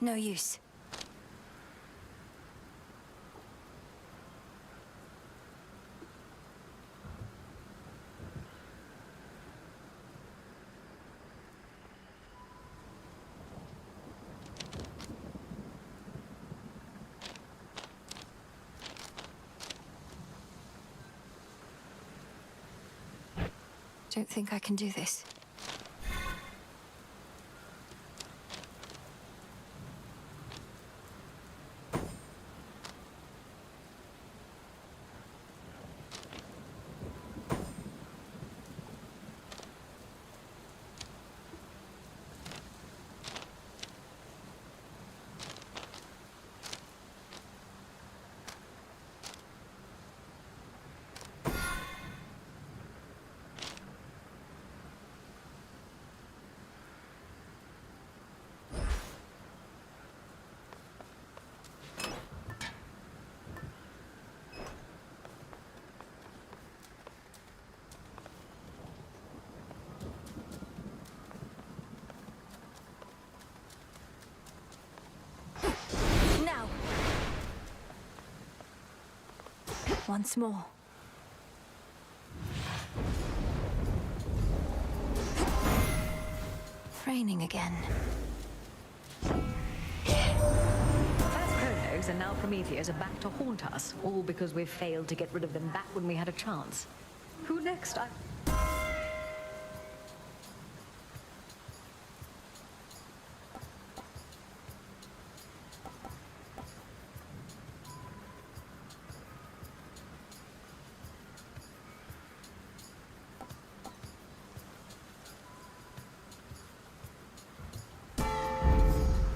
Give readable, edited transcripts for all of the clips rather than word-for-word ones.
No use. Don't think I can do this. Now! Once more. Raining again. First Kronos and now Prometheus are back to haunt us, all because we've failed to get rid of them back when we had a chance. Who next?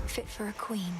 Fit for a queen.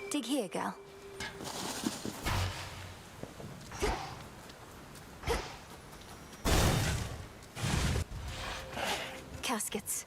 Dig here, girl. Caskets.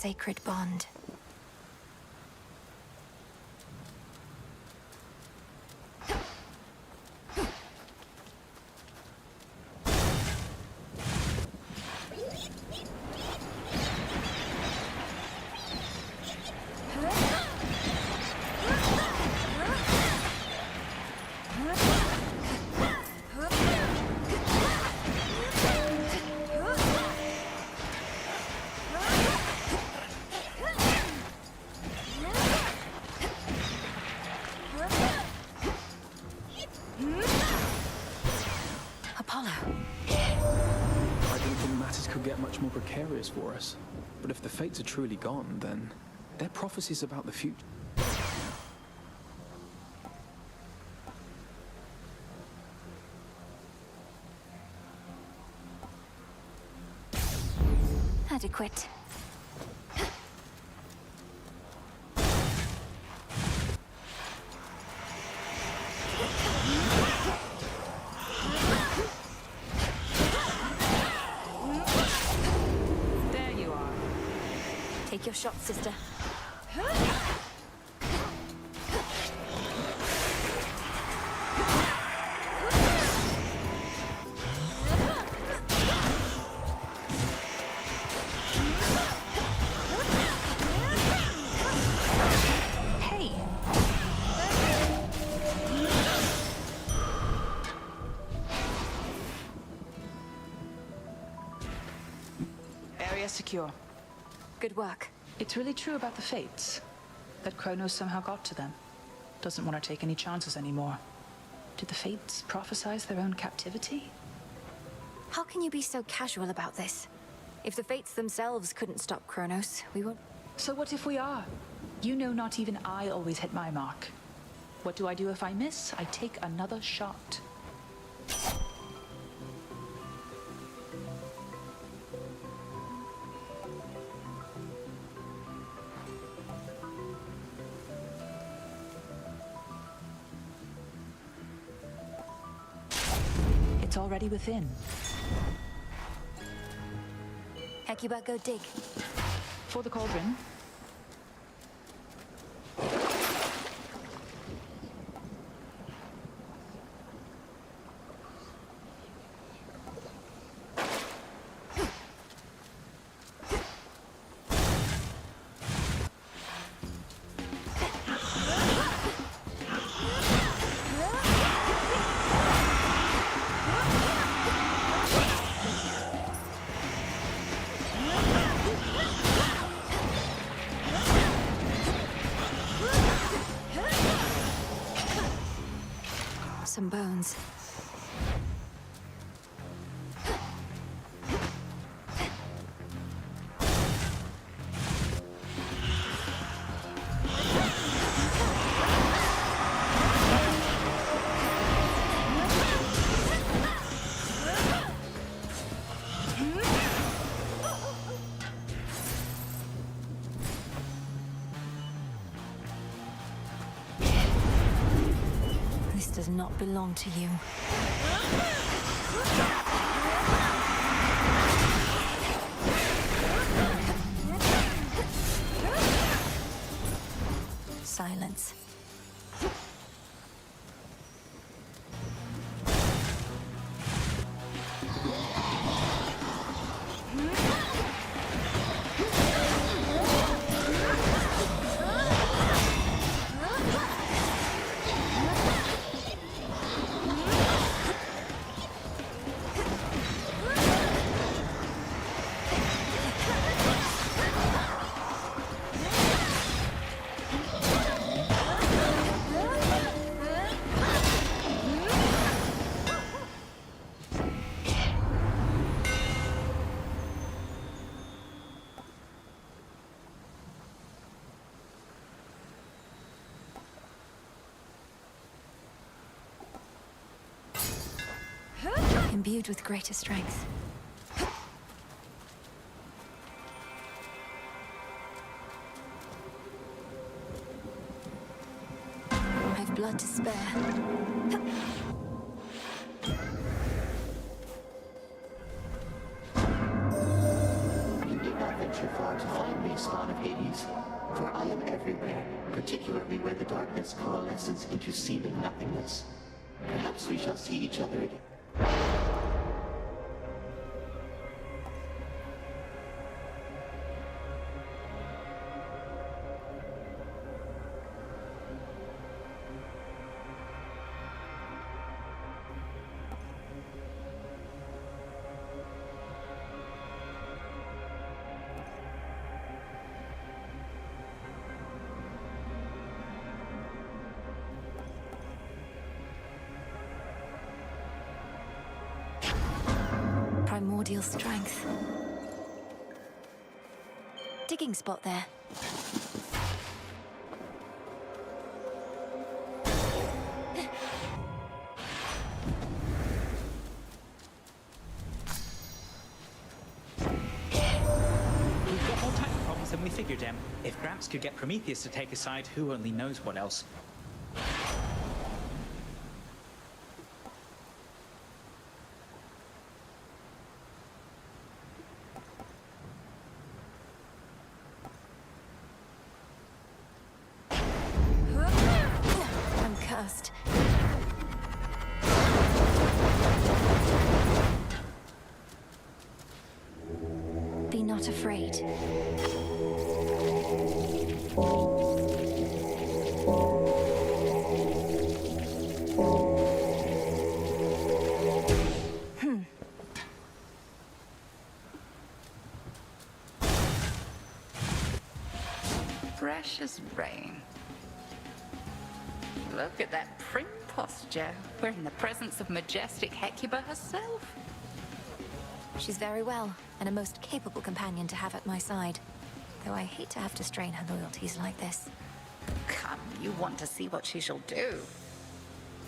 sacred bond. Apollo. I didn't think matters could get much more precarious for us. But if the fates are truly gone, then they're prophecies about the future. Adequate. There you are. Take your shot, sister. Hey! Area secure. Good work. It's really true about the Fates. That Kronos somehow got to them. Doesn't want to take any chances anymore. Did the Fates prophesize their own captivity? How can you be so casual about this? If the Fates themselves couldn't stop Kronos, we won't... So what if we are? You know not even I always hit my mark. What do I do if I miss? I take another shot. It's already within. Hecuba, go dig. For the cauldron. Some bones. This does not belong to you. Silence. Imbued with greater strength. I've blood to spare. You did not venture far to find me, spy. particularly where the darkness coalesces into seeming nothingness. Perhaps we shall see each other again. Primordial strength. Digging spot there. We've got more Titan problems than we figured, Em. If Gramps could get Prometheus to take his side, who only knows what else. I'm cursed. Be not afraid. Fresh as rain. Look at that prim posture. We're in the presence of majestic Hecuba herself. She's very well, and a most capable companion to have at my side. Though I hate to have to strain her loyalties like this. Come, you want to see what she shall do.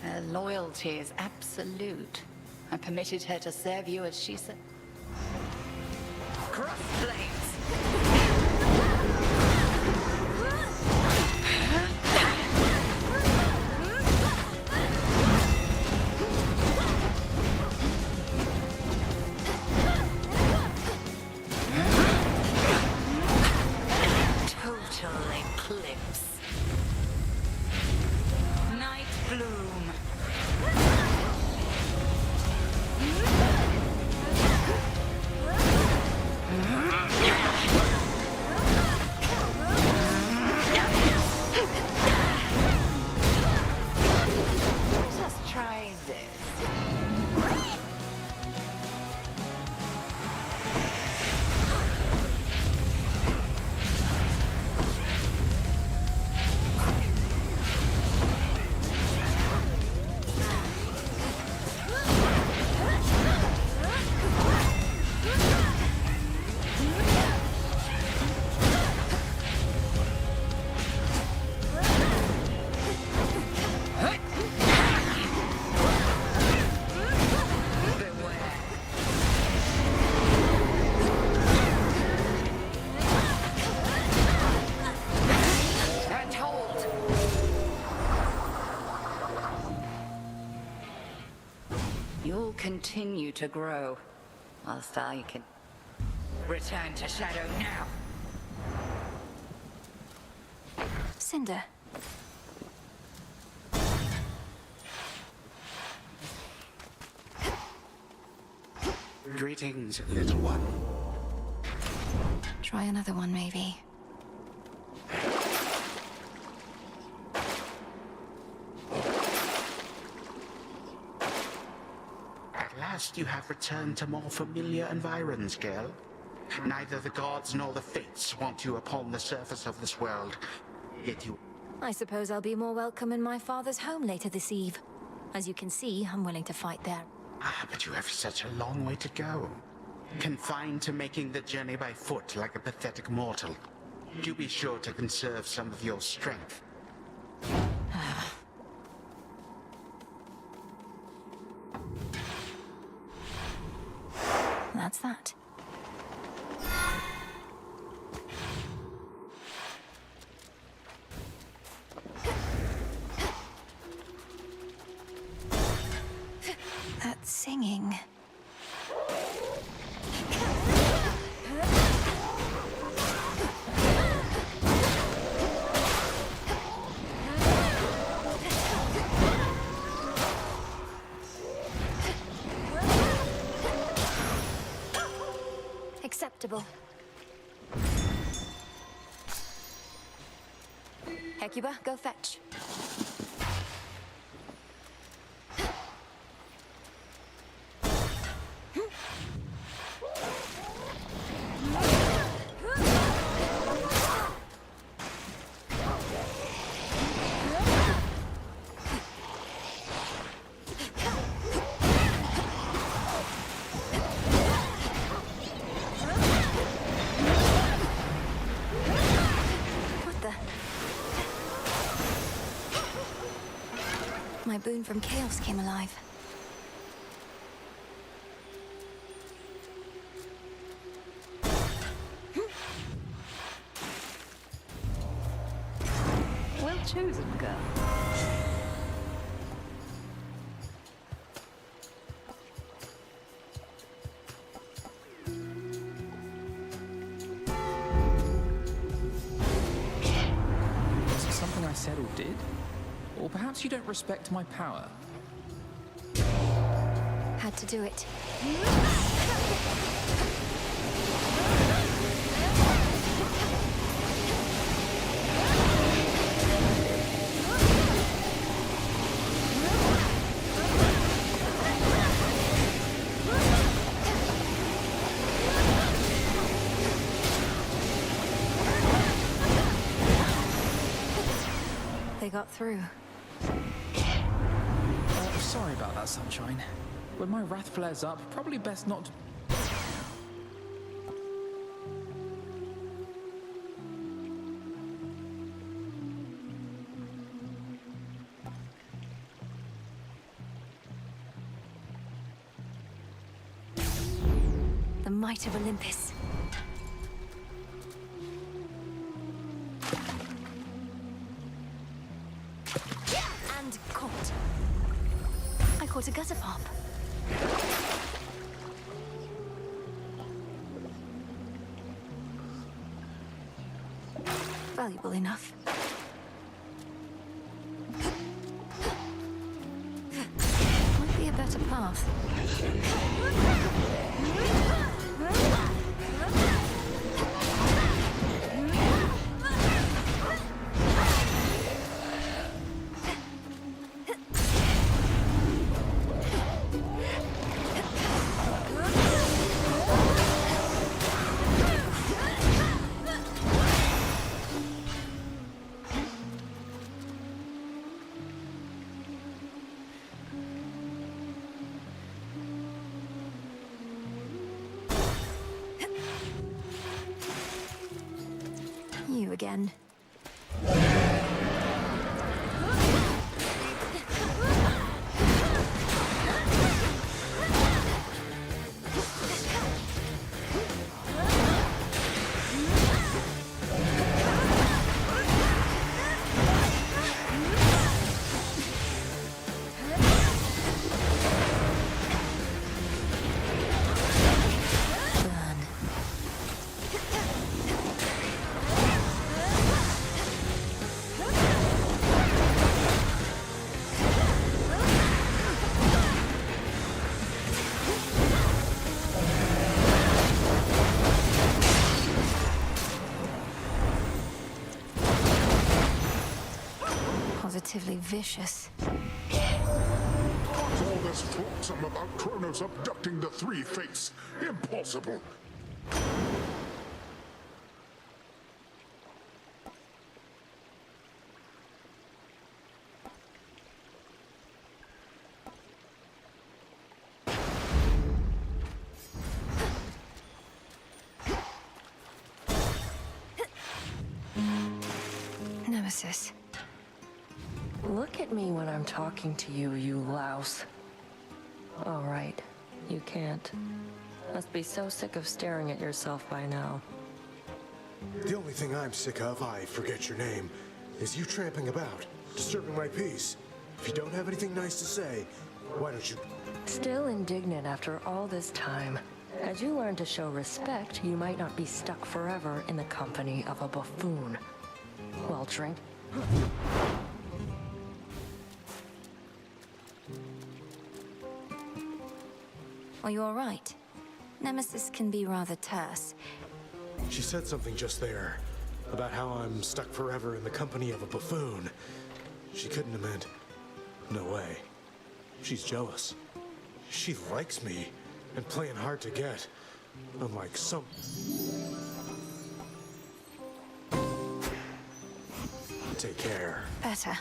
Her loyalty is absolute. I permitted her to serve you as she said. Crossblades! Total eclipse. Night bloom. Just try this. Beware. And hold. You'll continue to grow, whilst I can return to Shadow now. Cinder. Greetings, little one. Try another one, maybe. At last you have returned to more familiar environs, girl. Neither the gods nor the fates want you upon the surface of this world. Yet you... I suppose I'll be more welcome in my father's home later this eve. As you can see, I'm willing to fight there. Ah, but you have such a long way to go. Confined to making the journey by foot like a pathetic mortal. Do be sure to conserve some of your strength. That's that. That singing. acceptable. Hecuba, go fetch. What the? My boon from Chaos came alive. Well chosen, girl. Was it something I said or did? Or perhaps you don't respect my power? Had to do it. They got through. Sorry about that, Sunshine. When my wrath flares up, probably best not to... The might of Olympus. And caught. I caught a Guzzapop. Valuable enough. Might be a better path. You again. Positively vicious. What's all this flotsam about Kronos abducting the three fates? Impossible! Nemesis. Look at me when I'm talking to you, you louse. All right, you can't. Must be so sick of staring at yourself by now. The only thing I'm sick of, I forget your name, is you tramping about, disturbing my peace. If you don't have anything nice to say, why don't you... Still indignant after all this time. As you learn to show respect, you might not be stuck forever in the company of a buffoon. Well, drink. Are you all right? Nemesis can be rather terse. She said something just there about how I'm stuck forever in the company of a buffoon. She couldn't have meant... No way. She's jealous. She likes me and playing hard to get. Unlike some... Take care. Better.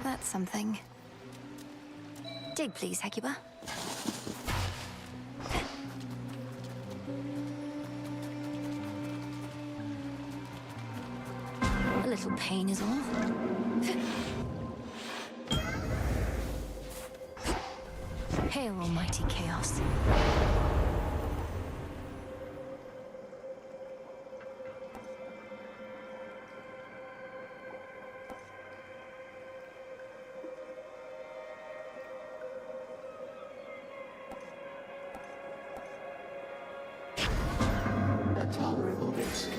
That's something. Dig, please, Hecuba. A little pain is all. Hail, almighty chaos. A tolerable risk.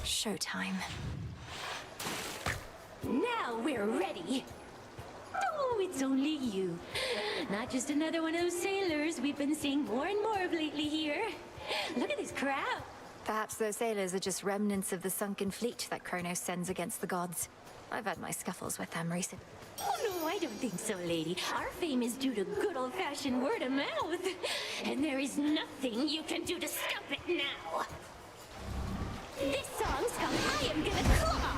Showtime. Now we're ready. Oh, it's only you. Not just another one of those sailors we've been seeing more and more of lately here. Look at this crowd. Perhaps those sailors are just remnants of the sunken fleet that Kronos sends against the gods. I've had my scuffles with them recently. Oh, no, I don't think so, lady. Our fame is due to good old-fashioned word of mouth. And there is nothing you can do to stop it now. This song's called I Am Gonna Claw.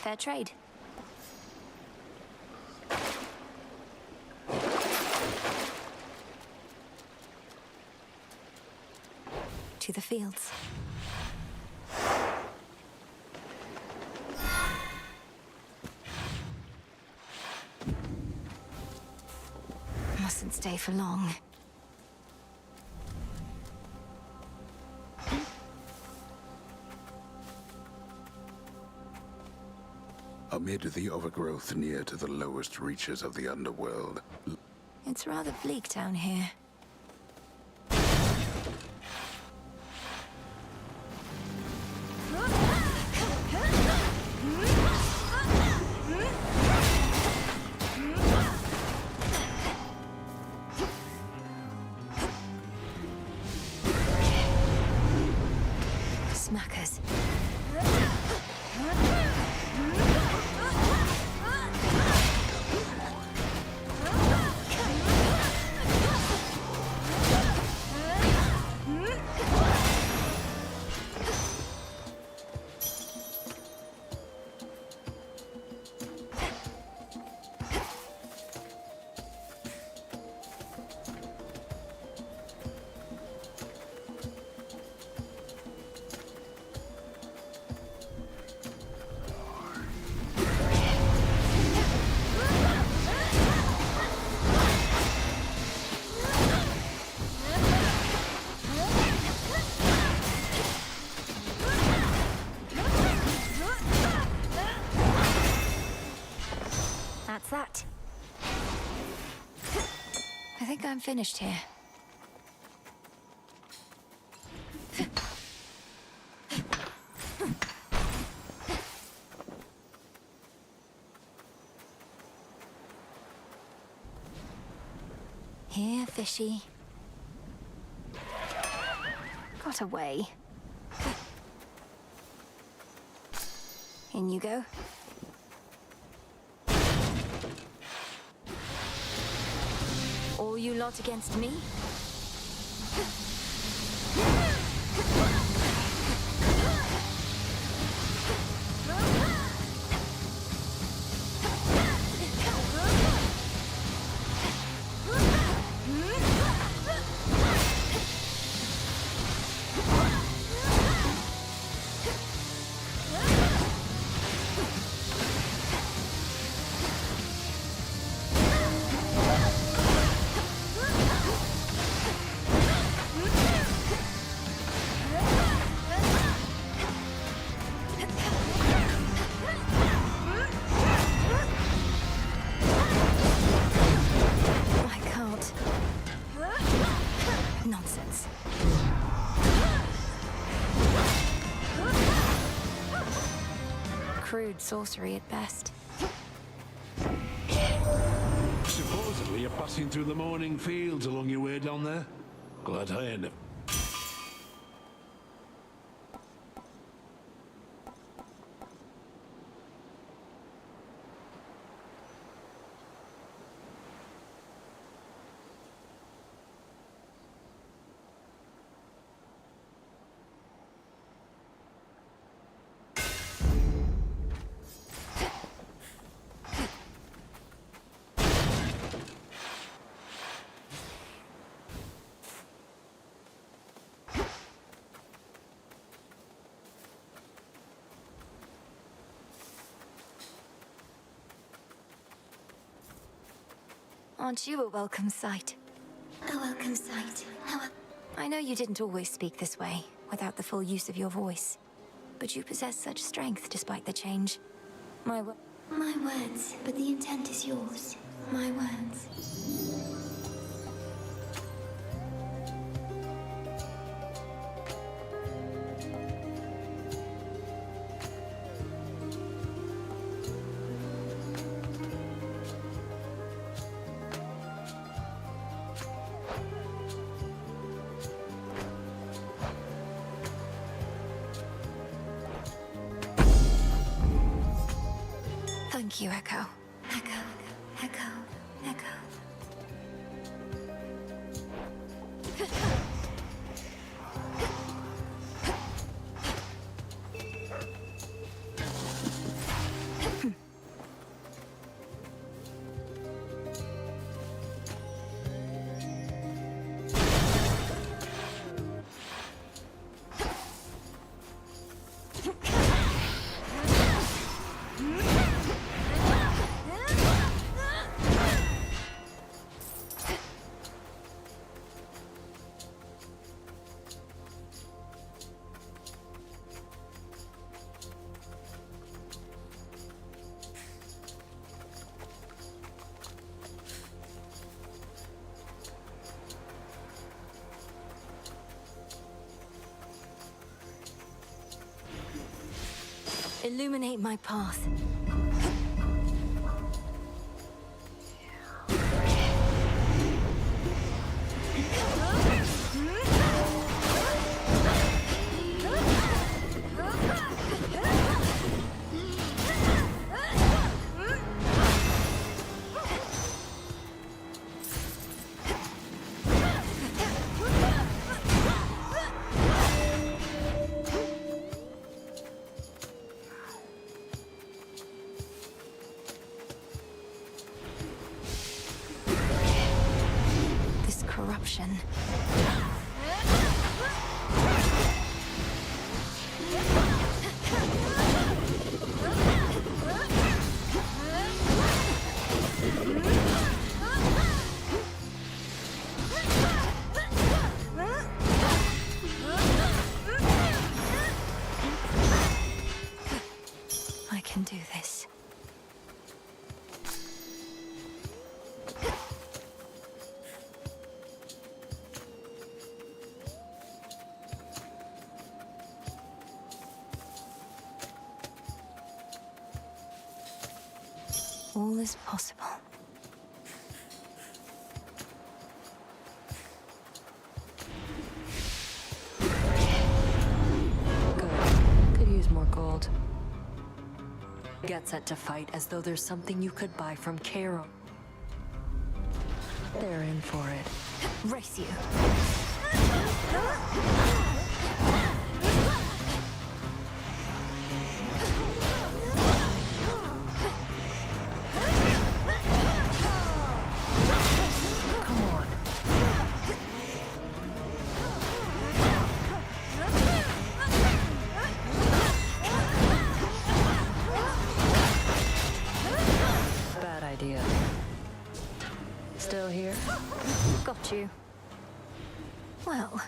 Fair trade. To the fields. Mustn't stay for long. Amid the overgrowth near to the lowest reaches of the underworld. It's rather bleak down here. think I'm finished here. Here, fishy. Got away. In you go. All you lot against me? Nonsense. Crude sorcery at best. Supposedly you're passing through the morning fields along your way down there. Glad I end up. Aren't you a welcome sight? A welcome sight. I know you didn't always speak this way, without the full use of your voice. But you possess such strength despite the change. My words, but the intent is yours. My words. Thank you, Echo. Echo. Illuminate my path. All is possible. Good. Could use more gold. Get set to fight as though there's something you could buy from Cairo. They're in for it. Race you. Come on. Bad idea. Still here? Got you. Well.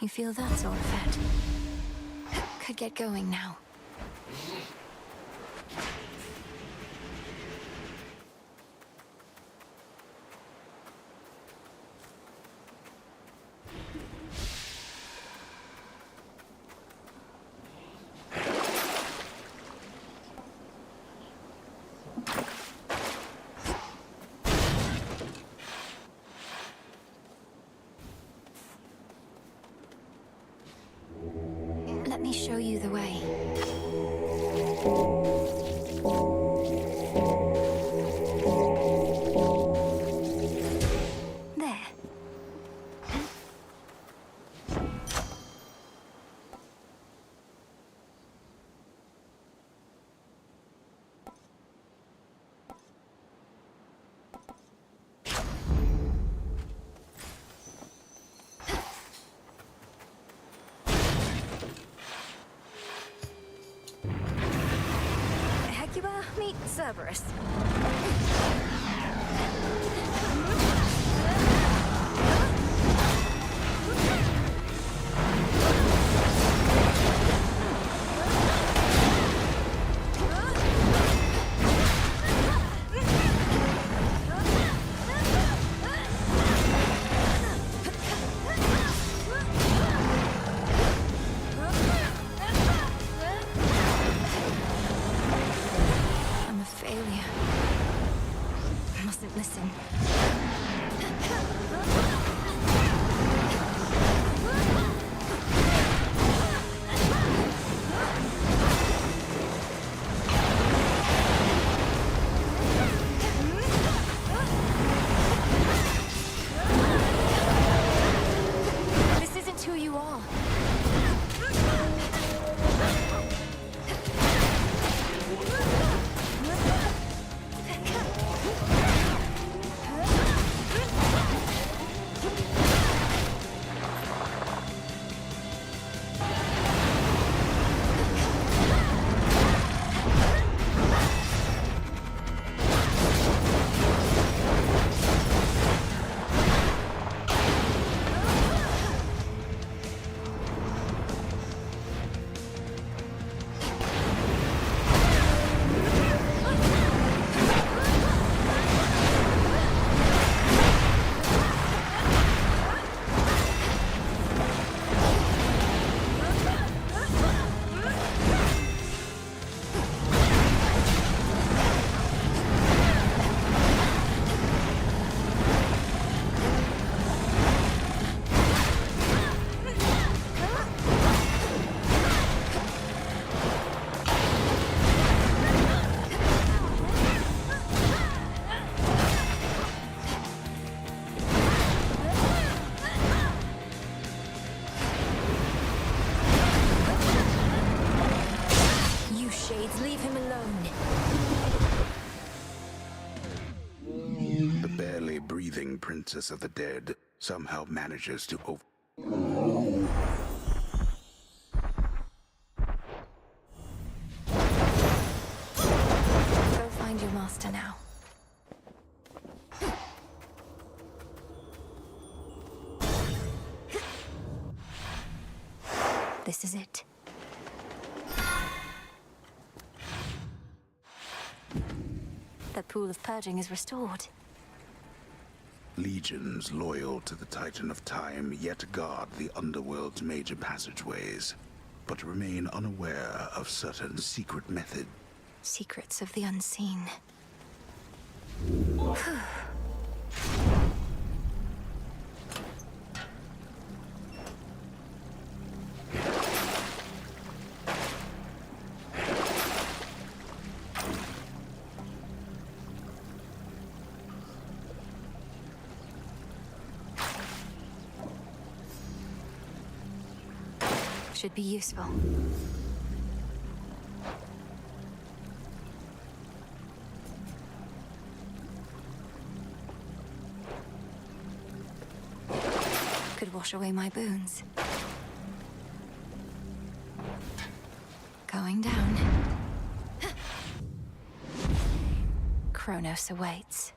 You feel that sort of effect? Could get going now. Let me show you the way. There. Hecuba meet Cerberus. I'm a failure. Mustn't listen. This isn't who you are. You shades, leave him alone. The barely breathing princess of the dead somehow manages to Go find your master now. This is it. pool of purging is restored. Legions loyal to the Titan of Time yet guard the underworld's major passageways, but remain unaware of certain secret methods. Secrets of the unseen. Should be useful. Could wash away my boons. Going down. Kronos awaits.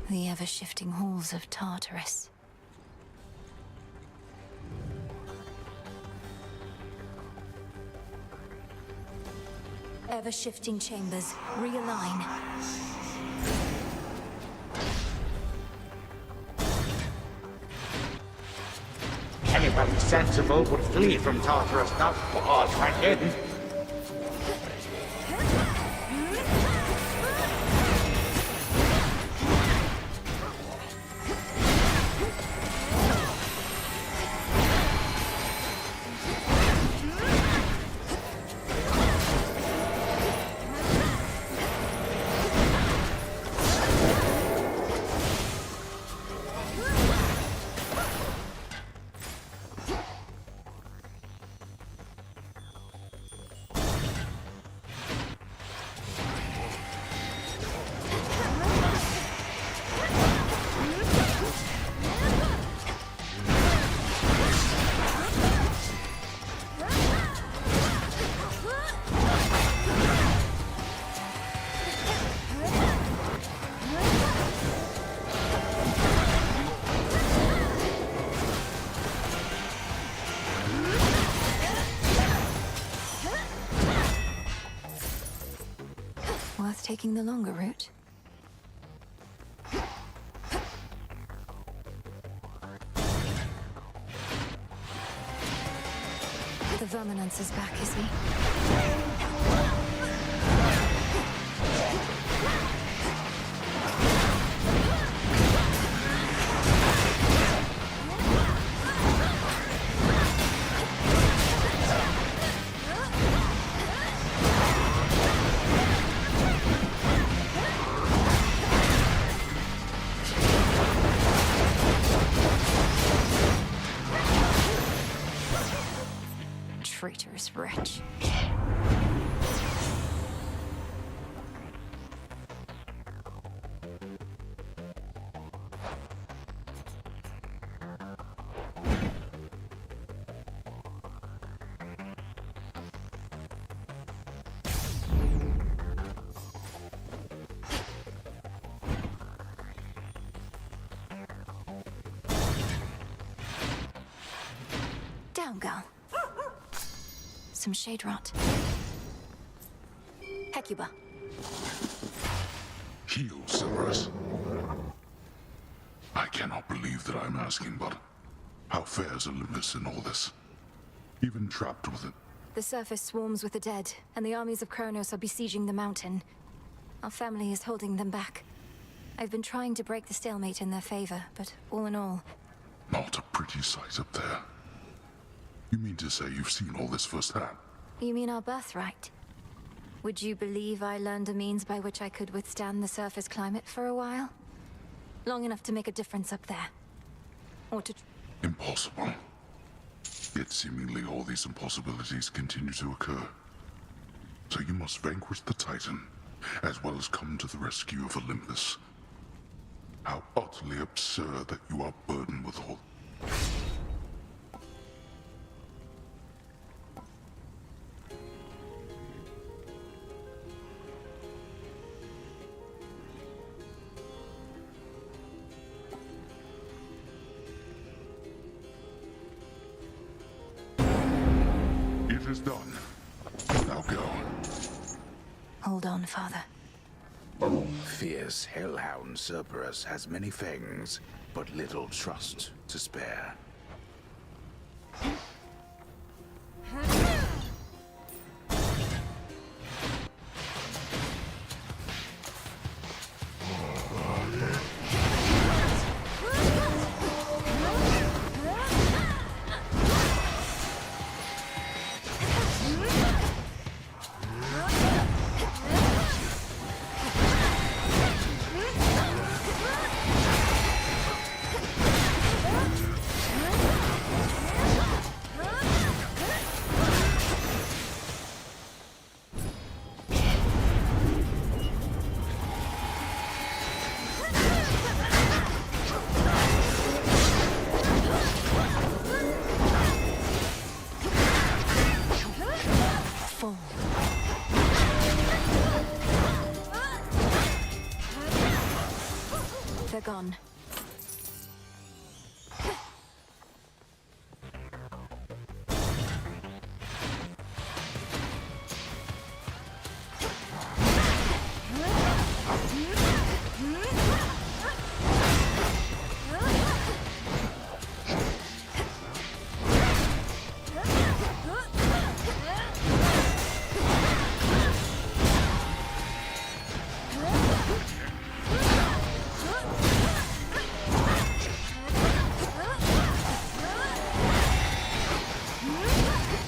The ever-shifting halls of Tartarus. Ever-shifting chambers. Realign. Anybody sensible would flee from Tartarus, not barge right in. Worth taking the longer route. The Verminance is back, is he? Traitorous wretch. Down, girl. Some shade rot. Hecuba. Heal, Cerberus. I cannot believe that I'm asking, but how fares Olympus in all this? Even trapped with it. The surface swarms with the dead, and the armies of Kronos are besieging the mountain. Our family is holding them back. I've been trying to break the stalemate in their favor, but all in all... Not a pretty sight up there. You mean to say you've seen all this firsthand? You mean our birthright? Would you believe I learned a means by which I could withstand the surface climate for a while? Long enough to make a difference up there. Or to... Impossible. Yet seemingly all these impossibilities continue to occur. So you must vanquish the Titan, as well as come to the rescue of Olympus. How utterly absurd that you are burdened with all... is done. Now go. Hold on, Father. Fierce hellhound Cerberus has many fangs, but little trust to spare. They're gone.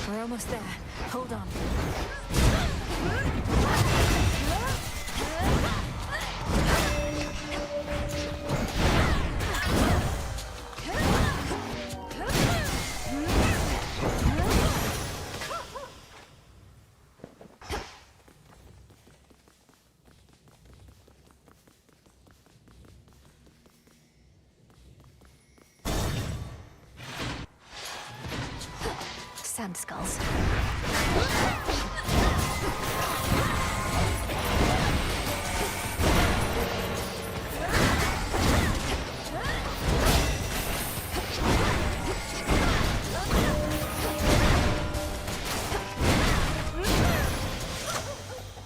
We're almost there. Hold on. Sand skulls.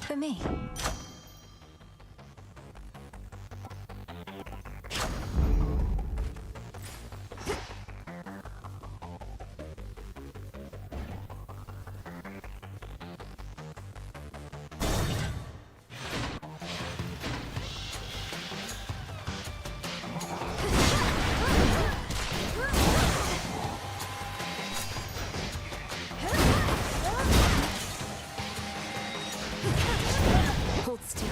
For me. Hold still.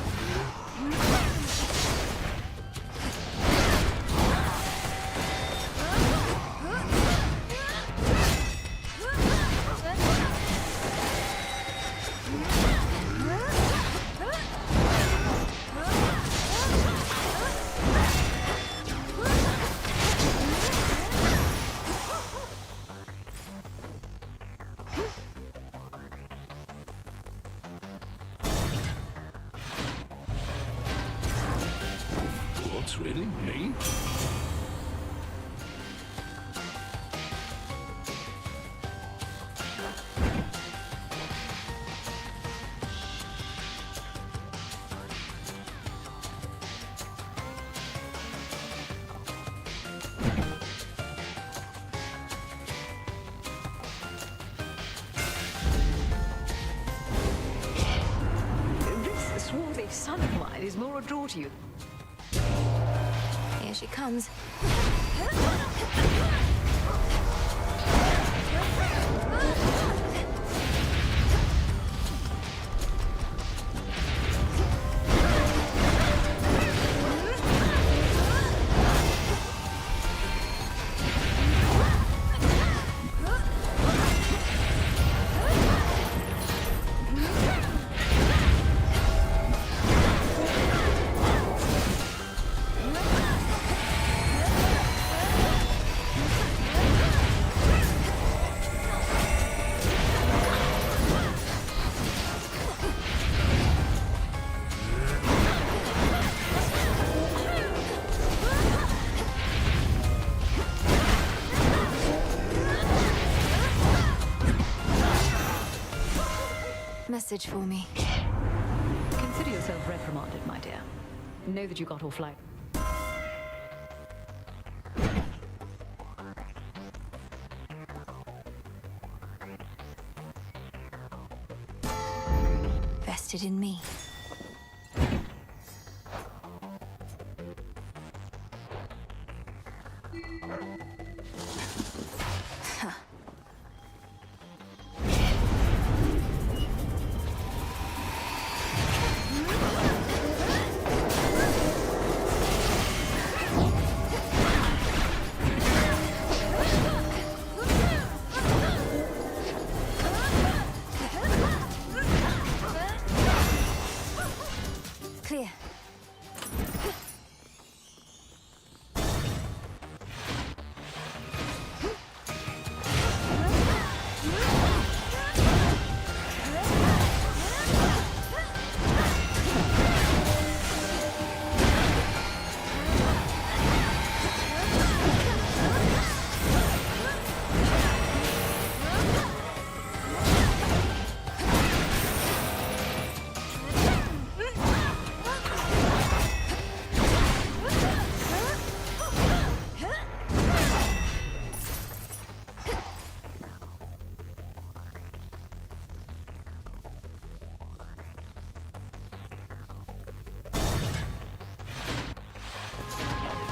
What's really? Me? This swarthy son of mine is more a draw to you. Here she comes. message for me? Consider yourself reprimanded, my dear. Know that you got off light. Vested in me. Clear.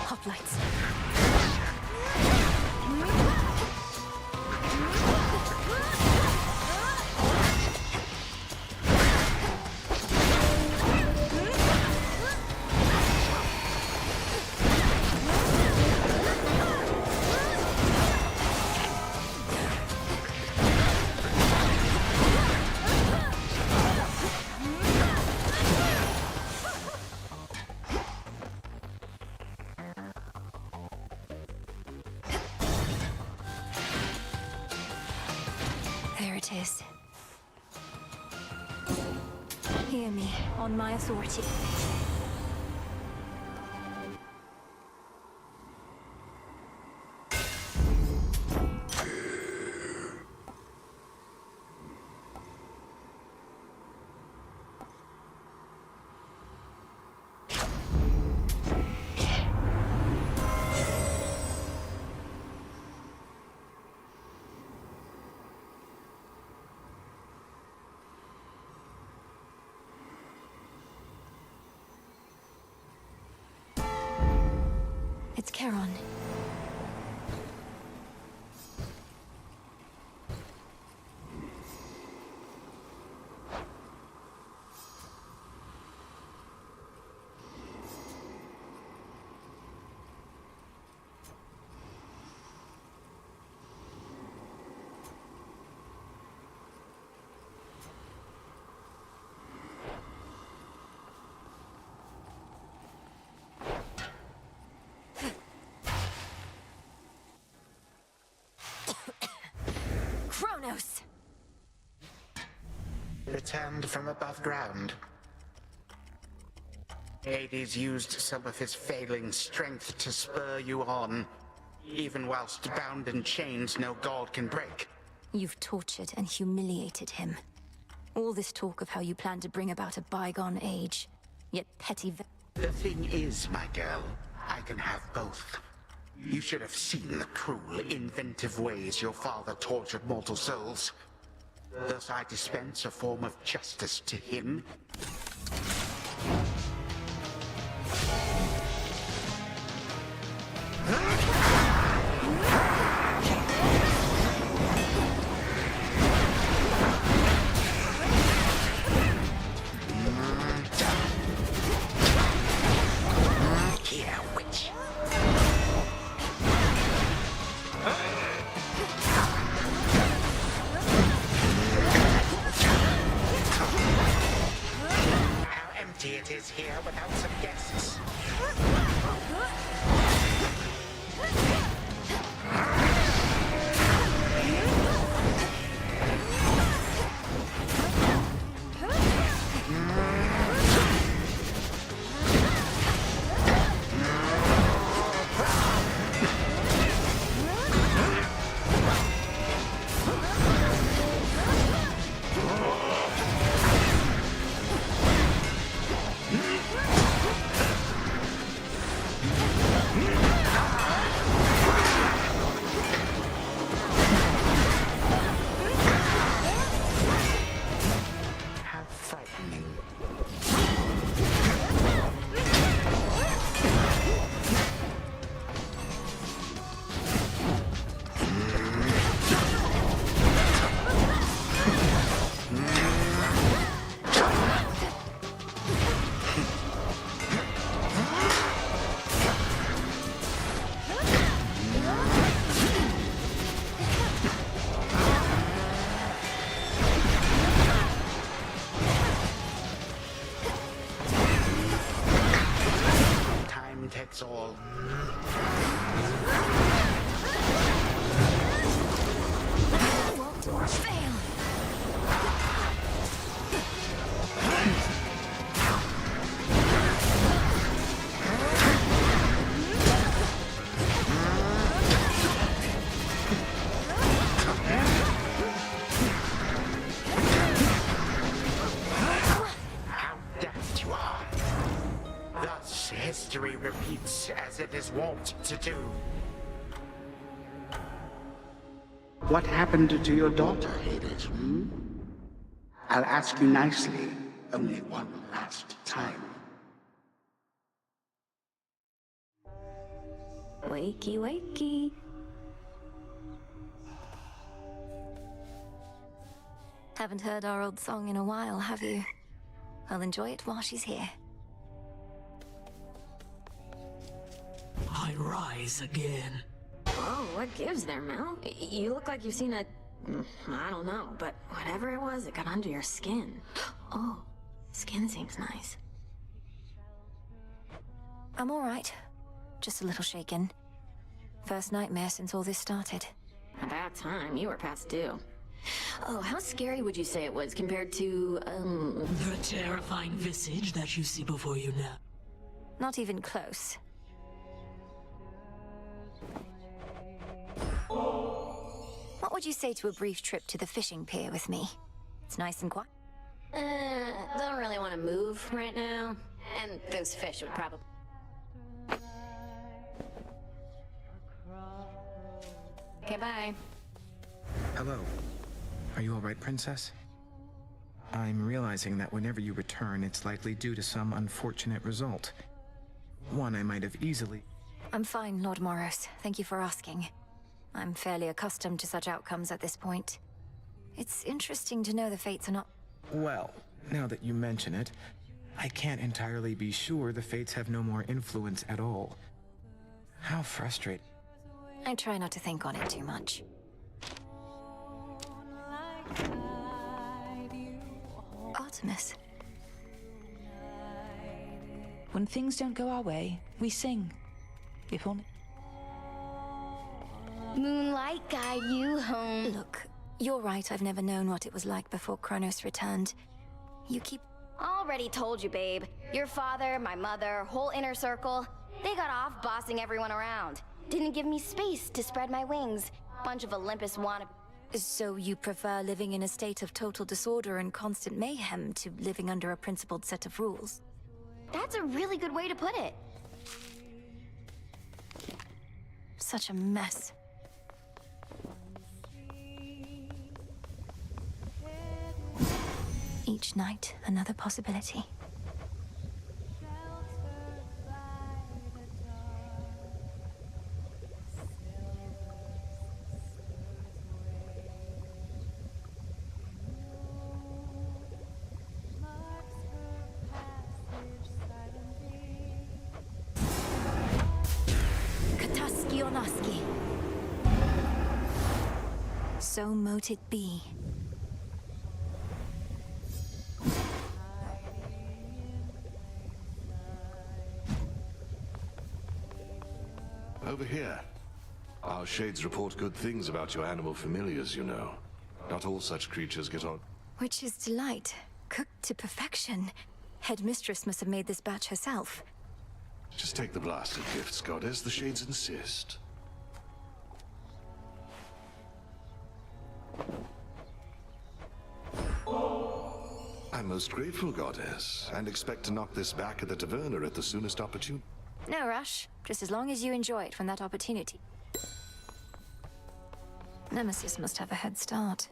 Hoplites. There it is. Hear me, on my authority. It's Charon. Kronos! Returned from above ground. Hades used some of his failing strength to spur you on. Even whilst bound in chains no god can break. You've tortured and humiliated him. All this talk of how you plan to bring about a bygone age. Yet petty... The thing is, my girl, I can have both. You should have seen the cruel, inventive ways your father tortured mortal souls. Thus I dispense a form of justice to him. Here, witch. How empty it is here. fates as it is wont to do. What happened to your daughter, Hades, hmm? I'll ask you nicely, only one last time. Wakey, wakey. Haven't heard our old song in a while, have you? I'll enjoy it while she's here. I rise again. Oh, what gives there, Mel? You look like you've seen a... I don't know, but whatever it was, it got under your skin. Oh, skin seems nice. I'm all right. Just a little shaken. First nightmare since all this started. About time. You were past due. Oh, how scary would you say it was compared to, The terrifying visage that you see before you now. Not even close. What would you say to a brief trip to the fishing pier with me? It's nice and quiet. Don't really want to move right now. And those fish would probably... Okay, bye. Hello. Are you all right, Princess? I'm realizing that whenever you return, it's likely due to some unfortunate result. One I might have easily... I'm fine, Lord Moros. Thank you for asking. I'm fairly accustomed to such outcomes at this point. It's interesting to know the fates are not... Well, now that you mention it, I can't entirely be sure the fates have no more influence at all. How frustrating. I try not to think on it too much. Artemis. When things don't go our way, we sing. If only... Moonlight guide you home. Look, you're right. I've never known what it was like before Kronos returned. You keep... Already told you, babe. Your father, my mother, whole inner circle, they got off bossing everyone around. Didn't give me space to spread my wings. Bunch of Olympus wanna... So you prefer living in a state of total disorder and constant mayhem to living under a principled set of rules? That's a really good way to put it. Such a mess. Each night, another possibility. Kataski Onaski. So mote it be. Over here. Our shades report good things about your animal familiars, you know. Not all such creatures get on. Witch's delight. Cooked to perfection. Headmistress must have made this batch herself. Just take the blasted gifts, goddess. The shades insist. I'm most grateful, goddess, and expect to knock this back at the taverna at the soonest opportunity. No rush. Just as long as you enjoy it from that opportunity. Nemesis must have a head start.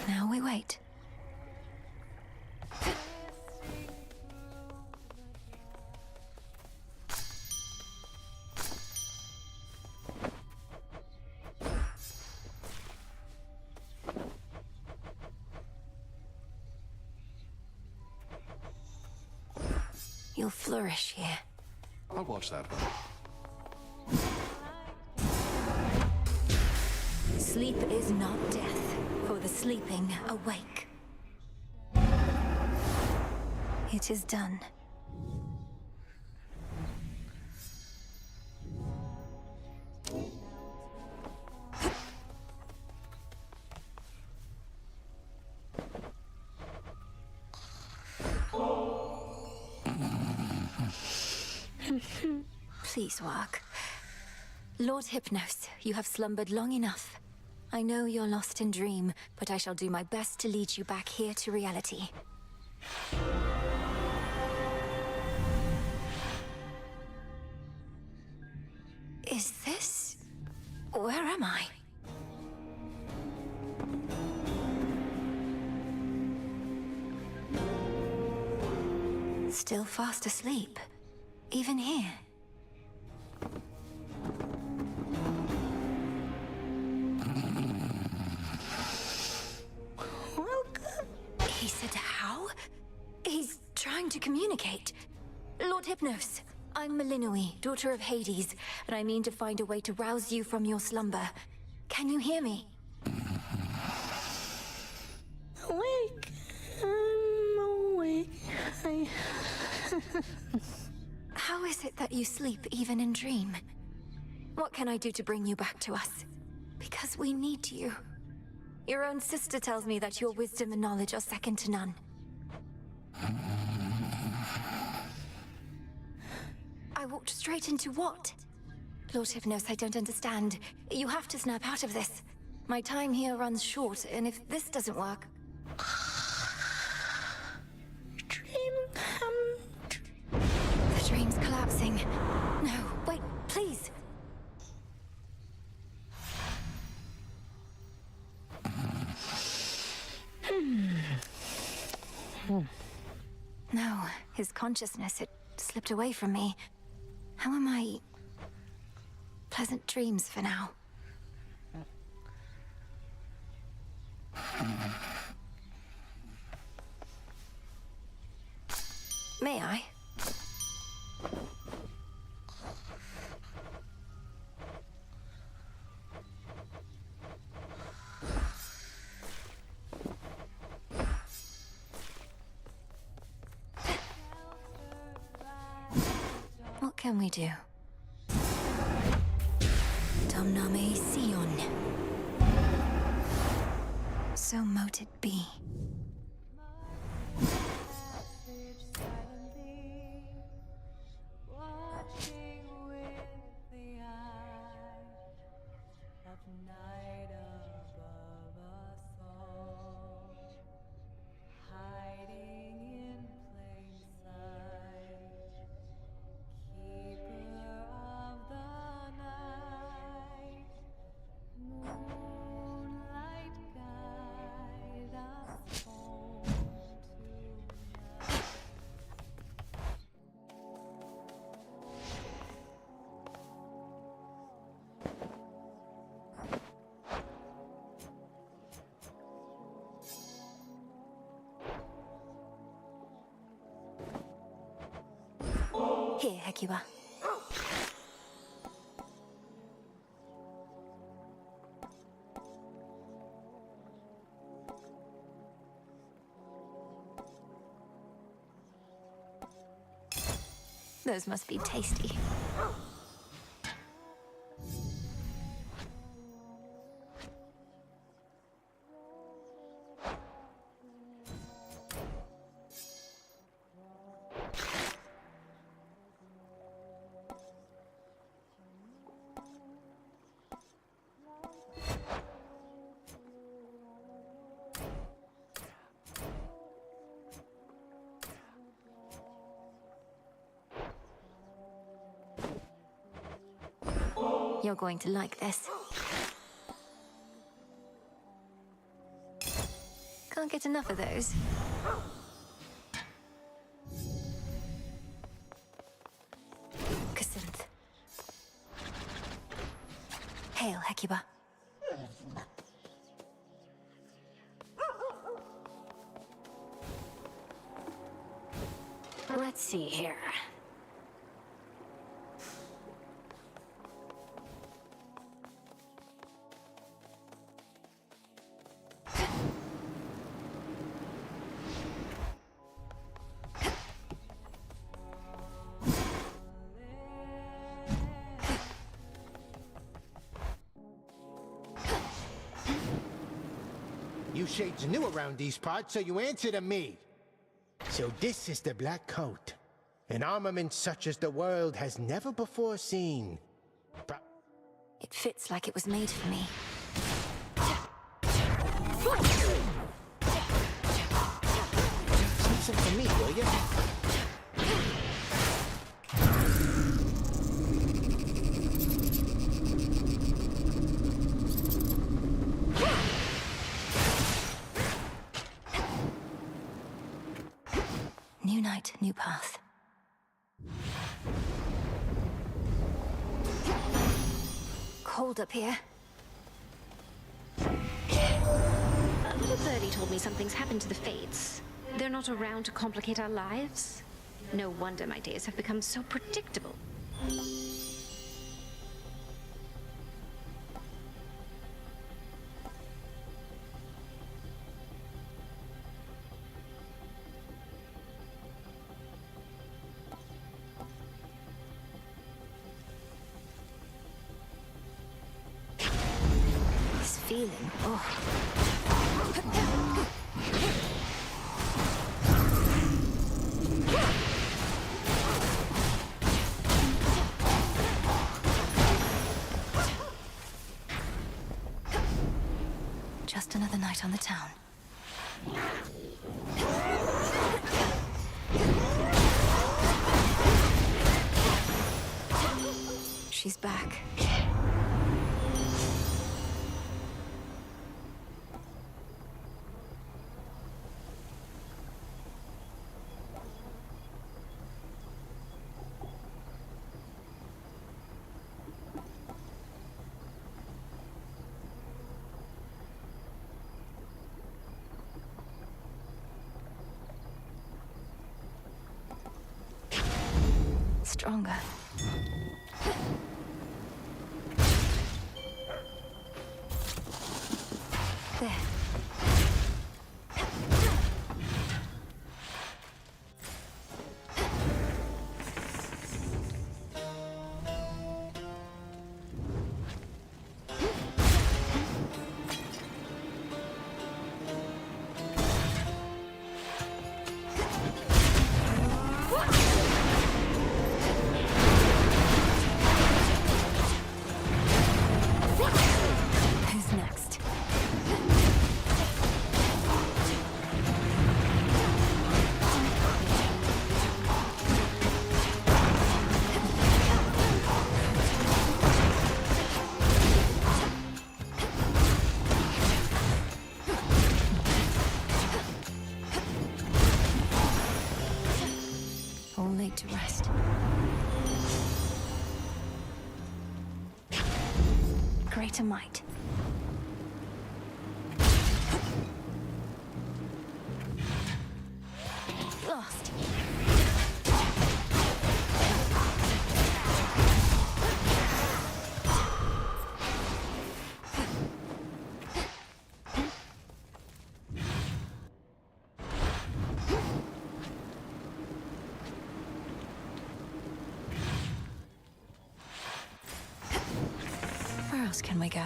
Now we wait. You'll flourish here. I'll watch that one. Sleep is not death, for the sleeping awake. It is done. Please work. Lord Hypnos, you have slumbered long enough. I know you're lost in dream, but I shall do my best to lead you back here to reality. Is this... where am I? Still fast asleep. Even here. Welcome. He said how? He's trying to communicate. Lord Hypnos, I'm Melinoi, daughter of Hades, and I mean to find a way to rouse you from your slumber. Can you hear me? Awake. I'm awake. How is it that you sleep even in dream? What can I do to bring you back to us? Because we need you. Your own sister tells me that your wisdom and knowledge are second to none. I walked straight into what? Lord Hypnos, I don't understand. You have to snap out of this. My time here runs short, and if this doesn't work... The dream's collapsing. No, wait, please. No, his consciousness, it slipped away from me. How am I... Pleasant dreams for now. May I? What can we do? Domname Sion. So mote it be. Here, Hecuba. Those must be tasty. You're going to like this. Can't get enough of those. Cassynth. Hail, Hecuba. Let's see here. You shades new around these parts, so you answer to me. So this is the Black Coat. An armament such as the world has never before seen. It fits like it was made for me. Something for me, will you? New night, new path. Cold up here. A little birdie told me something's happened to the Fates. They're not around to complicate our lives. No wonder my days have become so predictable. This feeling, oh. Just another night on the town. She's back. Stronger. There. Who's next? All laid to rest. Greater might. Lost. Where else can we go?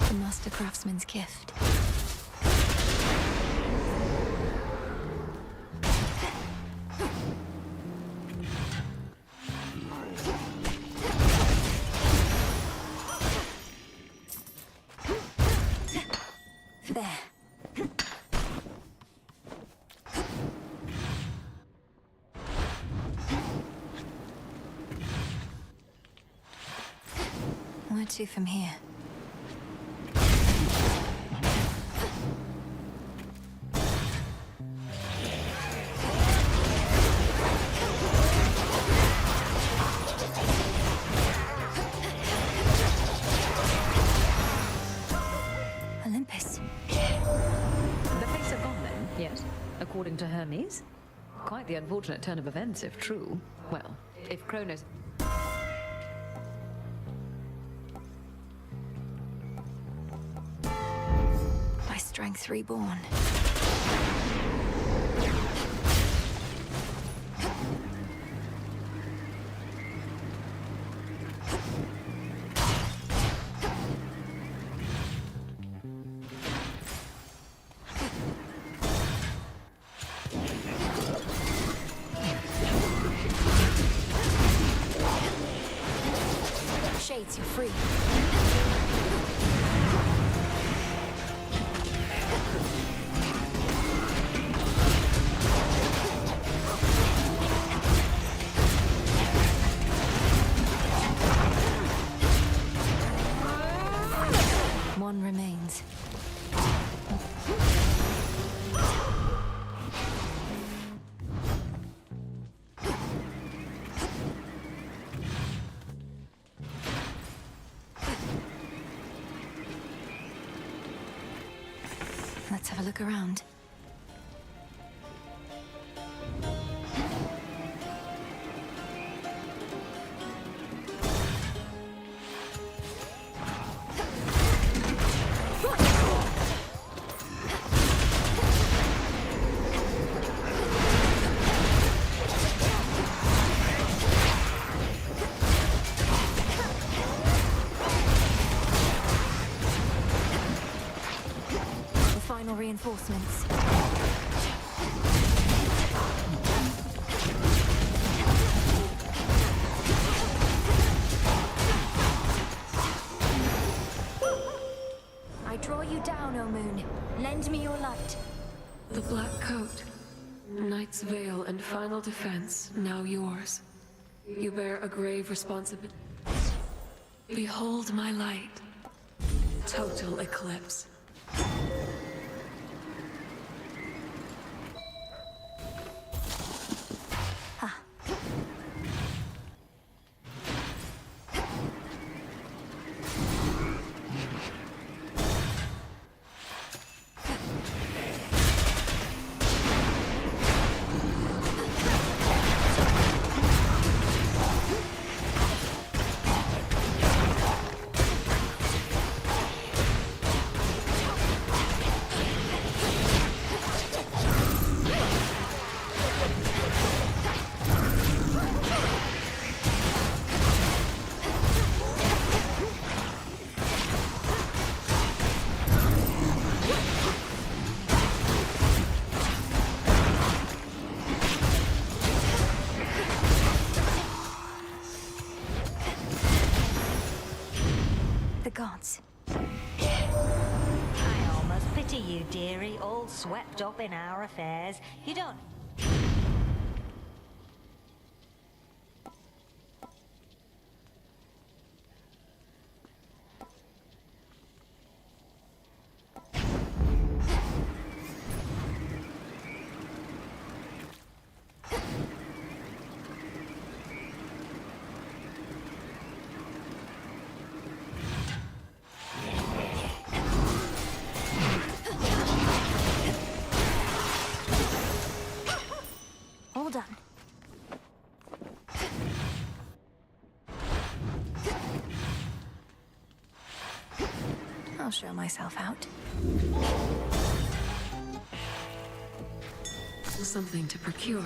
The Master Craftsman's gift. There. to from here? Olympus. The fates are gone then, yes, according to Hermes. Quite the unfortunate turn of events, if true. Well, if Kronos... By strength reborn. Shades, you're free. One remains. Let's have a look around. Final reinforcements. I draw you down, O Moon. Lend me your light. The Black Coat, Knight's Veil and Final Defense, now yours. You bear a grave responsibility. Behold my light. Total eclipse. Gods. I almost pity you, dearie, all swept up in our affairs. You don't... All done. I'll show myself out. Something to procure.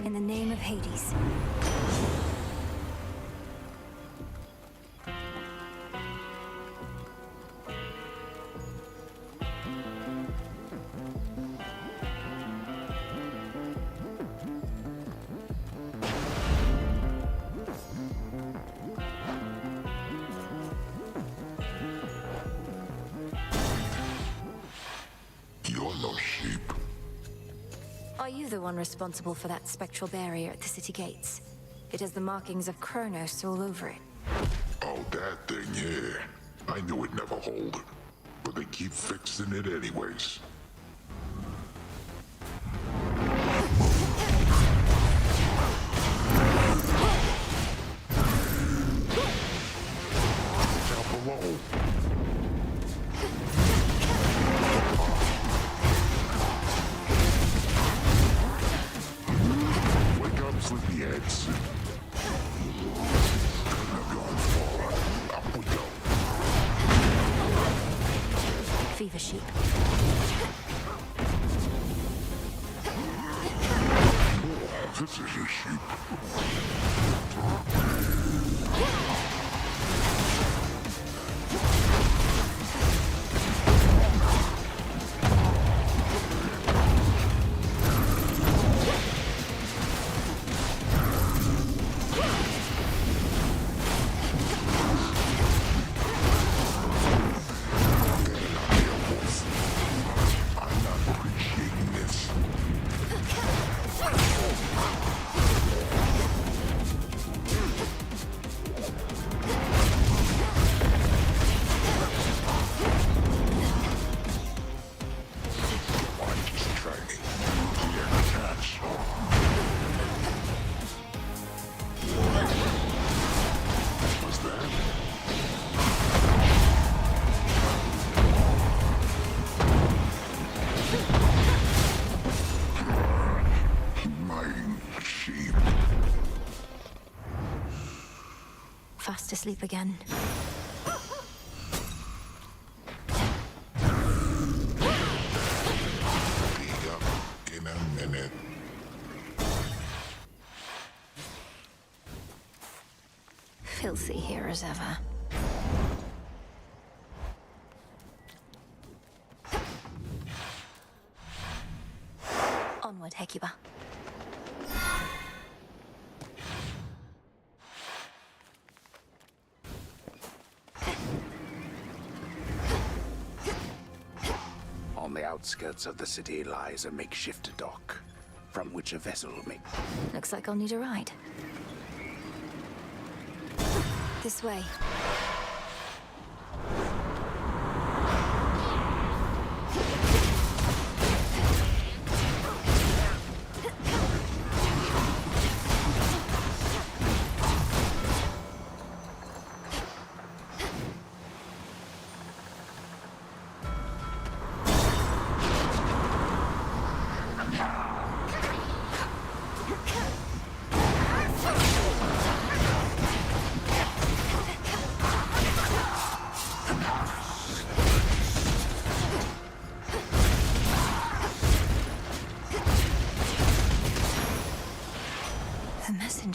In the name of Hades. you the one responsible for that spectral barrier at the city gates? It has the markings of Kronos all over it. Oh, that thing, yeah. I knew it'd never hold. But they keep fixing it anyways. Down below. Wake up, sleepyheads. Fever sheep. This is a sheep. Fast asleep again. Be up in a minute. Filthy here as ever. Onward, Hecuba. On the outskirts of the city lies a makeshift dock, from which a vessel may... Looks like I'll need a ride. This way.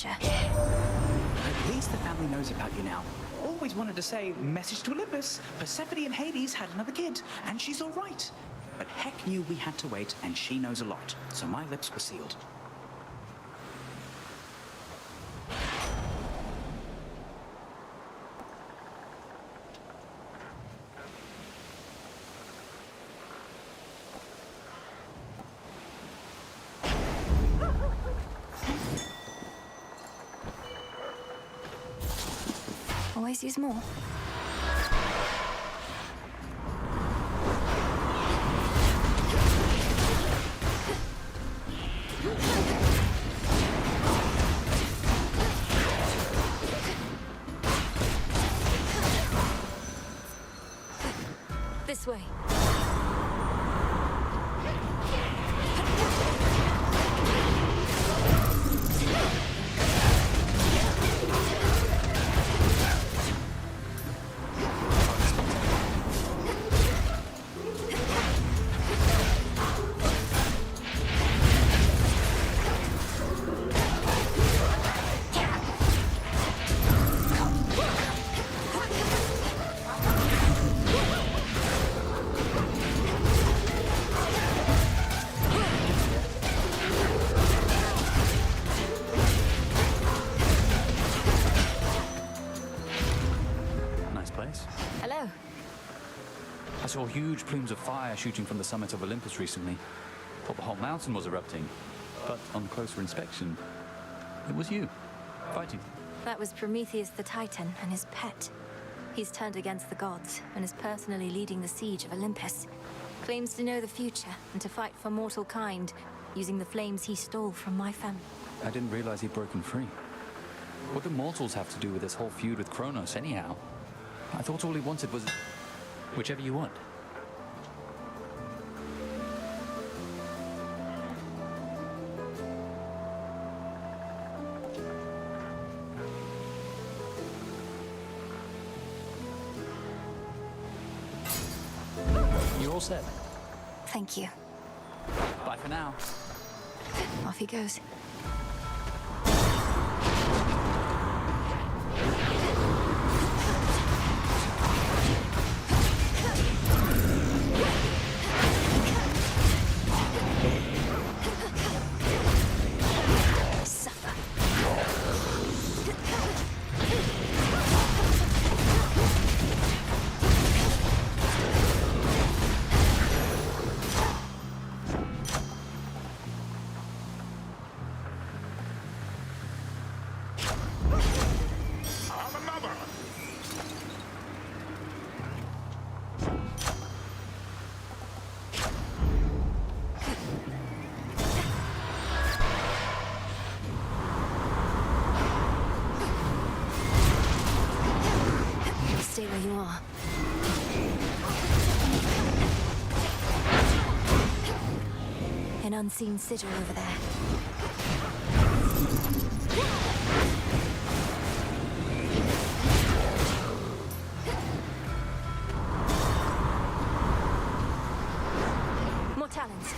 At least the family knows about you now. Always wanted to say, message to Olympus. Persephone and Hades had another kid, and she's all right. But Heck knew we had to wait, and she knows a lot, so my lips were sealed. Always use more. This way. Hello. I saw huge plumes of fire shooting from the summit of Olympus recently. Thought the whole mountain was erupting. But on closer inspection, it was you, fighting. That was Prometheus the Titan and his pet. He's turned against the gods and is personally leading the siege of Olympus. Claims to know the future and to fight for mortal kind, using the flames he stole from my family. I didn't realize he'd broken free. What do mortals have to do with this whole feud with Kronos, anyhow? I thought all he wanted was... whichever you want. You're all set. Thank you. Bye for now. Off he goes. Stay where you are. An unseen sigil over there. More talons.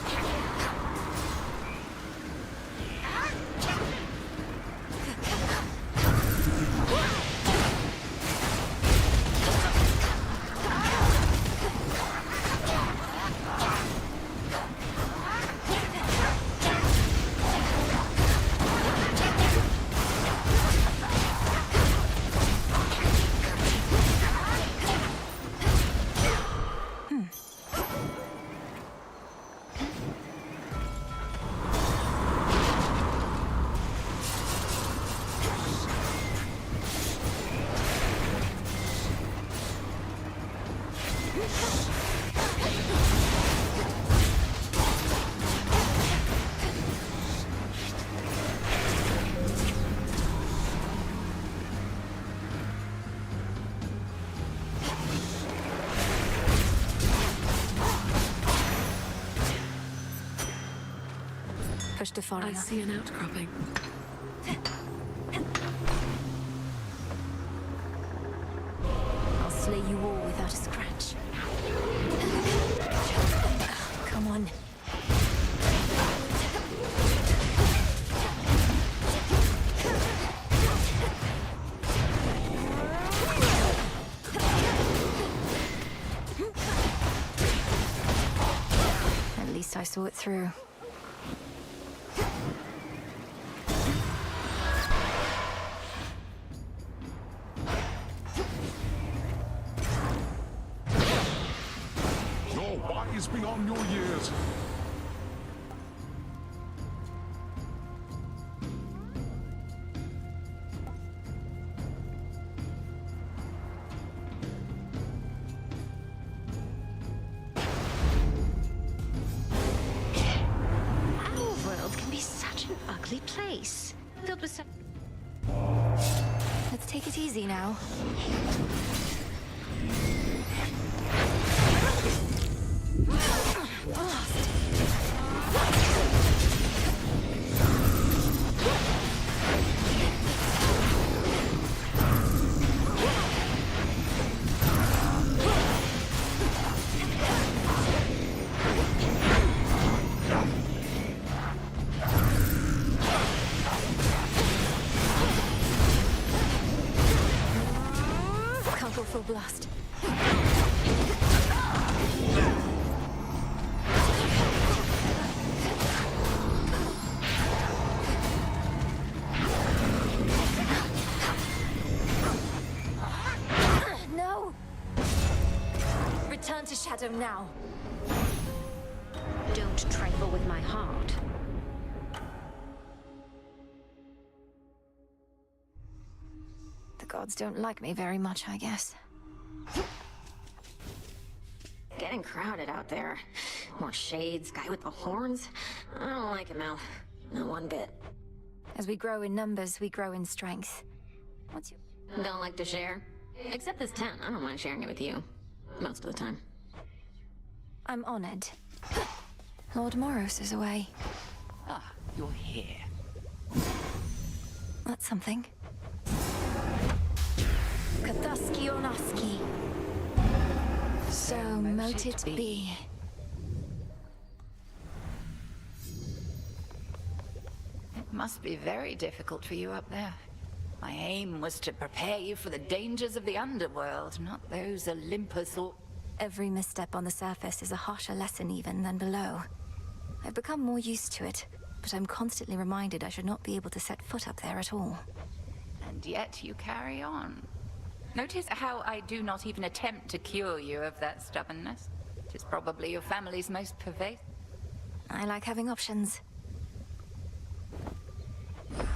Push to foreigner. I see an outcropping. I'll slay you all without a scratch. Come on. At least I saw it through. Wise beyond your years. Our world can be such an ugly place, filled with such... Let's take it easy now. Can't go full blast. No! Return to Shadow now. Don't trifle with my heart. gods don't like me very much, I guess. Getting crowded out there. More shades, guy with the horns. I don't like him, Al. Not one bit. As we grow in numbers, we grow in strength. What's your... Don't like to share? Except this tent. I don't mind sharing it with you. Most of the time. I'm honored. Lord Moros is away. Ah, you're here. That's something. Kathaski Onaski. So mote it be. It must be very difficult for you up there. My aim was to prepare you for the dangers of the underworld, not those Olympus or... Every misstep on the surface is a harsher lesson even than below. I've become more used to it, but I'm constantly reminded I should not be able to set foot up there at all. And yet you carry on. Notice how I do not even attempt to cure you of that stubbornness. It is probably your family's most pervasive. I like having options.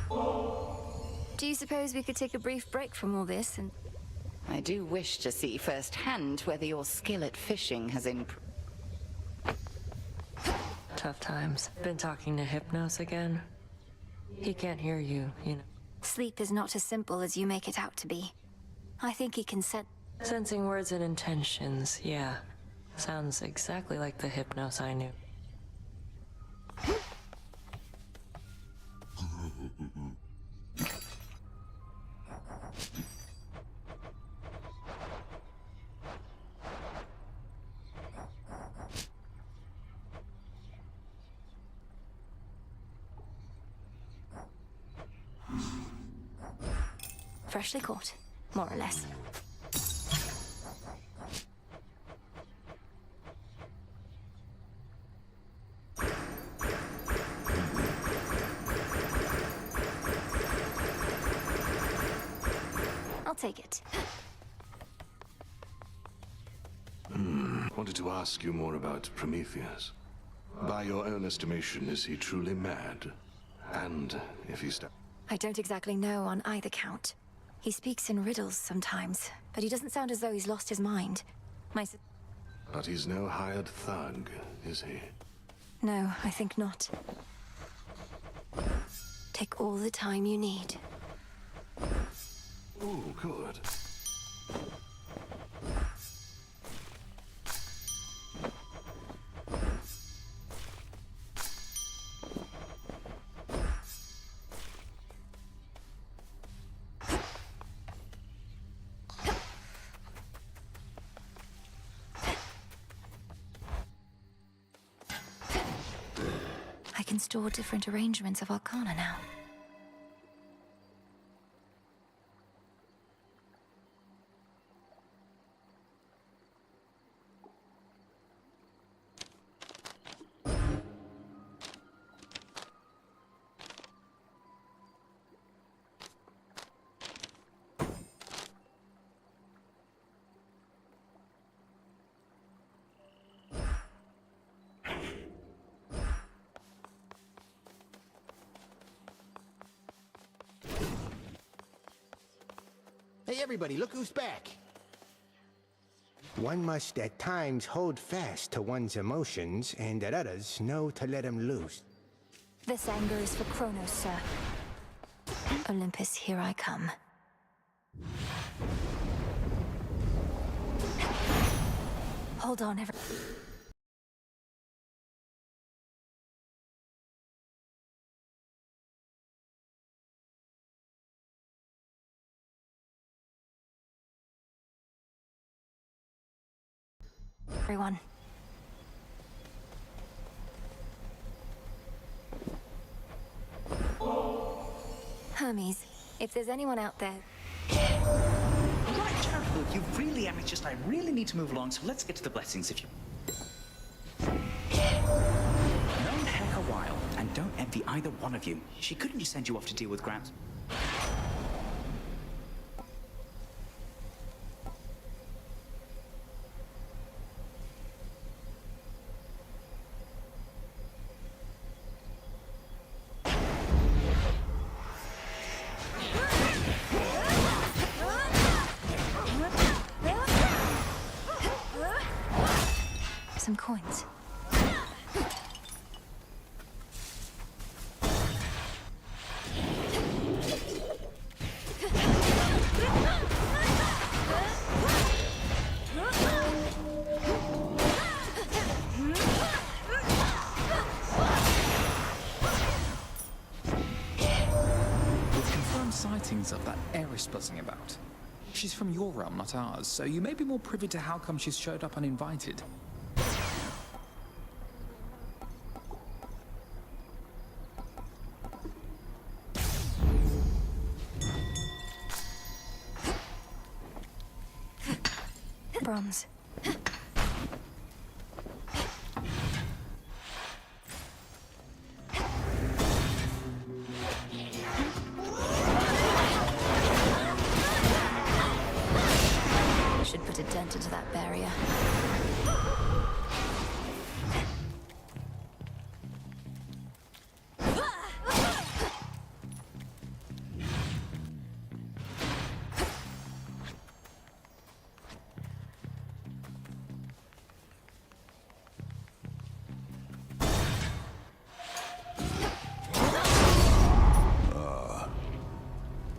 Do you suppose we could take a brief break from all this and... I do wish to see firsthand whether your skill at fishing has improved. Tough times. Been talking to Hypnos again? He can't hear you, you know. Sleep is not as simple as you make it out to be. I think he can Sensing words and intentions, yeah. Sounds exactly like the Hypnos I knew. Freshly caught, more or less. I'll take it. Wanted to ask you more about Prometheus. By your own estimation, is he truly mad? And if he's... I don't exactly know on either count. He speaks in riddles sometimes, but he doesn't sound as though he's lost his mind. But he's no hired thug, is he? No, I think not. Take all the time you need. Oh, good. I can store different arrangements of Arcana now. Hey, everybody, look who's back. One must at times hold fast to one's emotions, and at others know to let them loose. This anger is for Kronos, sir. Olympus, here I come. Hold on, everyone. Hermes, if there's anyone out there... Right, Charitable, you really am. It's just I really need to move along, so let's get to the blessings if you... Known Heck a while, and don't envy either one of you. She couldn't just send you off to deal with Gramps. some coins. We've confirmed sightings of that heiress buzzing about. She's from your realm, not ours, so you may be more privy to how come she's showed up uninvited. Bronze. Should put a dent into that barrier.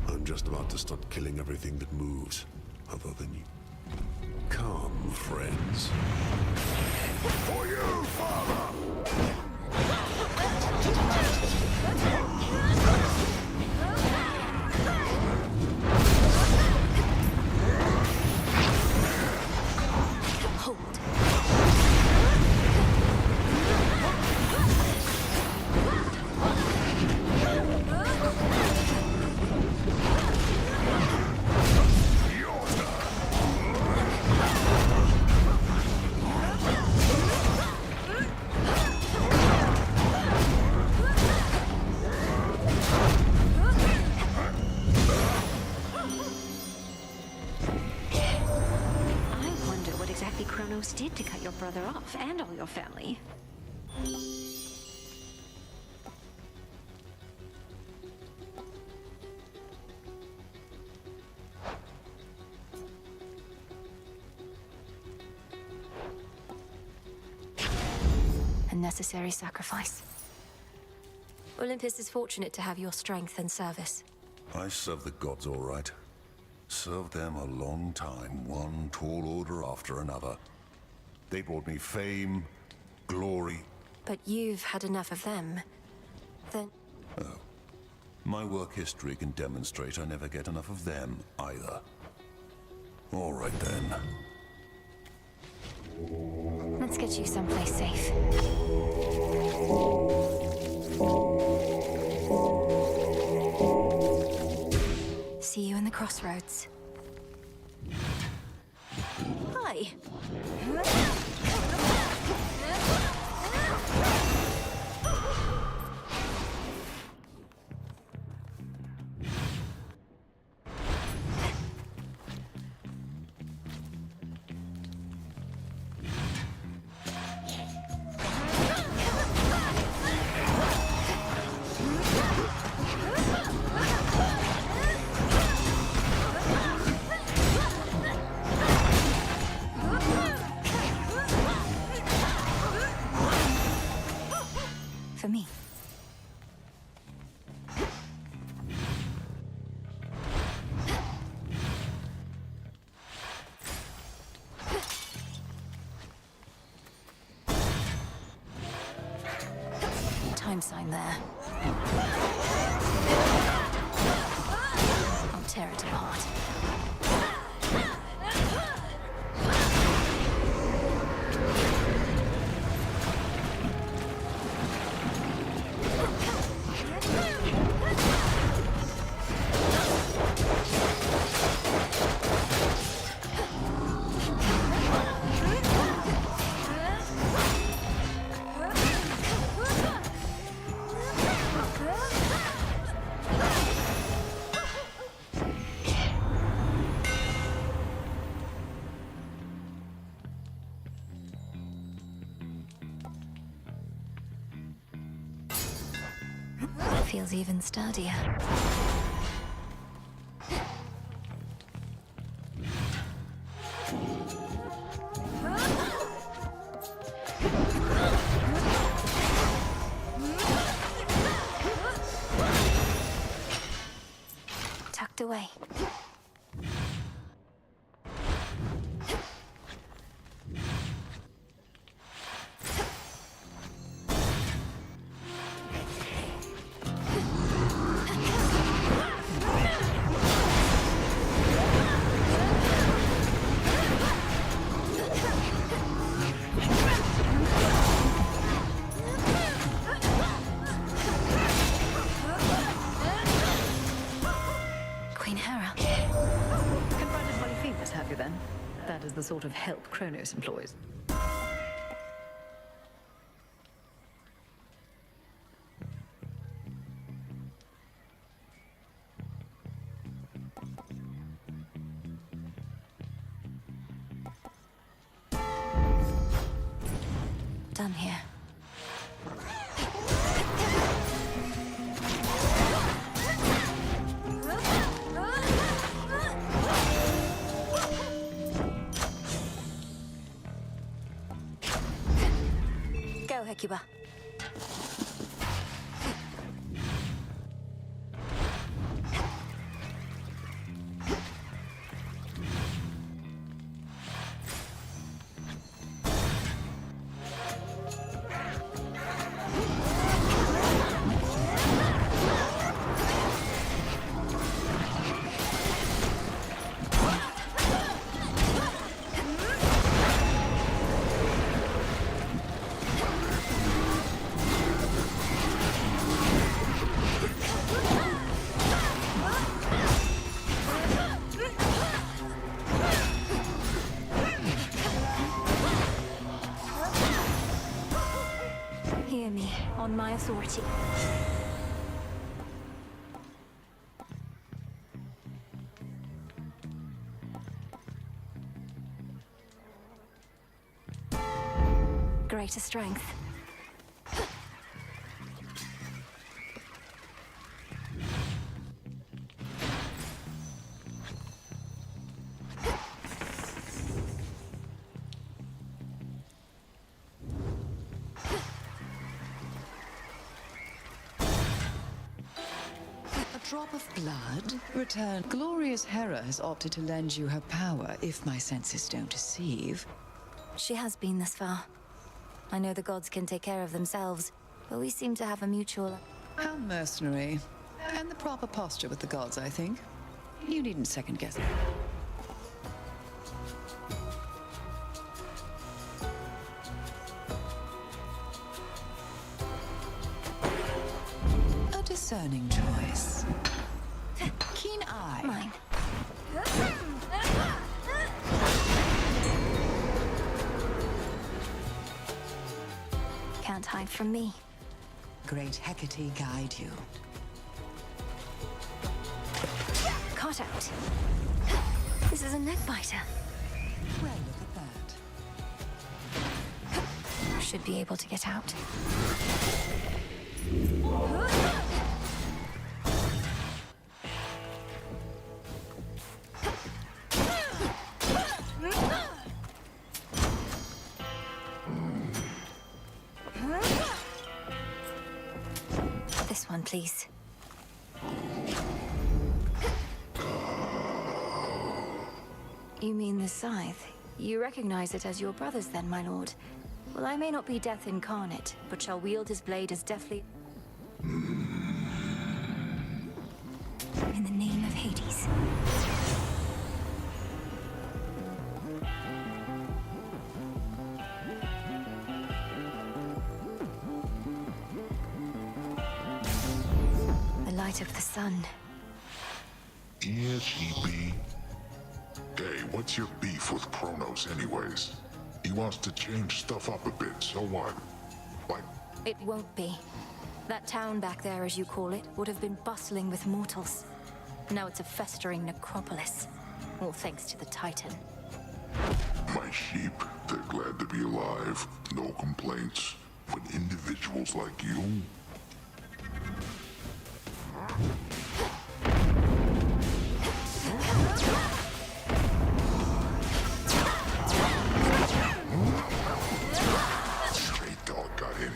I'm just about to start killing everything that moves, other than you. Come, friends. For you, Father! Kronos did to cut your brother off, and all your family. A necessary sacrifice. Olympus is fortunate to have your strength and service. I serve the gods all right. Served them a long time, one tall order after another. They brought me fame, glory. But you've had enough of them. Then... Oh. My work history can demonstrate I never get enough of them, either. All right, then. Let's get you someplace safe. See you in the crossroads. Hi. For me. Time sign there. I'll tear it apart. Feels even sturdier. way. Queen Hera. Confronted Polyphemus, have you then? That is the sort of help Kronos employs. Done here. Go, Hecuba. Hear me, on my authority. Greater strength. Drop of blood? Return. Glorious Hera has opted to lend you her power, if my senses don't deceive. She has been this far. I know the gods can take care of themselves, but we seem to have a mutual... How mercenary. And the proper posture with the gods, I think. You needn't second guess it. A discerning choice. Keen eye. Mine. Can't hide from me. Great Hecate guide you. Caught out. This is a neck biter. Well, look at that. Should be able to get out. This one, please. You mean the scythe? You recognize it as your brother's then, my lord? Well, I may not be death incarnate, but shall wield his blade as deftly... In the name of Hades. The light of the sun. Yes, he be. Hey, what's your beef with Kronos anyways? He wants to change stuff up a bit, so what? Like... It won't be. That town back there, as you call it, would have been bustling with mortals. Now it's a festering necropolis. All thanks to the Titan. My sheep, they're glad to be alive. No complaints. But individuals like you... Straight dog got in.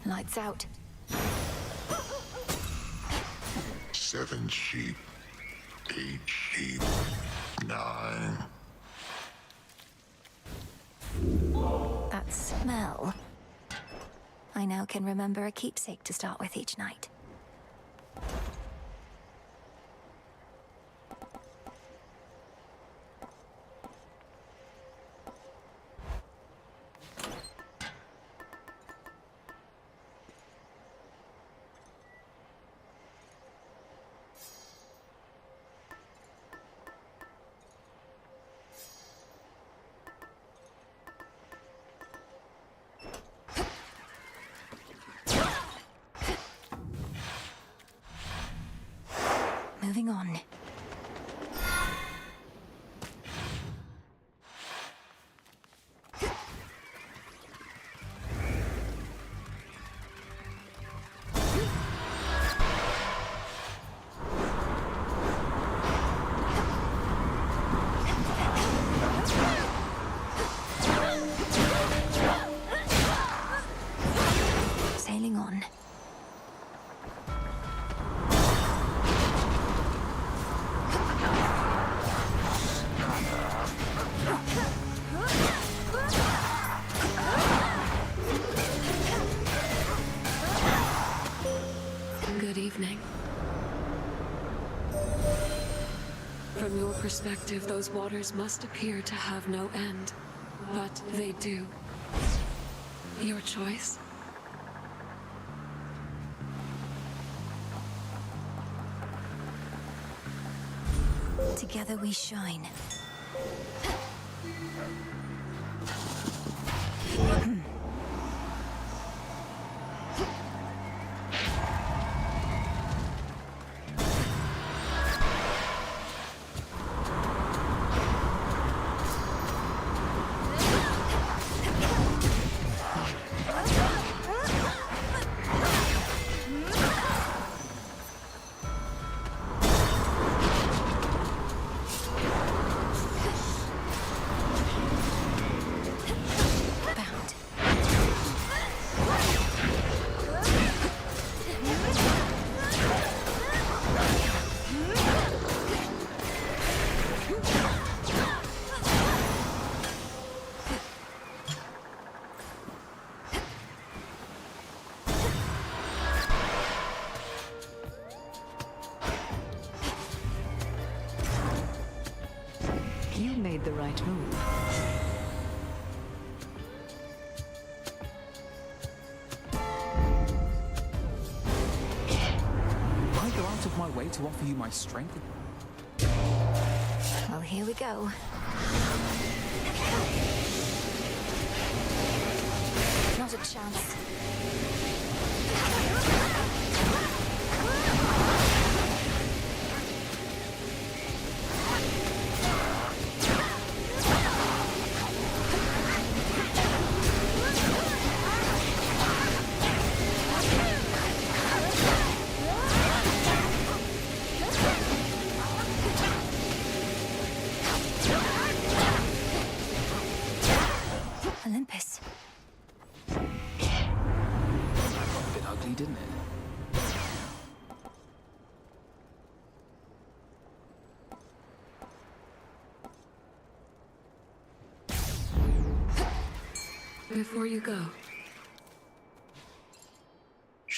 Lights out. 7 sheep. 8 sheep. 9. That smell. I now can remember a keepsake to start with each night. Moving on. Sailing on. Good evening. From your perspective, those waters must appear to have no end. But they do. Your choice? Together we shine. You made the right move. I go out of my way to offer you my strength. Well, here we go. Not a chance. Olympus. A bit ugly, didn't it? Before you go,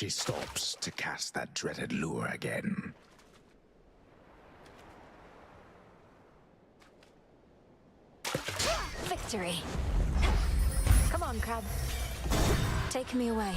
She stops to cast that dreaded lure again. Victory. Come on, Crab. Take me away.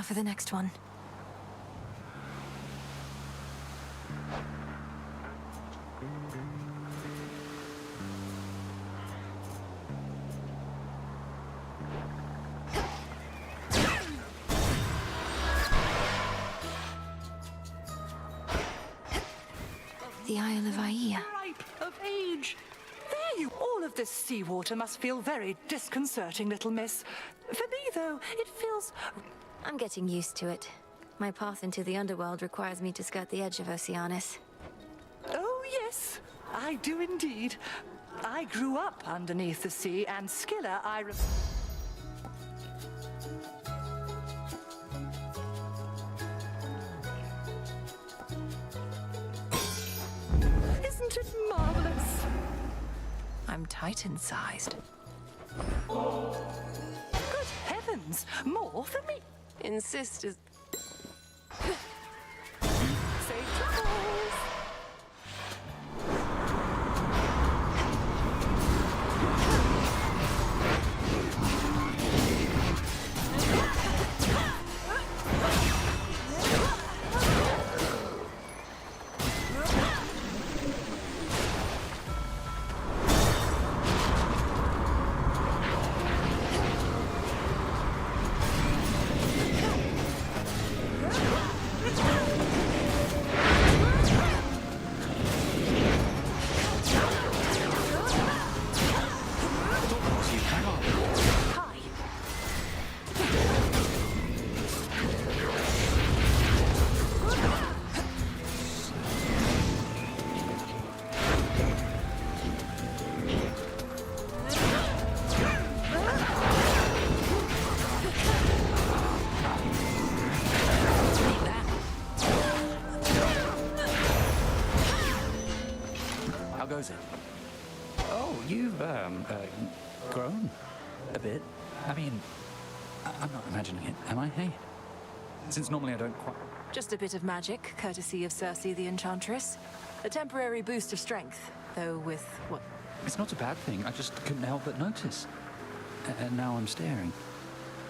for the next one. The Isle of Aia. Ripe of age. There you. All of this seawater must feel very disconcerting, little miss. For me, though, it feels. I'm getting used to it. My path into the underworld requires me to skirt the edge of Oceanus. Oh, yes, I do indeed. I grew up underneath the sea, and Skilla, Isn't it marvelous? I'm Titan-sized. Good heavens, more for me. Insist is... Safe travels. How goes it? Oh, you've, grown a bit. I mean, I'm not imagining it, am I, hey? Since normally I don't quite... Just a bit of magic, courtesy of Circe the Enchantress. A temporary boost of strength, though with what? It's not a bad thing, I just couldn't help but notice. And now I'm staring.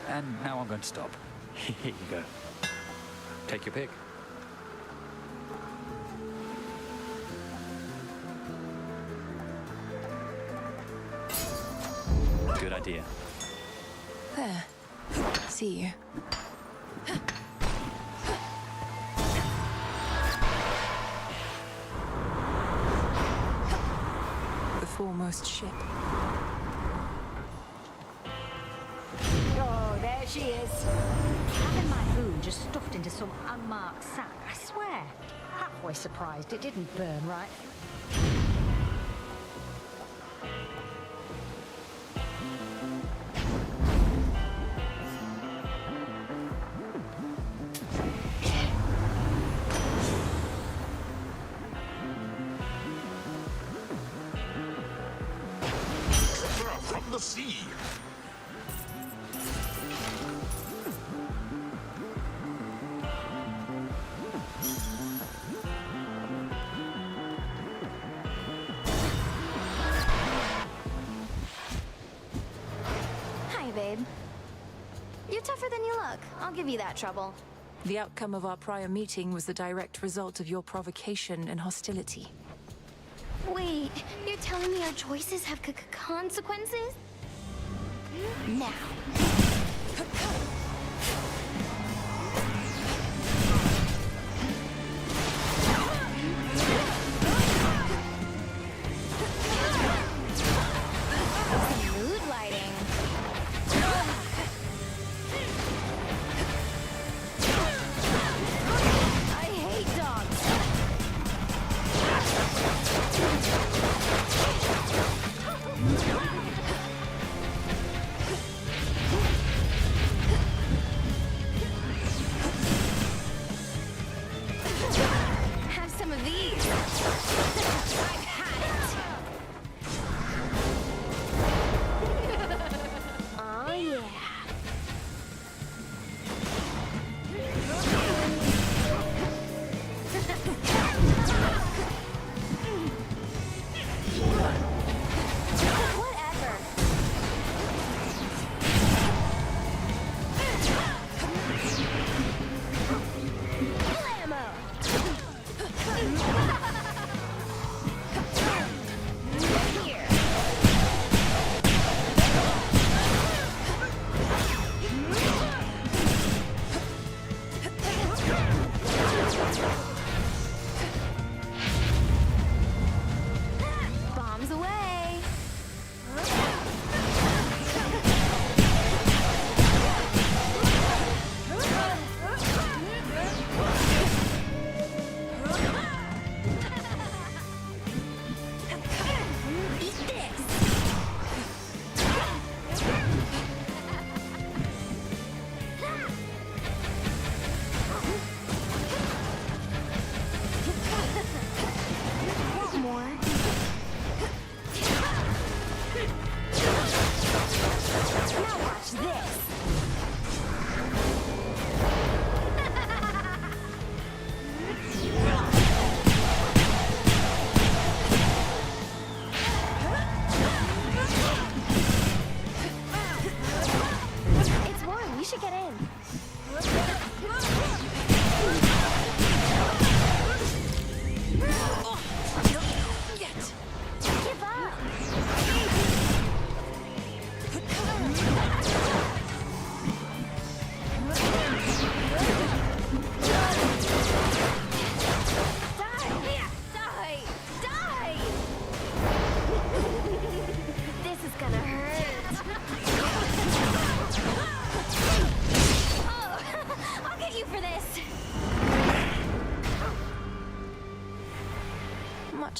And now I'm going to stop. Here you go. Take your pick. Good idea. There. See you. The foremost ship. Oh, there she is. Having my food just stuffed into some unmarked sack, I swear. Halfway surprised it didn't burn right. From the sea. Hi, babe. You're tougher than you look. I'll give you that trouble. The outcome of our prior meeting was the direct result of your provocation and hostility. Wait, you're telling me our choices have consequences? Now. Mood lighting. I hate dogs.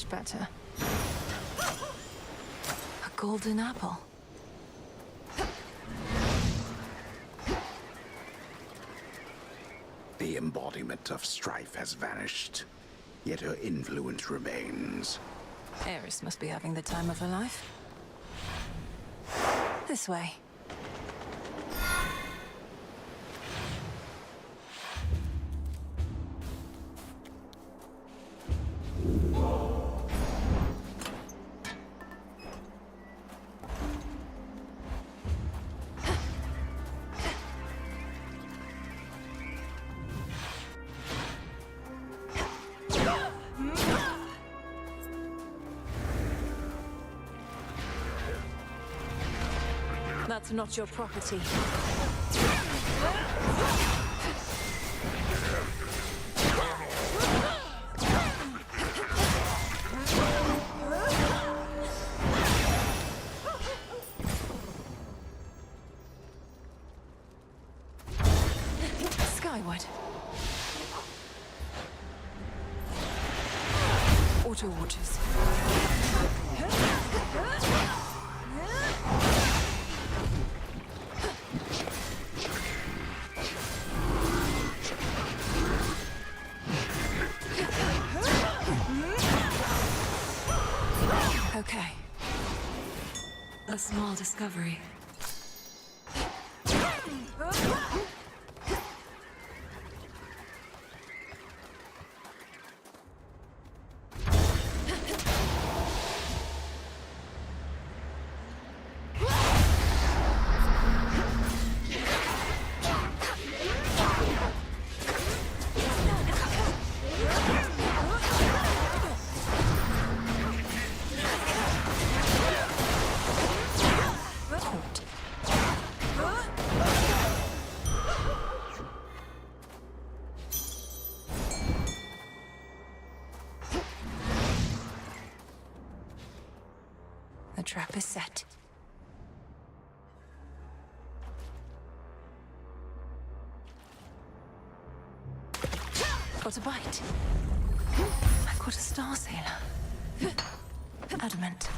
much better. A golden apple. The embodiment of strife has vanished, yet her influence remains. Eris must be having the time of her life. This way. That's not your property. Skyward. Auto Watchers. Okay. A small discovery. The trap is set. Got a bite. I caught a star sailor. Adamant.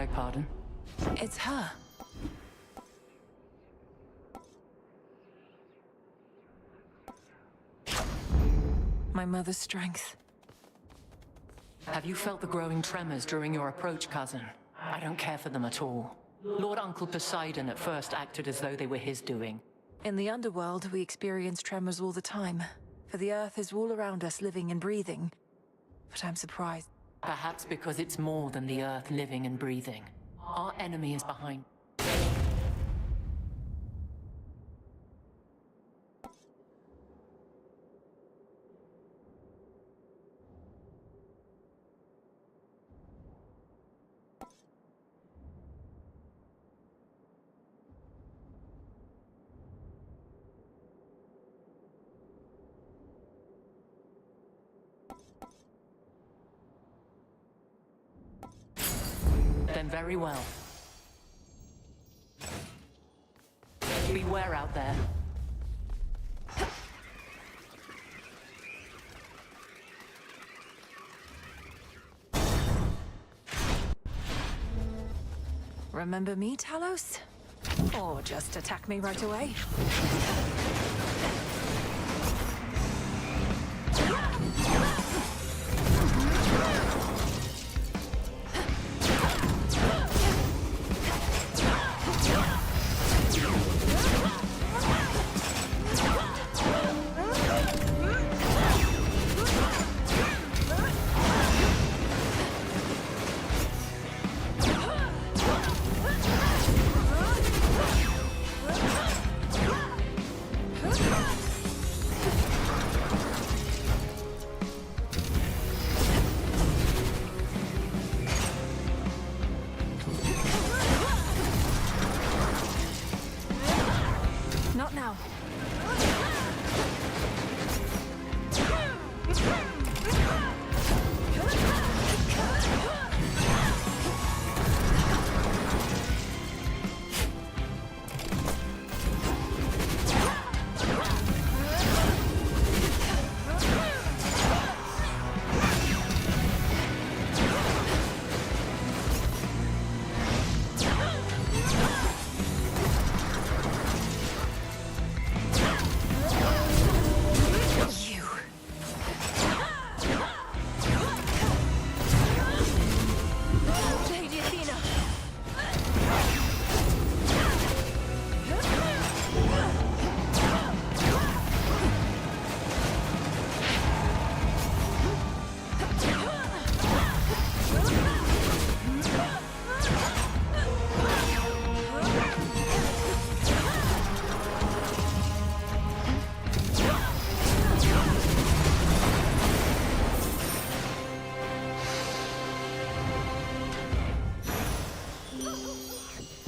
Beg pardon? It's her. My mother's strength. Have you felt the growing tremors during your approach, cousin? I don't care for them at all. Lord Uncle Poseidon at first acted as though they were his doing. In the underworld, we experience tremors all the time. For the earth is all around us, living and breathing. But I'm surprised. Perhaps because it's more than the earth living and breathing. Our enemy is behind. Then very well. Beware out there. Remember me, Talos? Or just attack me right away?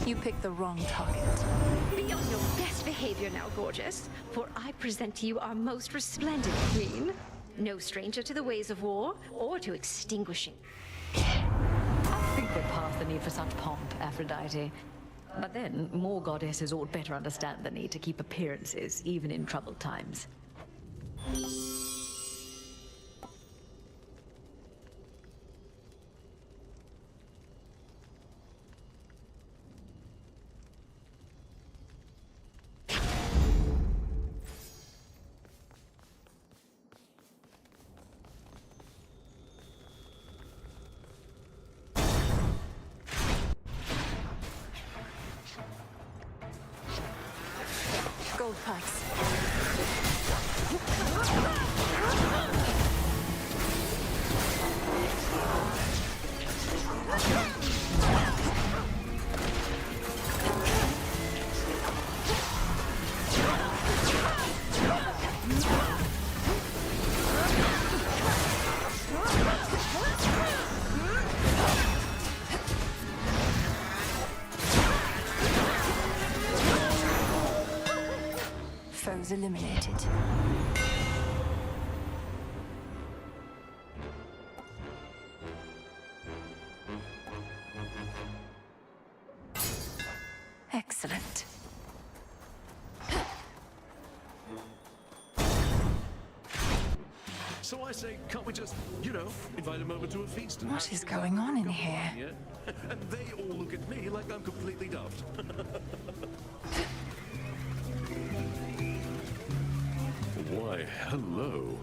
You picked the wrong target. Be on your best behavior now, gorgeous, for I present to you our most resplendent queen. No stranger to the ways of war, or to extinguishing. I think we're past the need for such pomp, Aphrodite. But then, more goddesses ought better understand the need to keep appearances, even in troubled times. Gold pikes. Foes eliminated. Excellent. So I say, can't we just, invite him over to a feast? And What is going on in here? Yeah? And they all look at me like I'm completely daft. Why, hello.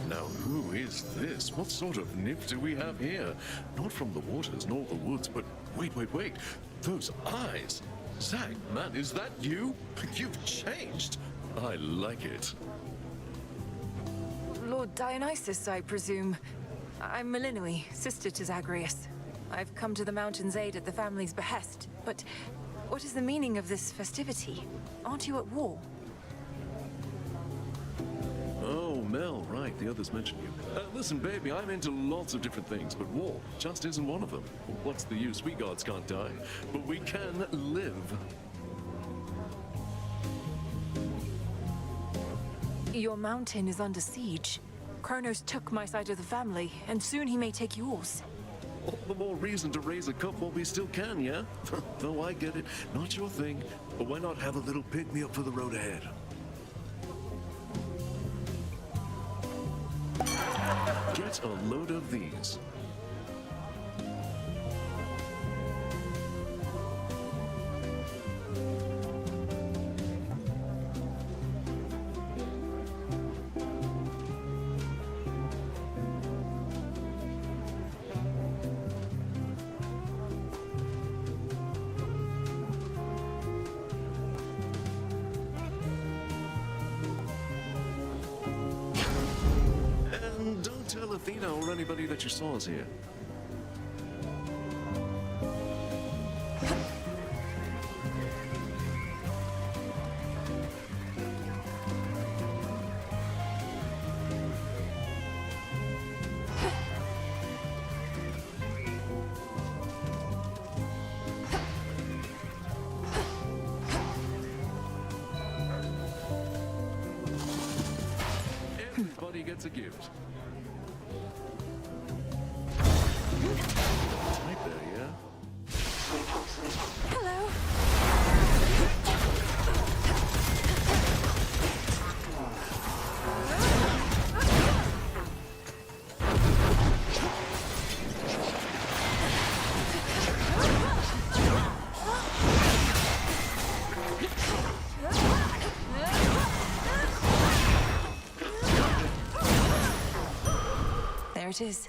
Now, who is this? What sort of nymph do we have here? Not from the waters nor the woods, but wait. Those eyes! Zach, man, is that you? You've changed. I like it. Lord Dionysus, I presume. I'm Melinoi, sister to Zagreus. I've come to the mountain's aid at the family's behest, but what is the meaning of this festivity? Aren't you at war? Oh, Mel, right. The others mentioned you. Listen, baby, I'm into lots of different things, but war just isn't one of them. What's the use? We gods can't die, but we can live. Your mountain is under siege. Kronos took my side of the family, and soon he may take yours. All the more reason to raise a cup while we still can, yeah? Though I get it, not your thing. But why not have a little pick-me-up for the road ahead? Get a load of these. And don't tell Athena or anybody that you saw us here. Everybody gets a gift. Right there, yeah? Hello. There it is.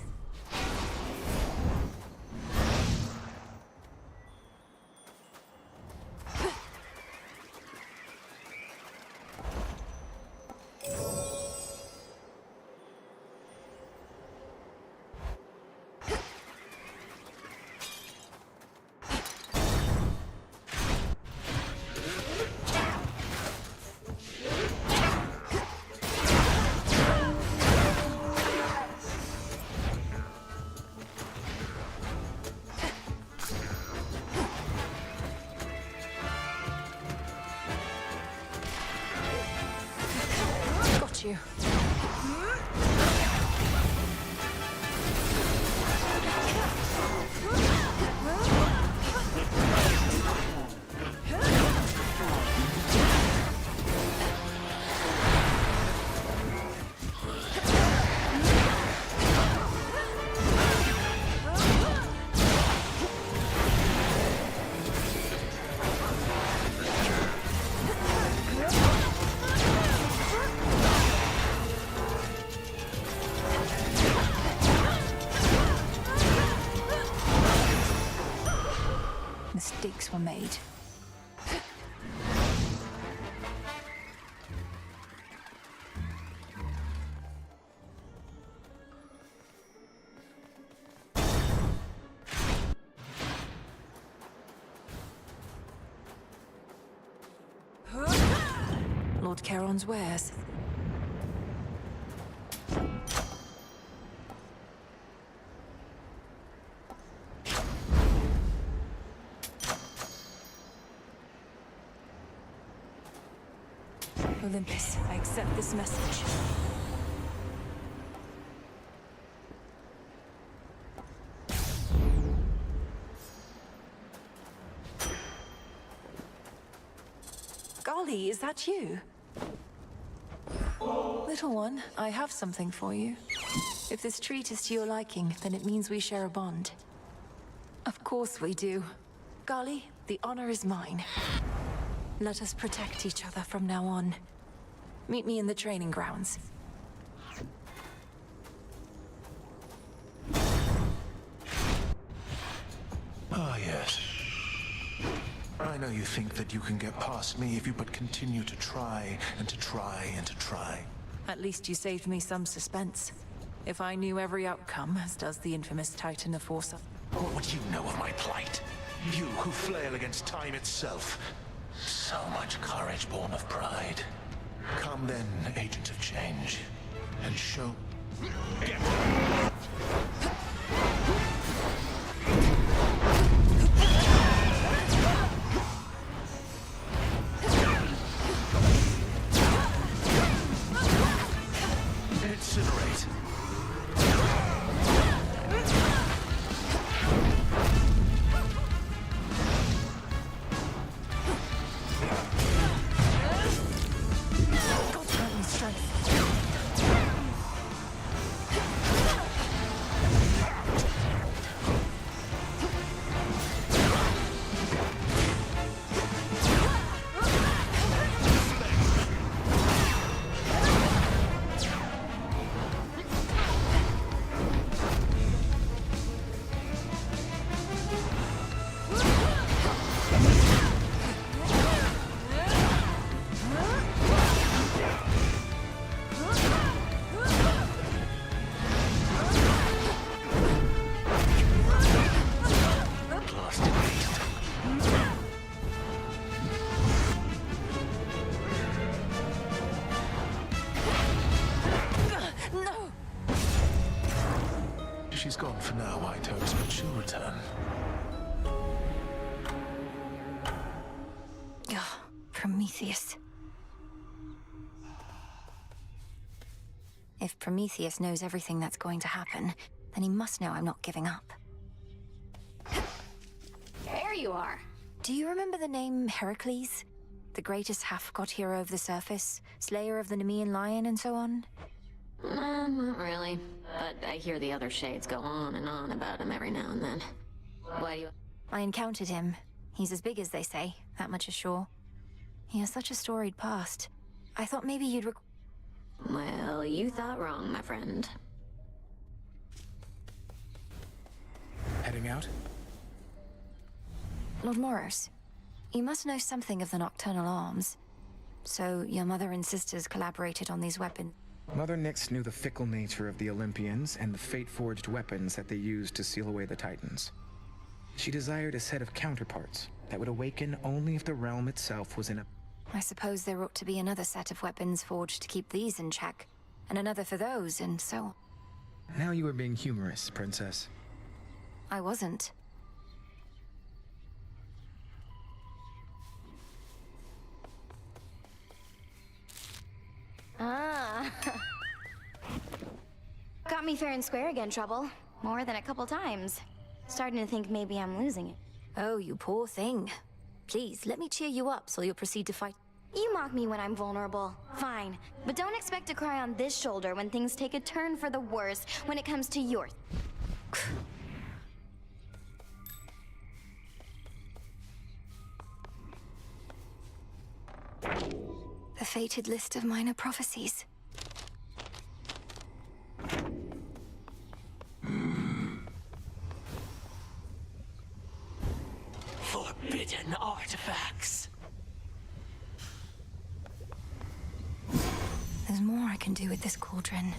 got you. Mistakes were made. Lord Charon's wares. Olympus, I accept this message. Golly, is that you? Little one, I have something for you. If this treat is to your liking, then it means we share a bond. Of course we do. Golly, the honor is mine. Let us protect each other from now on. Meet me in the training grounds. Ah, yes. I know you think that you can get past me if you but continue to try and to try and to try. At least you saved me some suspense. If I knew every outcome, as does the infamous Titan of Force. What do you know of my plight? You who flail against time itself. So much courage born of pride. Come then, agent of change, and show... Get... Incinerate. She's gone for now, White Toes, but she'll return. Ugh, Prometheus. If Prometheus knows everything that's going to happen, then he must know I'm not giving up. There you are. Do you remember the name Heracles? The greatest half-god hero of the surface, slayer of the Nemean lion and so on? Not really. But I hear the other shades go on and on about him every now and then. Why do you... I encountered him. He's as big as they say, that much is sure. He has such a storied past. I thought maybe you'd Well, you thought wrong, my friend. Heading out? Lord Moros, you must know something of the Nocturnal Arms. So, your mother and sisters collaborated on these weapons. Mother Nyx knew the fickle nature of the Olympians and the fate-forged weapons that they used to seal away the Titans. She desired a set of counterparts that would awaken only if the realm itself was in a... I suppose there ought to be another set of weapons forged to keep these in check, and another for those, and so on. Now you are being humorous, Princess. I wasn't. Ah. Got me fair and square again, Trouble. More than a couple times. Starting to think maybe I'm losing it. Oh, you poor thing. Please, let me cheer you up so you'll proceed to fight. You mock me when I'm vulnerable. Fine. But don't expect to cry on this shoulder when things take a turn for the worse when it comes to your... The fated list of minor prophecies. Forbidden artifacts. There's more I can do with this cauldron.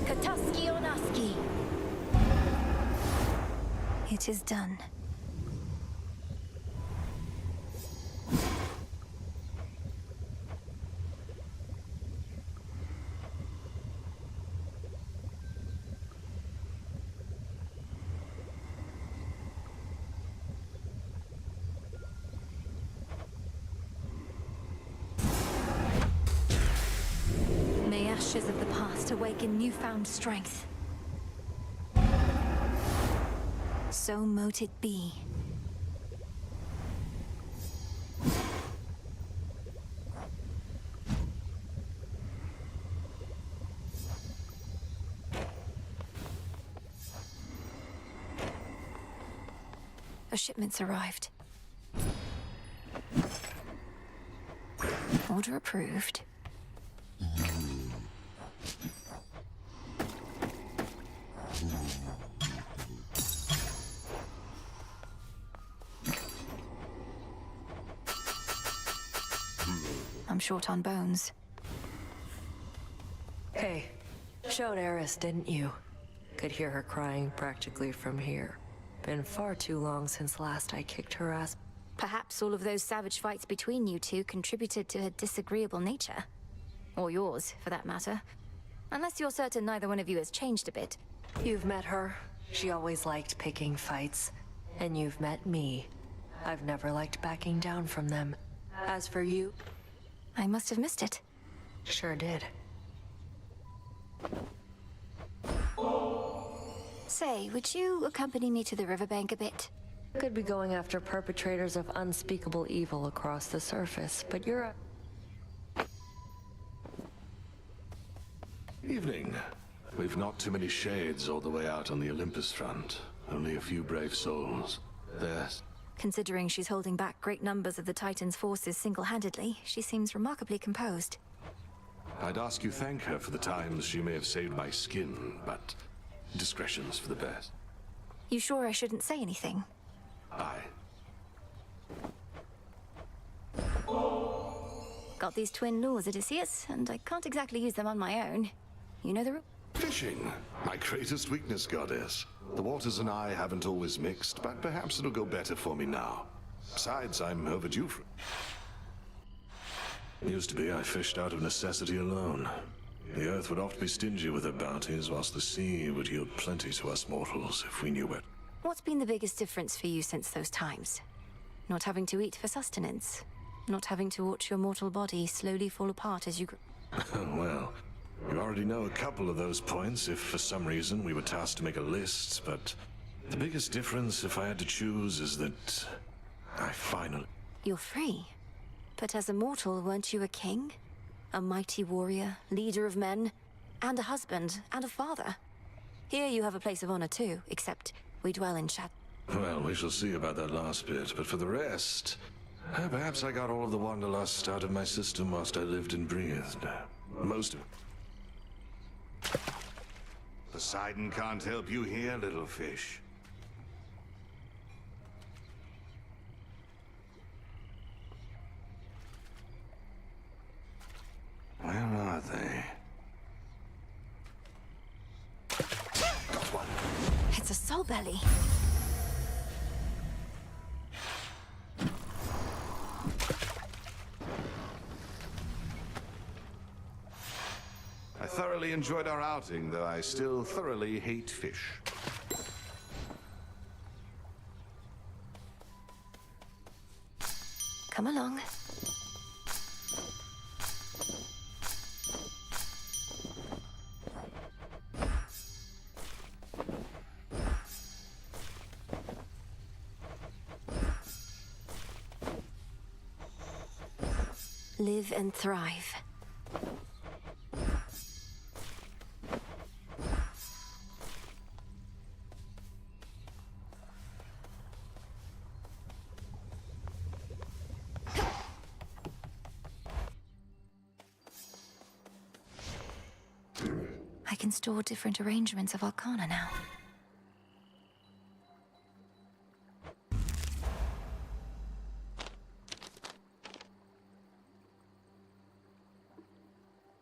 Kataski Onaski. It is done. May ashes of the past awaken newfound strength. So mote it be. A shipment's arrived. Order approved. I'm short on bones. Hey, showed Eris, didn't you? Could hear her crying practically from here. Been far too long since last I kicked her ass. Perhaps all of those savage fights between you two contributed to her disagreeable nature. Or yours, for that matter. Unless you're certain neither one of you has changed a bit. You've met her. She always liked picking fights. And you've met me. I've never liked backing down from them. As for you... I must have missed it. Sure did. Say, would you accompany me to the riverbank a bit? Could be going after perpetrators of unspeakable evil across the surface, but you're a... Evening. We've not too many shades all the way out on the Olympus front. Only a few brave souls. There's... Considering she's holding back great numbers of the Titan's forces single-handedly, she seems remarkably composed. I'd ask you thank her for the times she may have saved my skin, but discretion's for the best. You sure I shouldn't say anything? Aye. Got these twin lures, Odysseus, and I can't exactly use them on my own. You know the Fishing. My greatest weakness, goddess. The waters and I haven't always mixed, but perhaps it'll go better for me now. Besides, I'm overdue for... Used to be I fished out of necessity alone. The earth would oft be stingy with her bounties, whilst the sea would yield plenty to us mortals if we knew it. What's been the biggest difference for you since those times? Not having to eat for sustenance. Not having to watch your mortal body slowly fall apart as you grow. Well, you already know a couple of those points if for some reason we were tasked to make a list, but the biggest difference, if I had to choose, is that I finally... You're free. But as a mortal, weren't you a king? A mighty warrior, leader of men, and a husband, and a father. Here you have a place of honor too, except we dwell in shadow. Well, we shall see about that last bit, but for the rest... perhaps I got all of the wanderlust out of my system whilst I lived and breathed. Most of it. Poseidon can't help you here, little fish. Where are they? Got one. It's a soul belly. I thoroughly thoroughly enjoyed our outing, though I still thoroughly hate fish. Come along. Live and thrive. I can store different arrangements of Arcana now.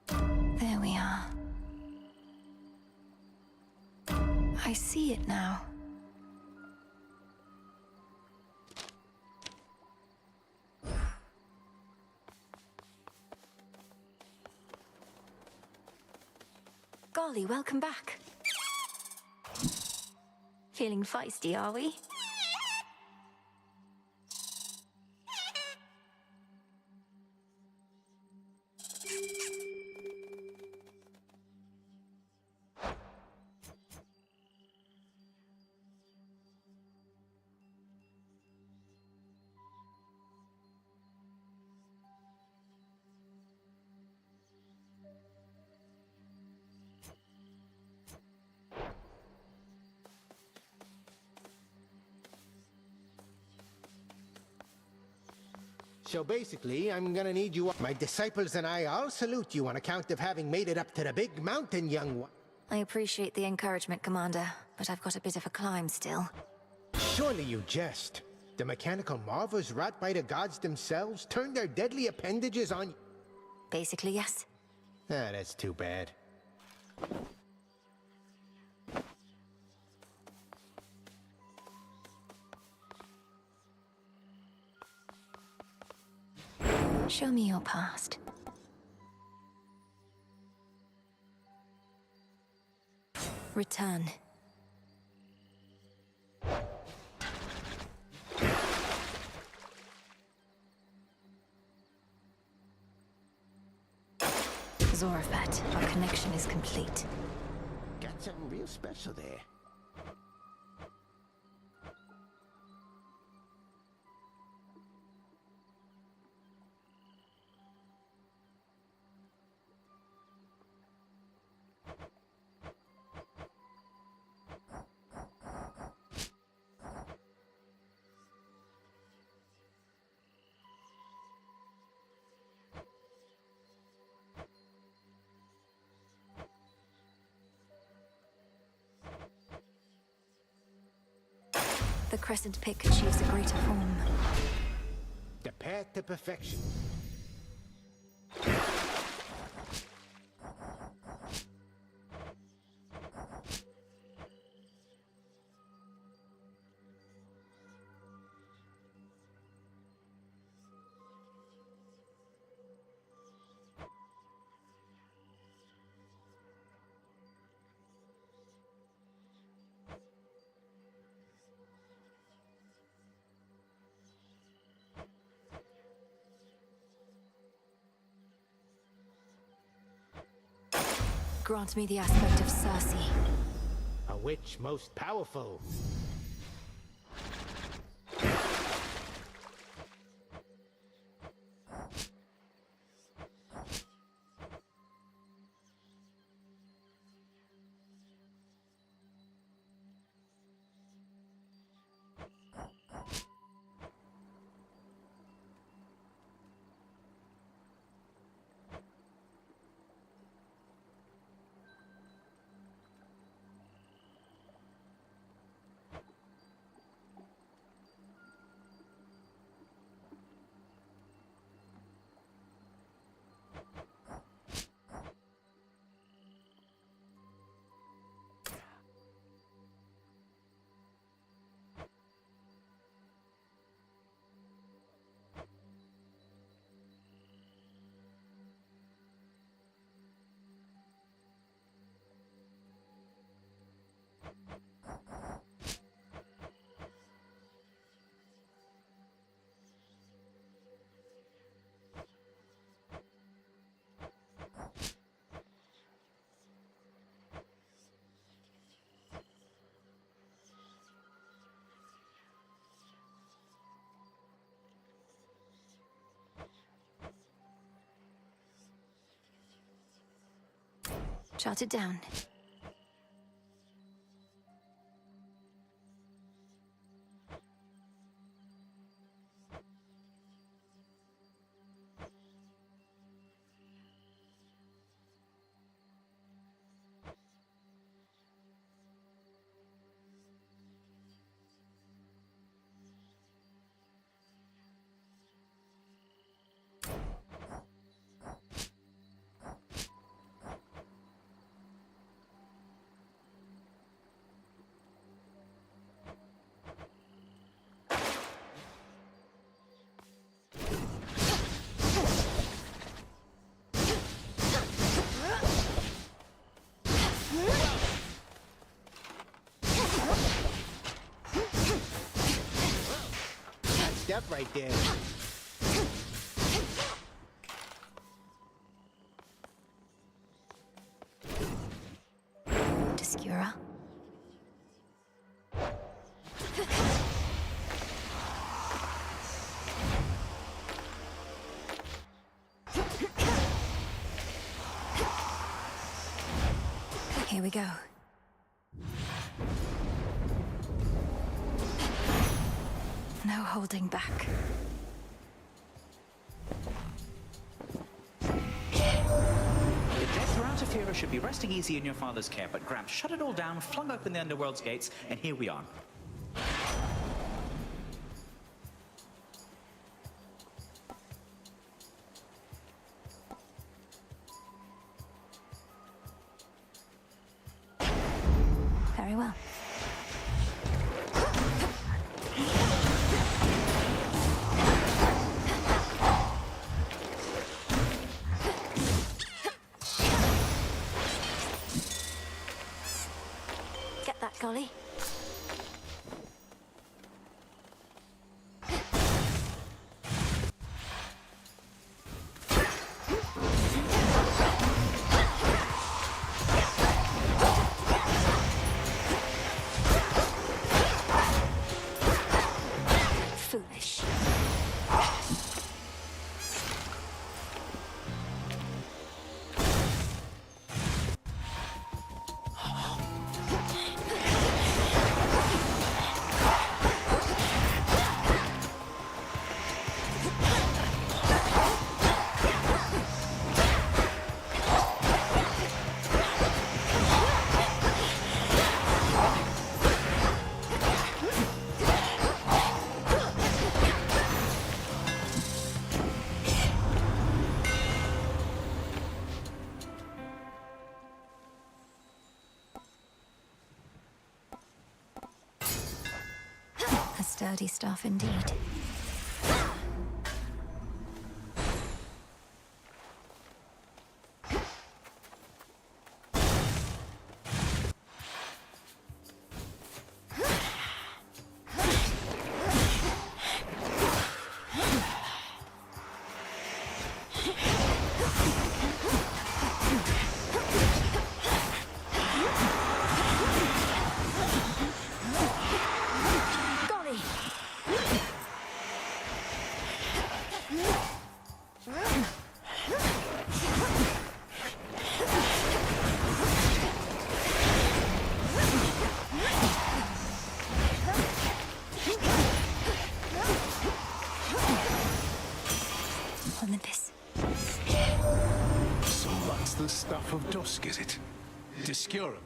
There we are. I see it now. Golly, welcome back. Feeling feisty, are we? So basically, I'm gonna need you. My disciples and I all salute you on account of having made it up to the big mountain, young one. I appreciate the encouragement, Commander, but I've got a bit of a climb still. Surely you jest. The mechanical marvels wrought by the gods themselves turned their deadly appendages on you. Basically, yes. Ah, that's too bad. Show me your past. Return. Zorafat, our connection is complete. Got something real special there. The crescent pick achieves a greater form. The path to perfection. Grant me the aspect of Circe. A witch most powerful. Jot it down. Step right there. Obscura. Here we go. No holding back. The death Ratafira should be resting easy in your father's care, but Gramps shut it all down, flung open the Underworld's gates, and here we are. Very well. Get that, Golly. Foolish. A sturdy staff indeed. Olympus. So that's the stuff of dusk, is it? Discurum.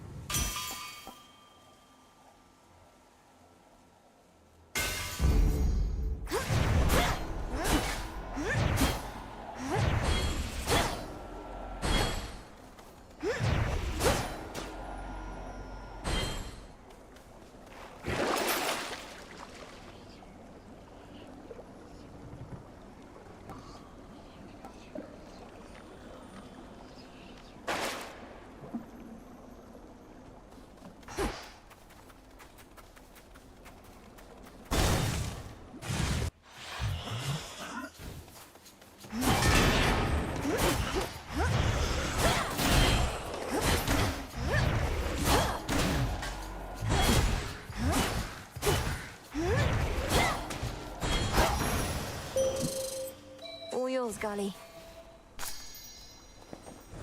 All yours, Golly.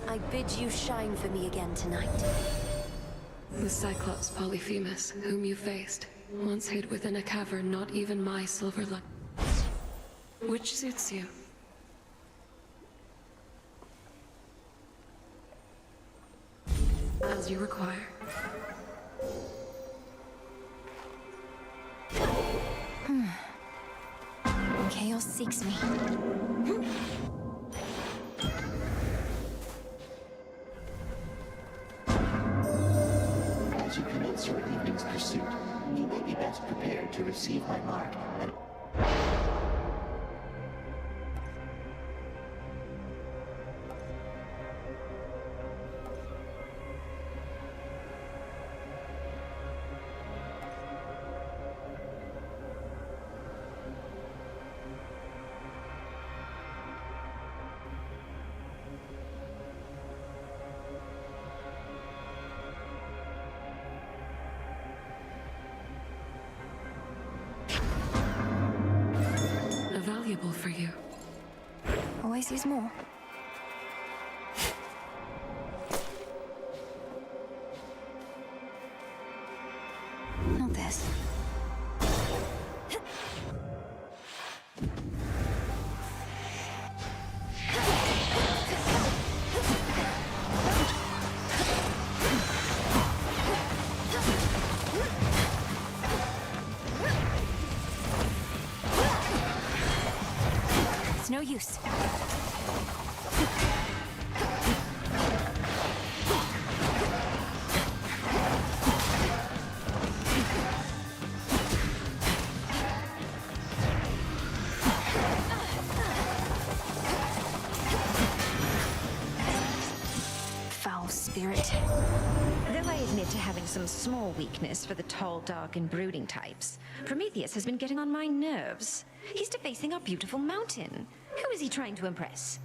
I bid you shine for me again tonight. The Cyclops Polyphemus, whom you faced, once hid within a cavern not even my silver light. Which suits you? As you require. Chaos seeks me. As you commence your evening's pursuit, you may be best prepared to receive my mark and... Valuable for you. Always use more. Not this. No use. Foul spirit. Though I admit to having some small weakness for the tall, dark, and brooding types, Prometheus has been getting on my nerves. He's defacing our beautiful mountain. Who is he trying to impress?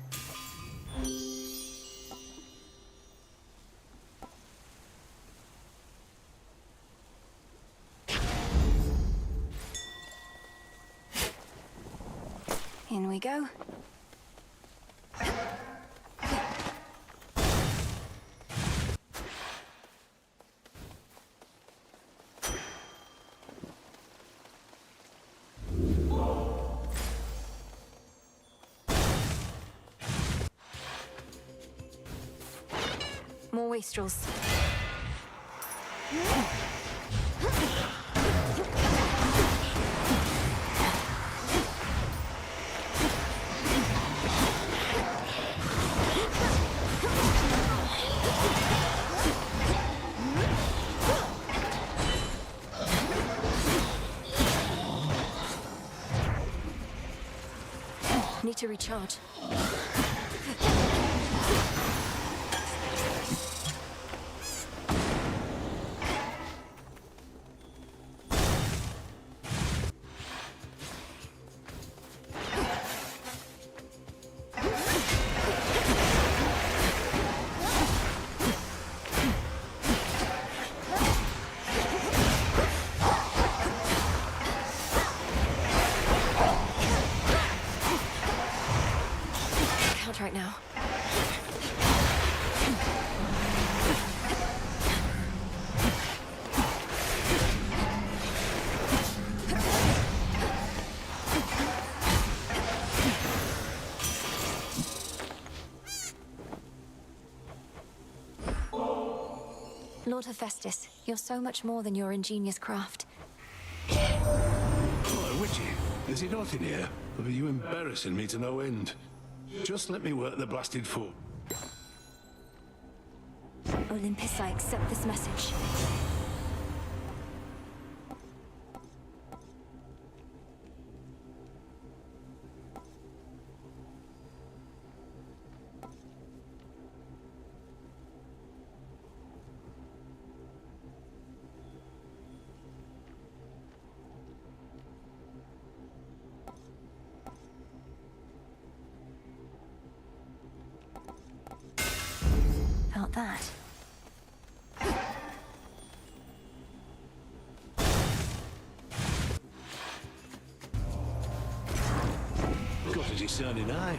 In we go. More wastrels. Need to recharge. Right now. Lord Hephaestus, you're so much more than your ingenious craft. Hello, Witchy. Is it hot in here? Or are you embarrassing me to no end? Just let me work the blasted fort. Olympus, I accept this message. Felt that. Got a discerning eye.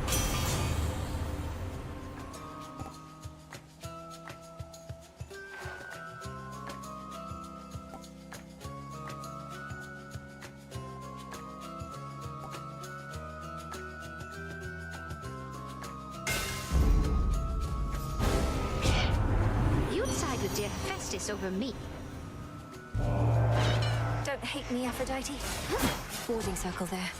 dear Hephaestus over me. Don't hate me, Aphrodite. Warding circle there.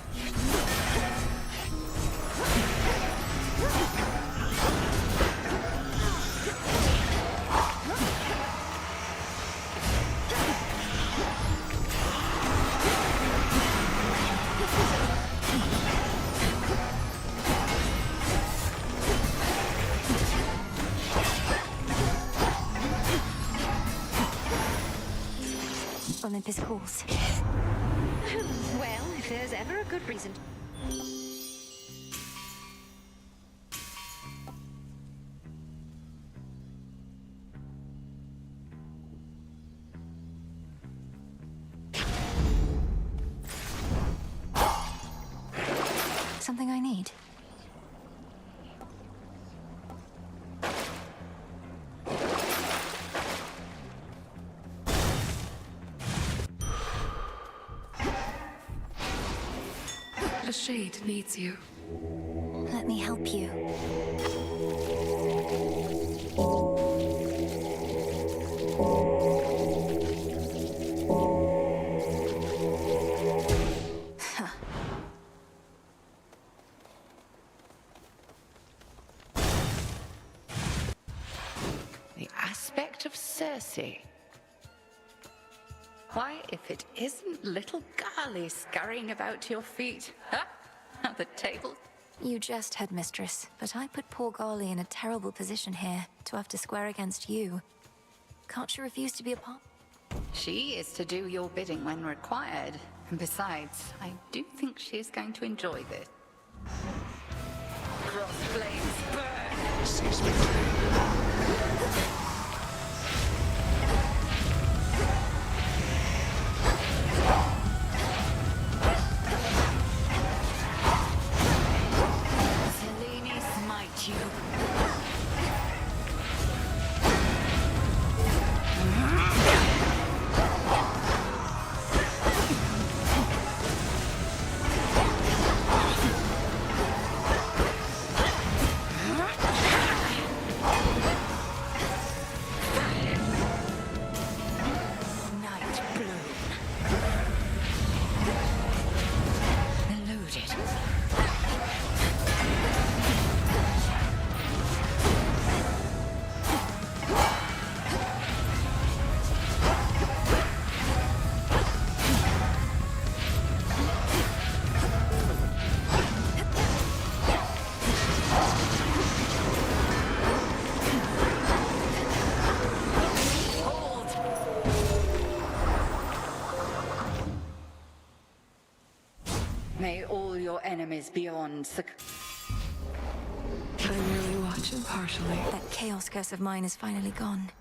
Olympus calls. Well, if there's ever a good reason. Something I need. A shade needs you. Let me help you. Huh. The aspect of Circe. Why, if it isn't little Garly scurrying about to your feet, huh? At the table? You jest, headmistress, but I put poor Garly in a terrible position here to have to square against you. Can't you refuse to be a part? She is to do your bidding when required. And besides, I do think she is going to enjoy this. Cross flames burn! Cease me. Selene, smite you. May all your enemies beyond I merely watch impartially. That chaos curse of mine is finally gone.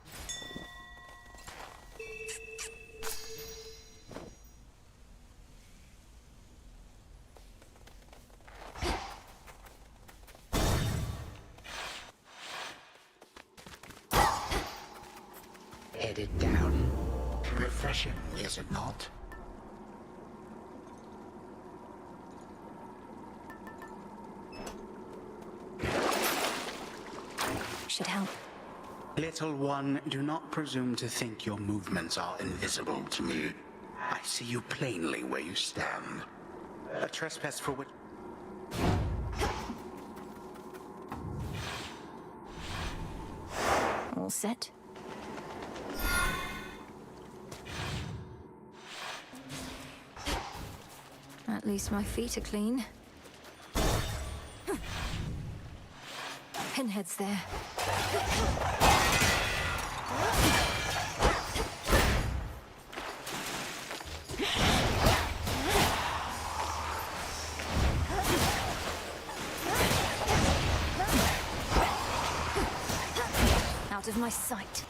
Headed down. Refreshing, is it not? Should help. Little one, do not presume to think your movements are invisible to me. I see you plainly where you stand. A trespass for which... All set? At least my feet are clean. Pinhead's there. Out of my sight.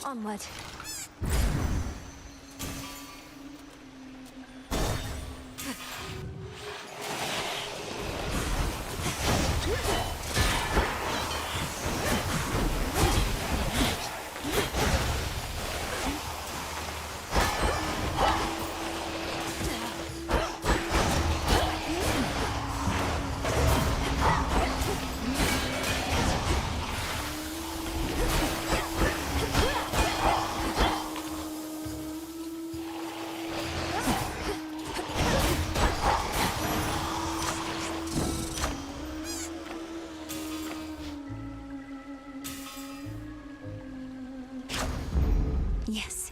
Onward. Yes.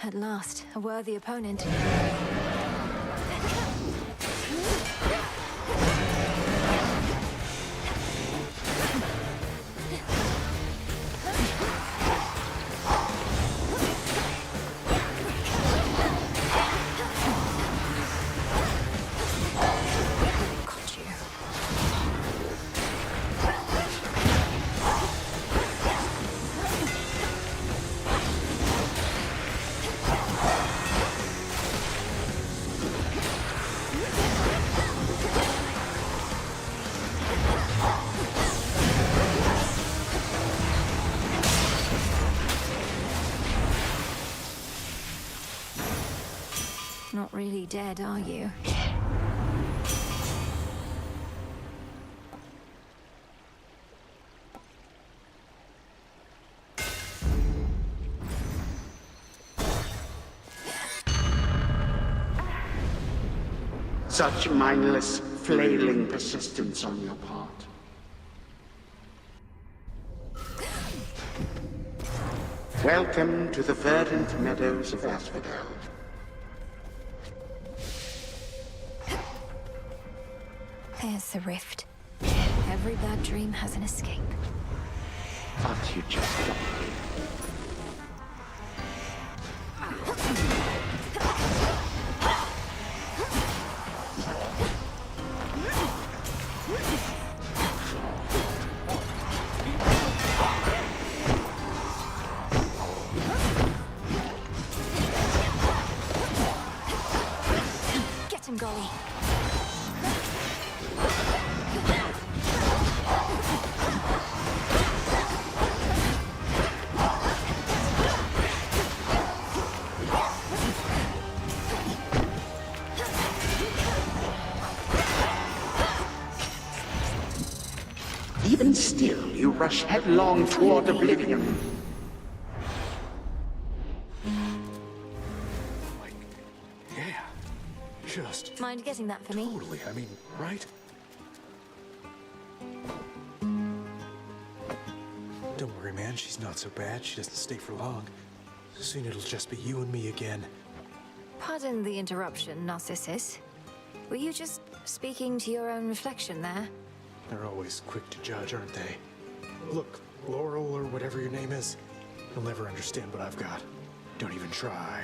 At last, a worthy opponent. Not really dead, are you? Such mindless, flailing persistence on your part. Welcome to the verdant meadows of Asphodel. There's the rift. Every bad dream has an escape. But you just don't. Get him, Golly. Even still, you rush headlong toward oblivion. Yeah. Just Mind getting that for me? totally. I mean, right? Don't worry, man. She's not so bad. She doesn't stay for long. Soon it'll just be you and me again. Pardon the interruption, Narcissus. Were you just speaking to your own reflection there? They're always quick to judge, aren't they? Look, Laurel or whatever your name is, you'll never understand what I've got. Don't even try.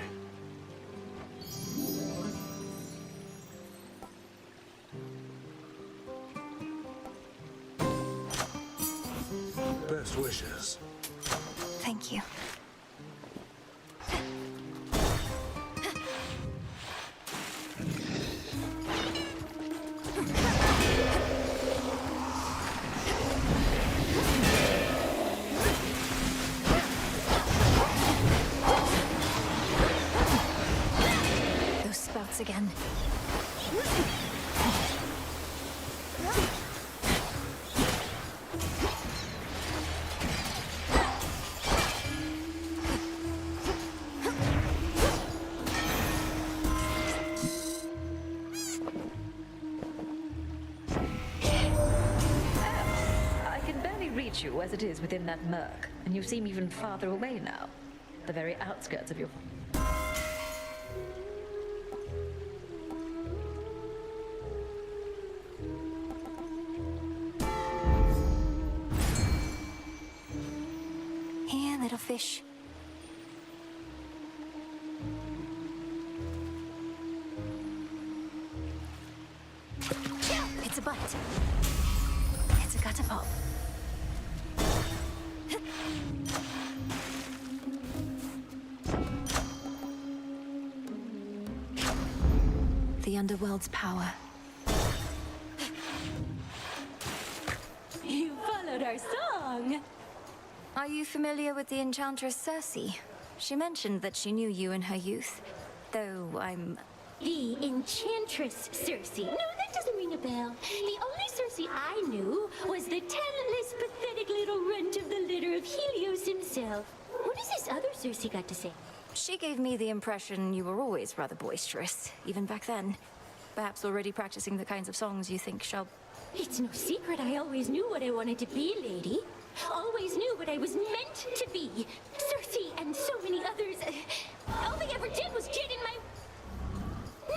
Best wishes. Thank you. Those spouts again. I can barely reach you as it is within that murk, and you seem even farther away now. The very outskirts of your... Here, little fish. It's a bite. It's a catapult. The underworld's power. You followed our song. Are you familiar with the Enchantress Circe? She mentioned that she knew you in her youth, though I'm... The Enchantress Circe. No, that doesn't ring a bell. The only Circe I knew was the talentless, pathetic Cersei got to say? She gave me the impression you were always rather boisterous, even back then. Perhaps already practicing the kinds of songs you think shall... It's no secret I always knew what I wanted to be, lady. Always knew what I was meant to be. Cersei and so many others. All they ever did was get in my... No!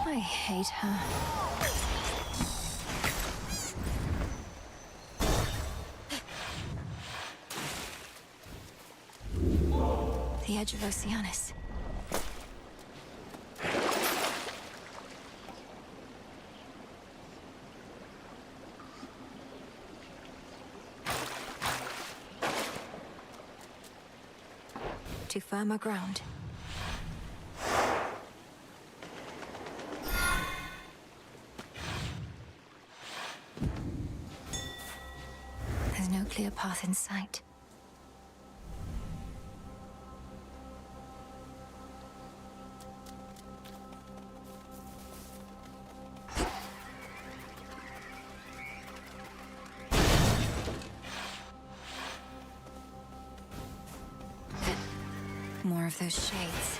I hate her. The edge of Oceanus. To firmer ground. There's no clear path in sight. More of those shades.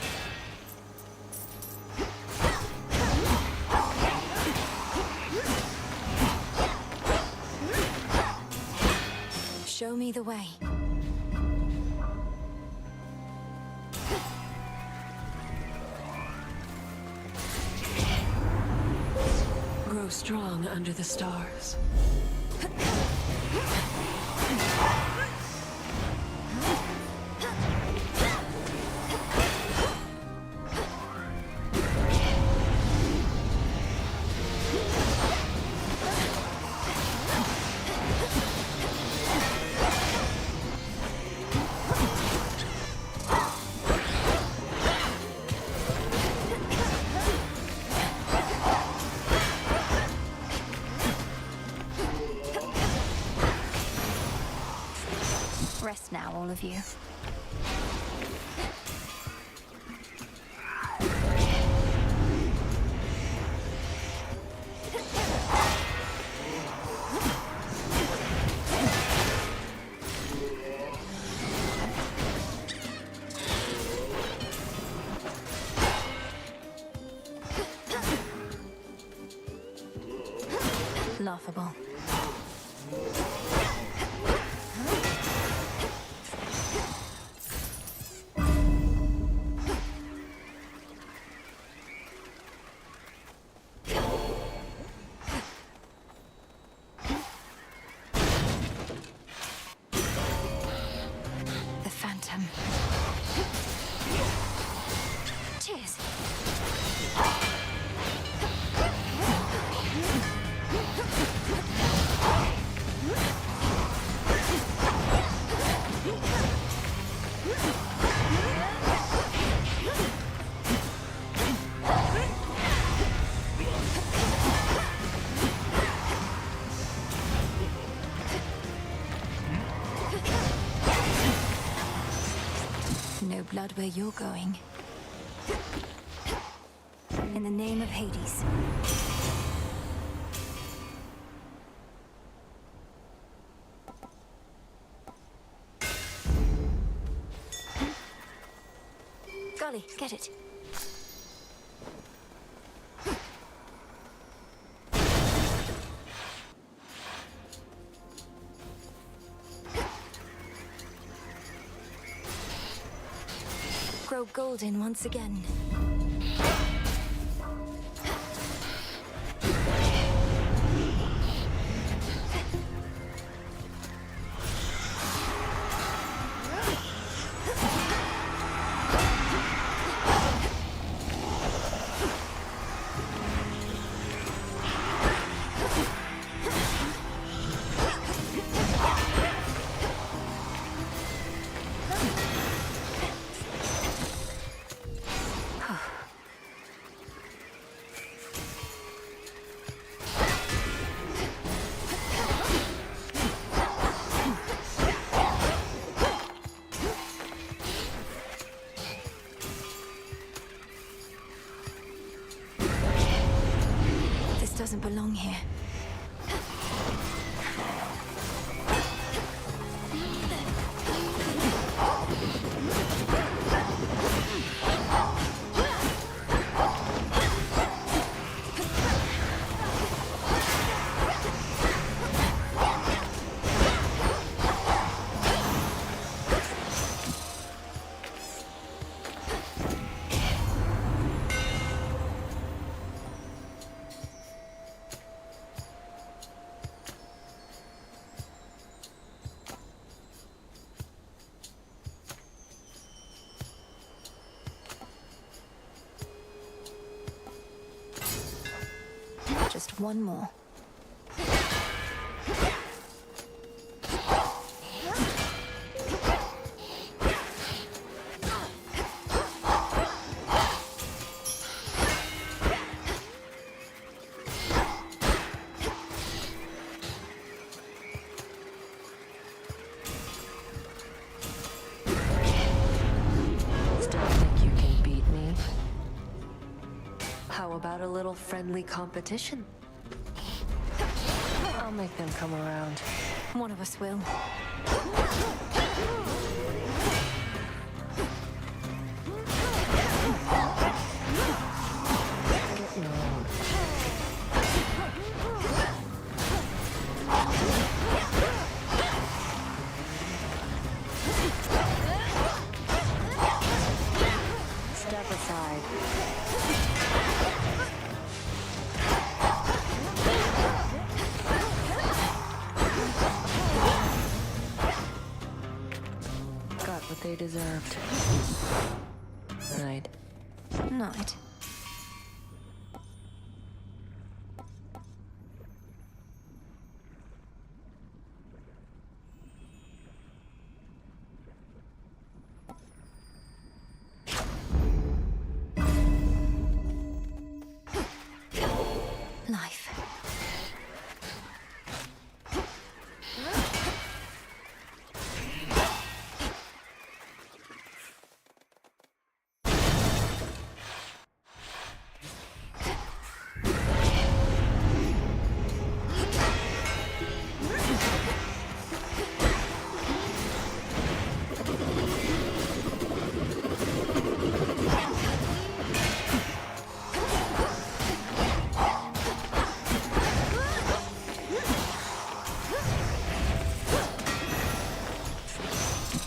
Show me the way. Grow strong under the stars. Rest now, all of you. Laughable. The Phantom. Cheers. blood where you're going. In the name of Hades. Golly, get it. Grow golden once again. Doesn't belong here. Just one more. Still think you can beat me? How about a little friendly competition? I'll make them come around. One of us will. Getting old. Step aside. What they deserved. Night. Night. Life.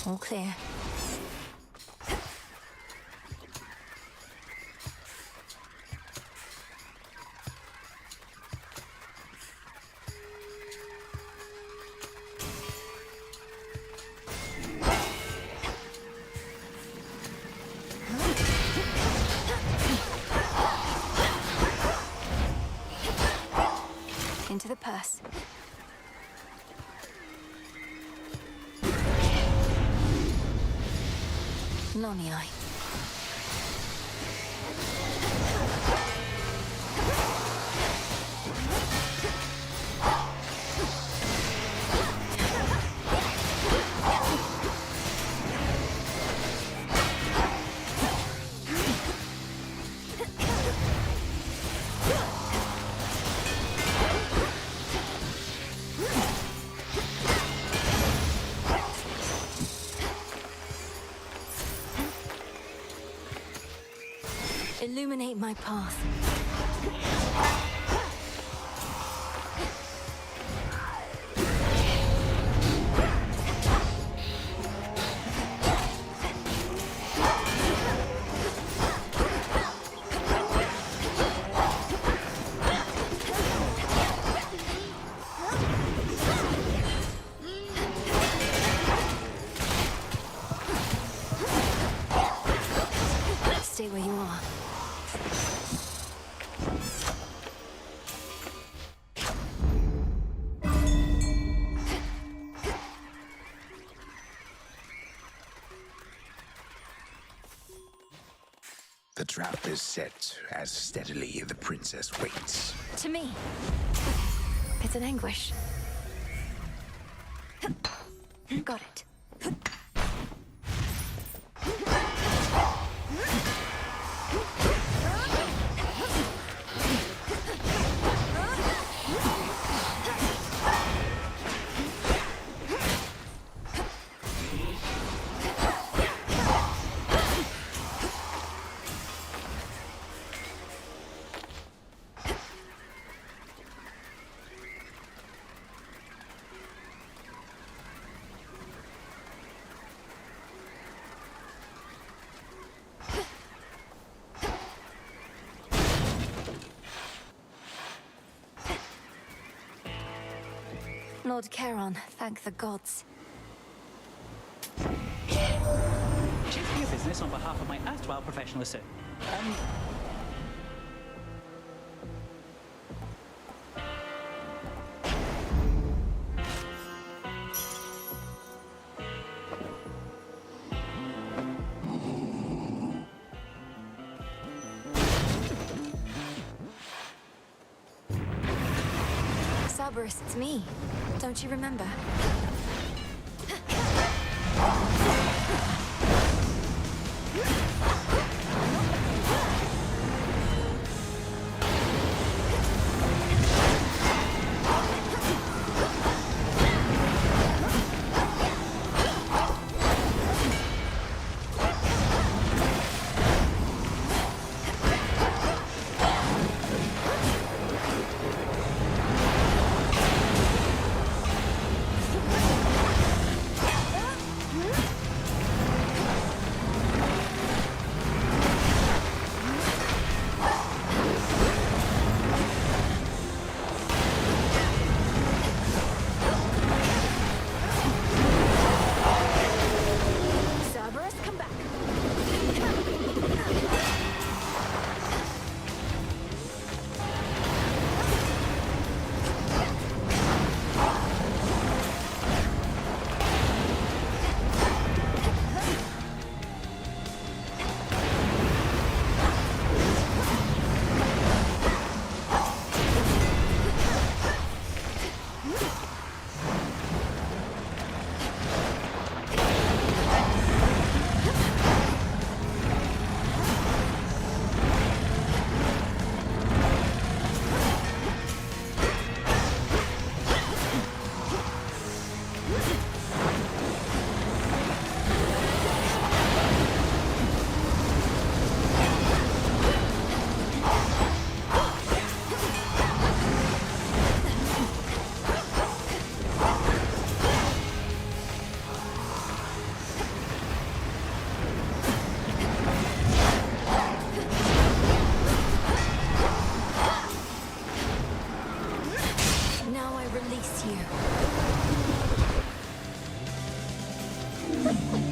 All clear. Into the purse. Lonnie Eye. illuminate my path. Stay where you are. The trap is set as steadily the princess waits. To me. It's an anguish. Got it. Lord Charon, thank the gods. Cheers for your business on behalf of my erstwhile professional assistant. Cerberus, it's me. Don't you remember?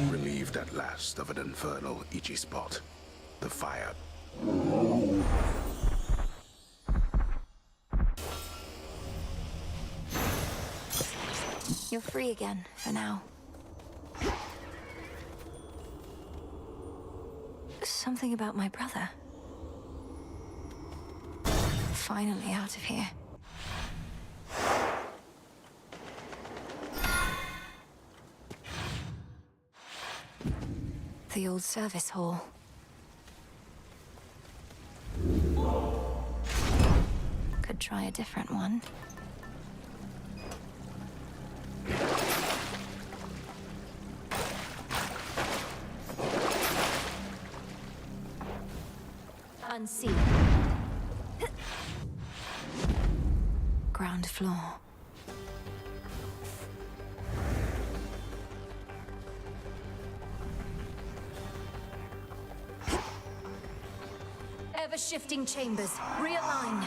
Relieved at last of an infernal, itchy spot. The fire. You're free again, for now. Something about my brother. Finally out of here. The old service hall. Could try a different one. and see. Ground floor. Ever-shifting chambers. Realign.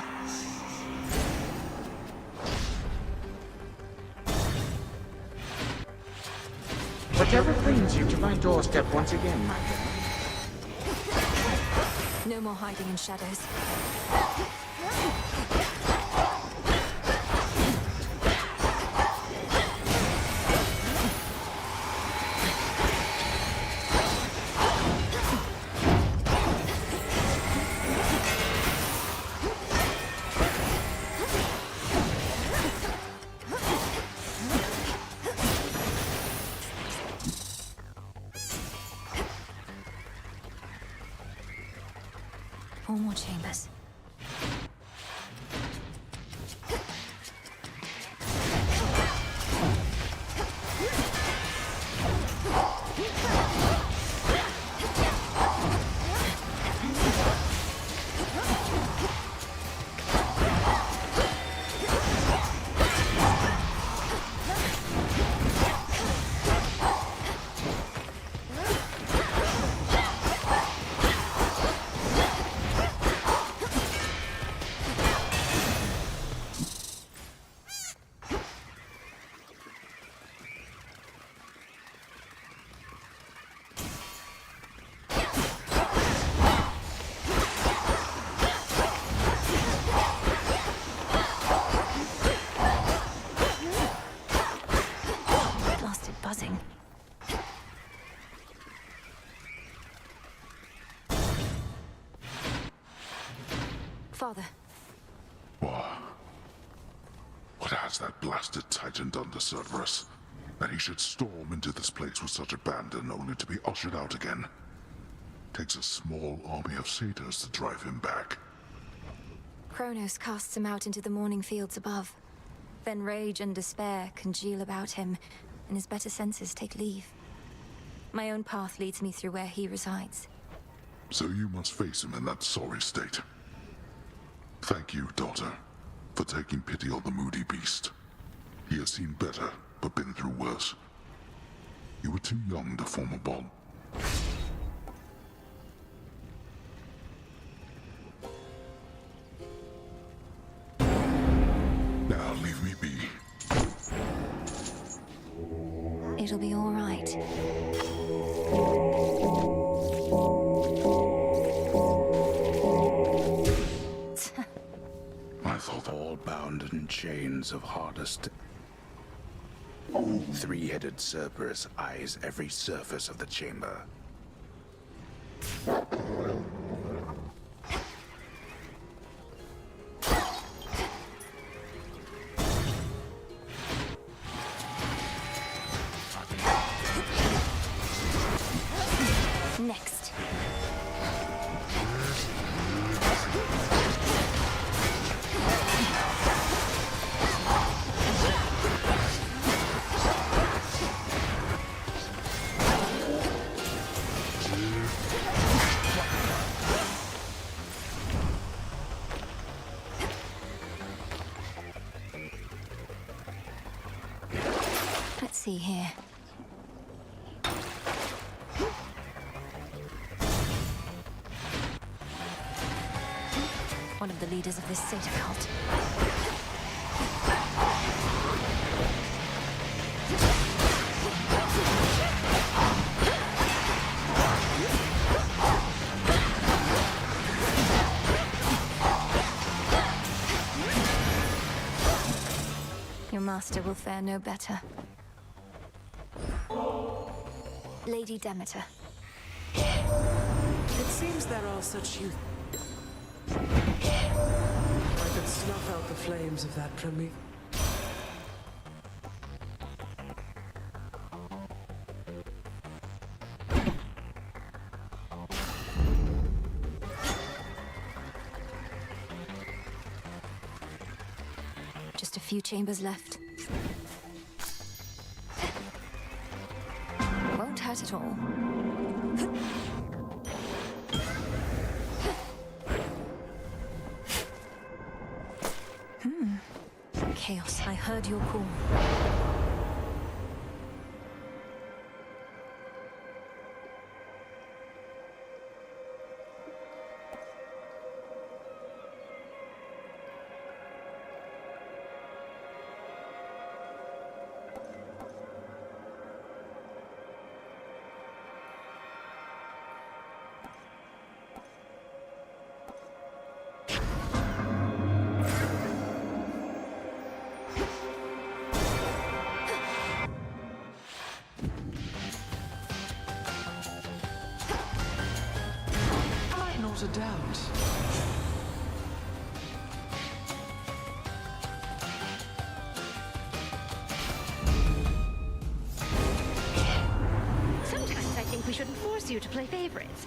Whatever brings you to my doorstep once again, my friend. No more hiding in shadows. Four more chambers. Buzzing. Father. What has that blasted Titan done to Cerberus? That he should storm into this place with such abandon only to be ushered out again. Takes a small army of satyrs to drive him back. Kronos casts him out into the morning fields above. Then rage and despair congeal about him, and his better senses take leave. My own path leads me through where he resides. So you must face him in that sorry state. Thank you, daughter, for taking pity on the moody beast. He has seen better, but been through worse. You were too young to form a bond. Now leave me be. It'll be all right. I thought all bound in chains of hardest. Three-headed Cerberus eyes every surface of the chamber. Next. Let's see here. One of the leaders of this satyr cult. Your master will fare no better. Lady Demeter. It seems there are such youth. I could snuff out the flames of that Prometheus. Just a few chambers left. Won't hurt at all. Chaos, I heard your call. Not a doubt. Sometimes I think we shouldn't force you to play favorites.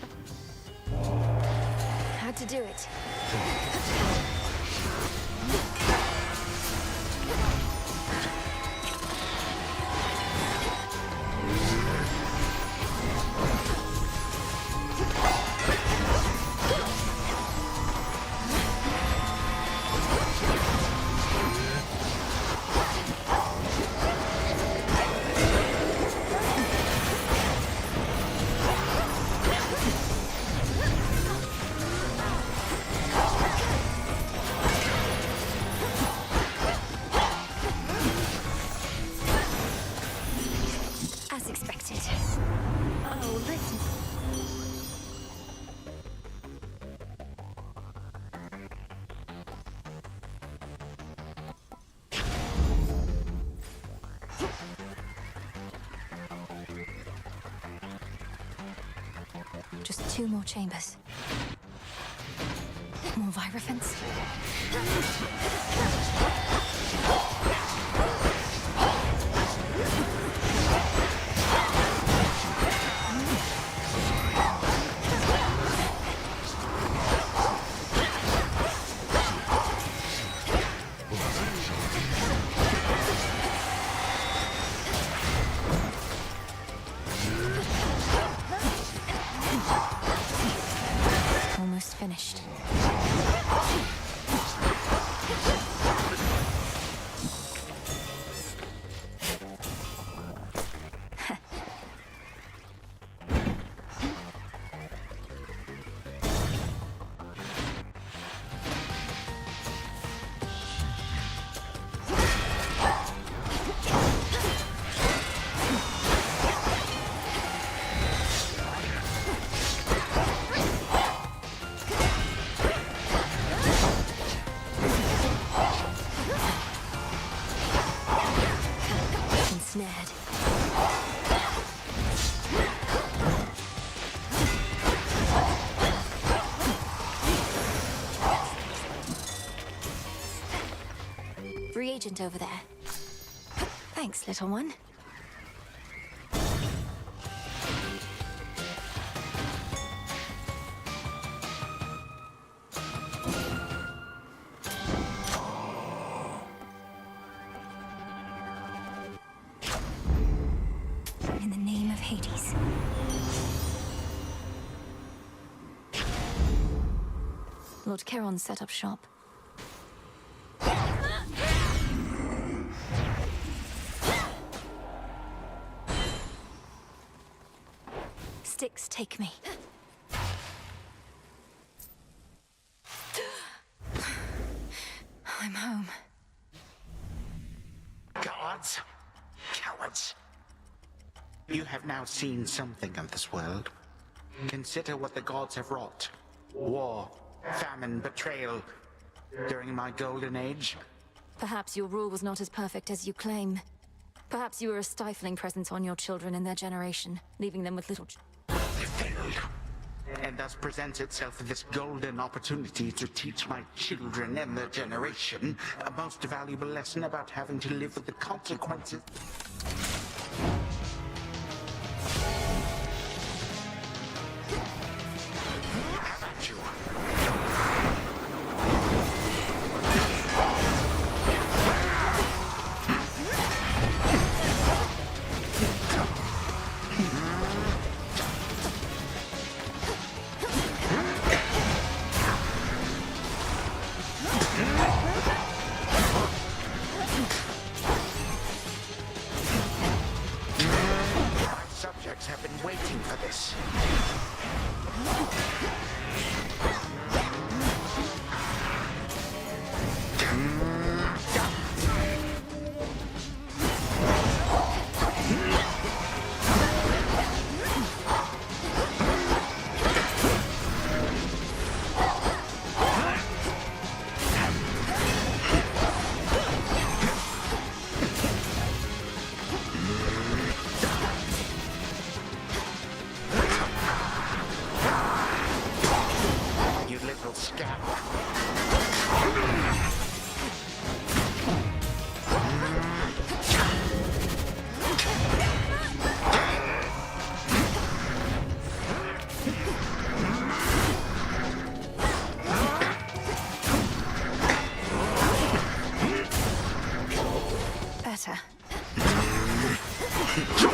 Had to do it. As expected. Oh, listen. Just 2 more chambers. More Virophants. Almost finished. Ensnared. Reagent over there. Thanks, little one. In the name of Hades. Lord Charon set up shop. Styx, take me. I'm home. Gods, cowards. You have now seen something of this world. Consider what the gods have wrought. War, famine, betrayal. During my golden age. Perhaps your rule was not as perfect as you claim. Perhaps you were a stifling presence on your children and their generation, leaving them with little... They failed. And thus presents itself this golden opportunity to teach my children and their generation a most valuable lesson about having to live with the consequences. How about you? Absurd.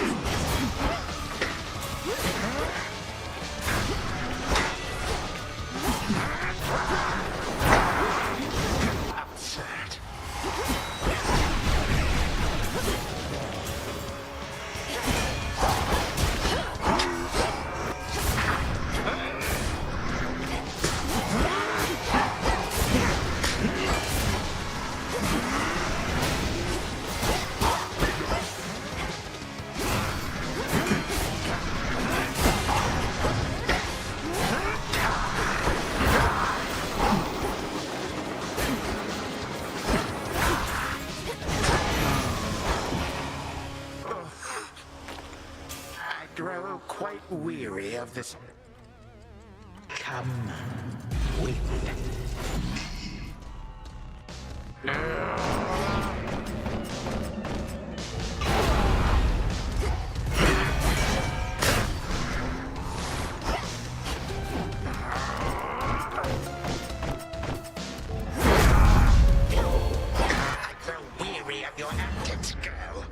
I grow quite weary of this. Come with I grow weary of your antics, girl.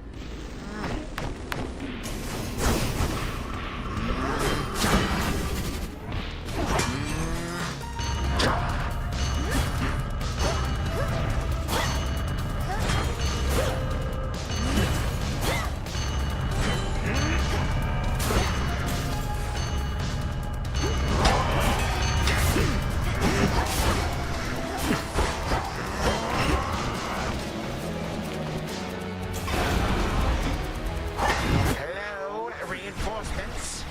Hello, reinforcements.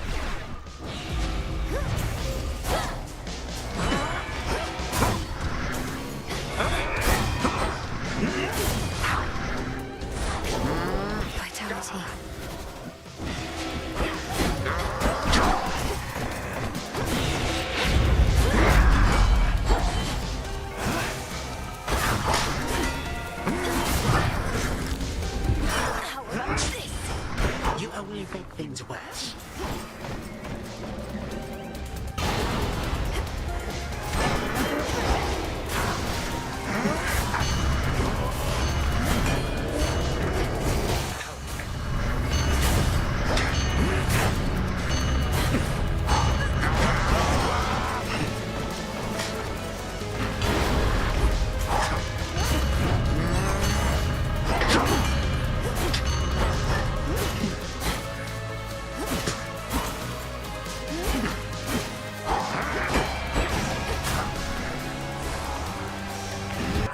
Vitality. How about this? You only make things worse.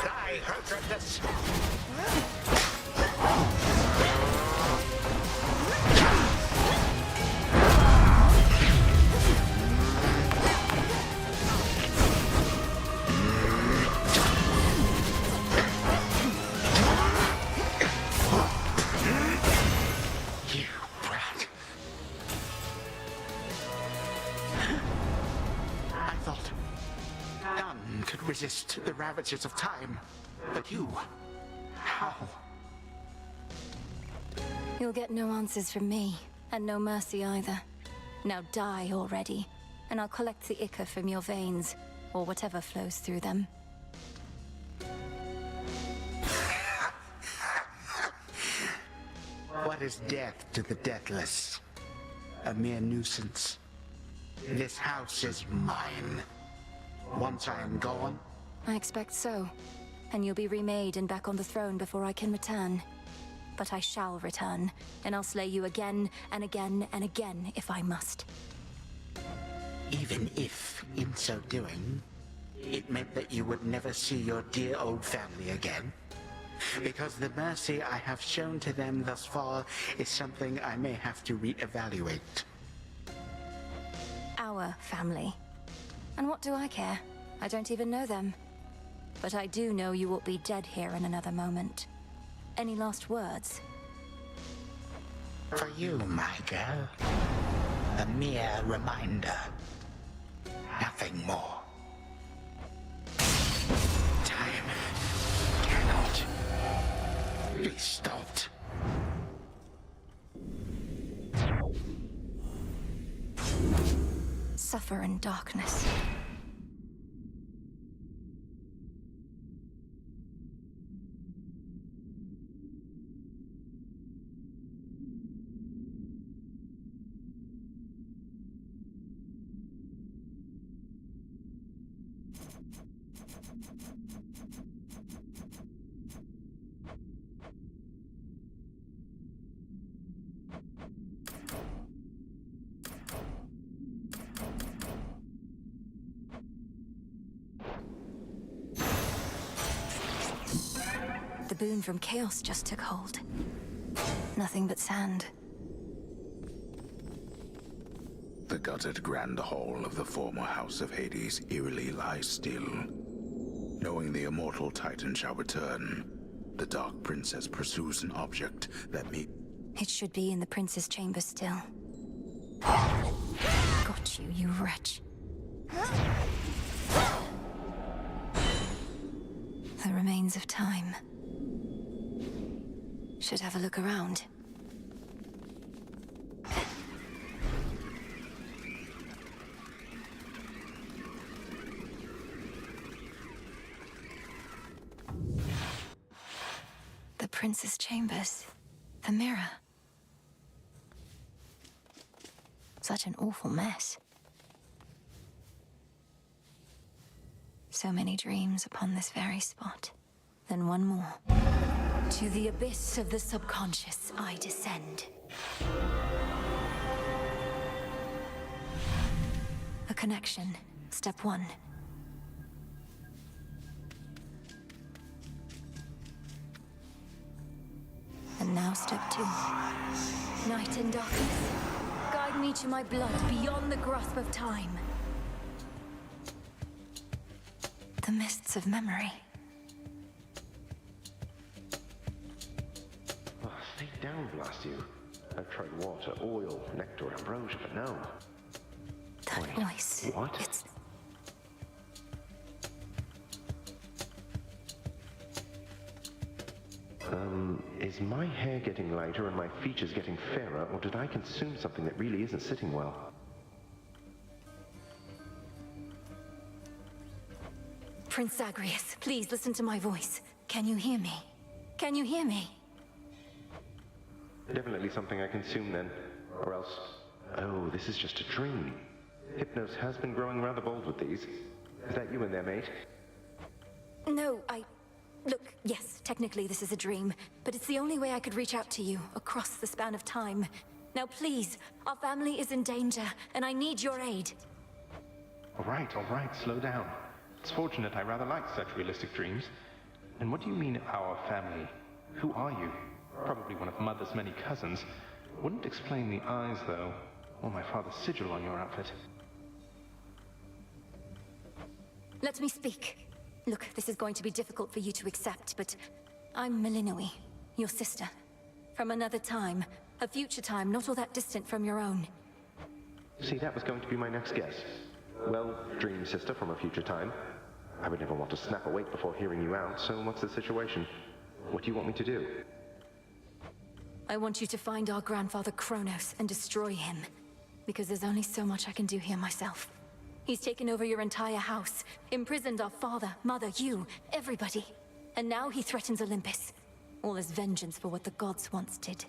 Die, Herdress. You brat. I thought none could resist the ravages of time. But you, how? You'll get no answers from me, and no mercy either. Now die already, and I'll collect the ichor from your veins, or whatever flows through them. What is death to the deathless? A mere nuisance. This house is mine. Once I am gone, I expect so. And you'll be remade and back on the throne before I can return. But I shall return, and I'll slay you again and again and again if I must. even if, in so doing, it meant that you would never see your dear old family again. Because the mercy I have shown to them thus far is something I may have to reevaluate. Our family. And what do I care? I don't even know them. But I do know you will be dead here in another moment. Any last words? For you, my girl, a mere reminder. Nothing more. Time cannot be stopped. Suffer in darkness. The boon from Chaos just took hold. Nothing but sand. The gutted grand hall of the former House of Hades eerily lies still. Knowing the immortal Titan shall return, the Dark Princess pursues an object that It should be in the Prince's chamber still. Got you, you wretch. The remains of time. Should have a look around. The Prince's chambers. The mirror. Such an awful mess. So many dreams upon this very spot. Then one more. To the abyss of the subconscious I descend. A connection. Step 1. And now step 2. Night and darkness. Guide me to my blood beyond the grasp of time. The mists of memory. Oh, stay down, blast you. I've tried water, oil, nectar, ambrosia, but no. That voice. What? It's... Is my hair getting lighter and my features getting fairer, or did I consume something that really isn't sitting well? Prince Zagreus, please listen to my voice. Can you hear me? Can you hear me? Definitely something I consumed then. Or else... Oh, this is just a dream. Hypnos has been growing rather bold with these. Is that you in there, mate? No, Look, yes, technically this is a dream, but it's the only way I could reach out to you, across the span of time. Now please, our family is in danger, and I need your aid. All right, slow down. It's fortunate I rather like such realistic dreams. And what do you mean, our family? Who are you? Probably one of Mother's many cousins. Wouldn't explain the eyes, though, or my father's sigil on your outfit. Let me speak. Look, this is going to be difficult for you to accept, but I'm Melinoe, your sister. From another time, a future time not all that distant from your own. See, that was going to be my next guess. Well, dream sister from a future time. I would never want to snap awake before hearing you out, so what's the situation? What do you want me to do? I want you to find our grandfather Kronos and destroy him. Because there's only so much I can do here myself. He's taken over your entire house, imprisoned our father, mother, you, everybody. And now he threatens Olympus. All as vengeance for what the gods once did.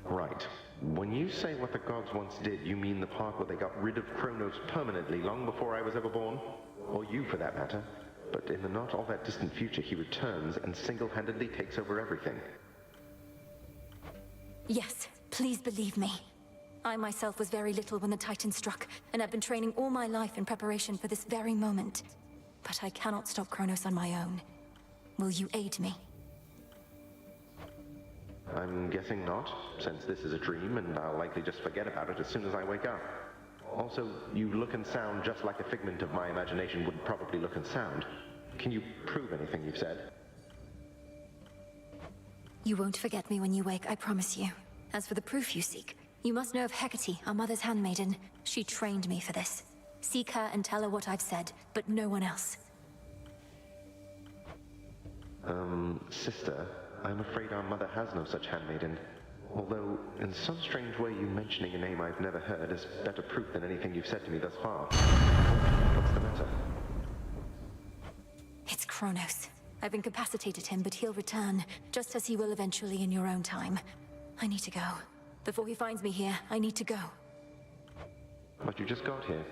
Right. When you say what the gods once did, you mean the part where they got rid of Kronos permanently, long before I was ever born? Or you, for that matter. But in the not all that distant future, he returns and single-handedly takes over everything. Yes, please believe me. I myself was very little when the Titan struck, and I've been training all my life in preparation for this very moment. But I cannot stop Kronos on my own. Will you aid me? I'm guessing not, since this is a dream, and I'll likely just forget about it as soon as I wake up. Also, you look and sound just like a figment of my imagination would probably look and sound. Can you prove anything you've said? You won't forget me when you wake, I promise you. As for the proof you seek, you must know of Hecate, our mother's handmaiden. She trained me for this. Seek her and tell her what I've said, but no one else. Sister, I'm afraid our mother has no such handmaiden. Although, in some strange way, you mentioning a name I've never heard is better proof than anything you've said to me thus far. What's the matter? It's Kronos. I've incapacitated him, but he'll return, just as he will eventually in your own time. I need to go. Before he finds me here, I need to go. But you just got here.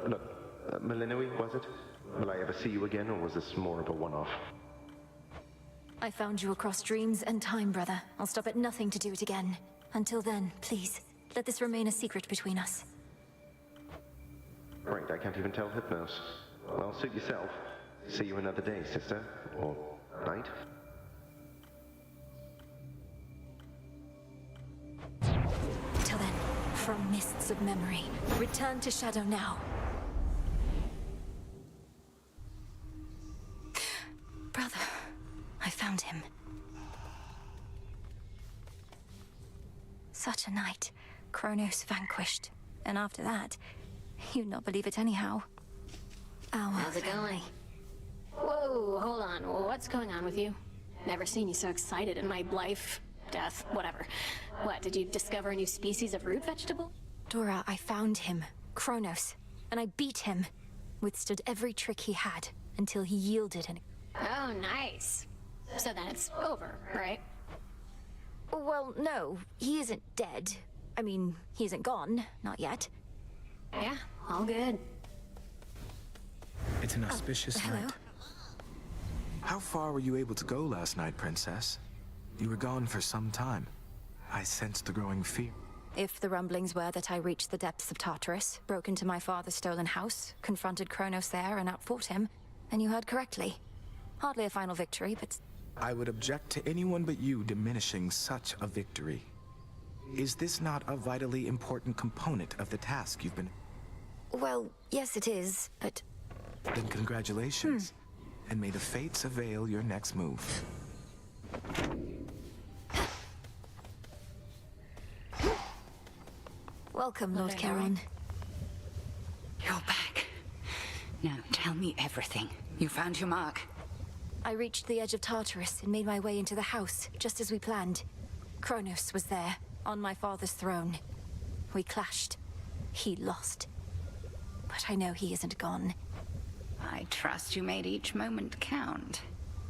Look, Melinoe, was it? Will I ever see you again, or was this more of a one-off? I found you across dreams and time, brother. I'll stop at nothing to do it again. Until then, please, let this remain a secret between us. Right, I can't even tell Hypnos. Well, suit yourself. See you another day, sister. Or night. Till then, from mists of memory, return to Shadow now. Brother, I found him. Such a night. Kronos vanquished. And after that, you'd not believe it anyhow. How's it going? Whoa, hold on. What's going on with you? Never seen you so excited in my life. Death, whatever. What, did you discover a new species of root vegetable? Dora, I found him. Kronos. And I beat him. Withstood every trick he had, until he yielded and... Oh, nice. So then it's over, right? Well, no. He isn't dead. I mean, he isn't gone. Not yet. Yeah, all good. It's an auspicious night. How far were you able to go last night, Princess? You were gone for some time. I sensed the growing fear. If the rumblings were that I reached the depths of Tartarus, broke into my father's stolen house, confronted Kronos there and outfought him, then you heard correctly. Hardly a final victory, but... I would object to anyone but you diminishing such a victory. Is this not a vitally important component of the task you've been... Well, yes it is, but... Then congratulations. And may the fates avail your next move. Welcome, Lord Charon. You're back. Now tell me everything. You found your mark. I reached the edge of Tartarus and made my way into the house, just as we planned. Kronos was there, on my father's throne. We clashed. He lost. But I know he isn't gone. I trust you made each moment count.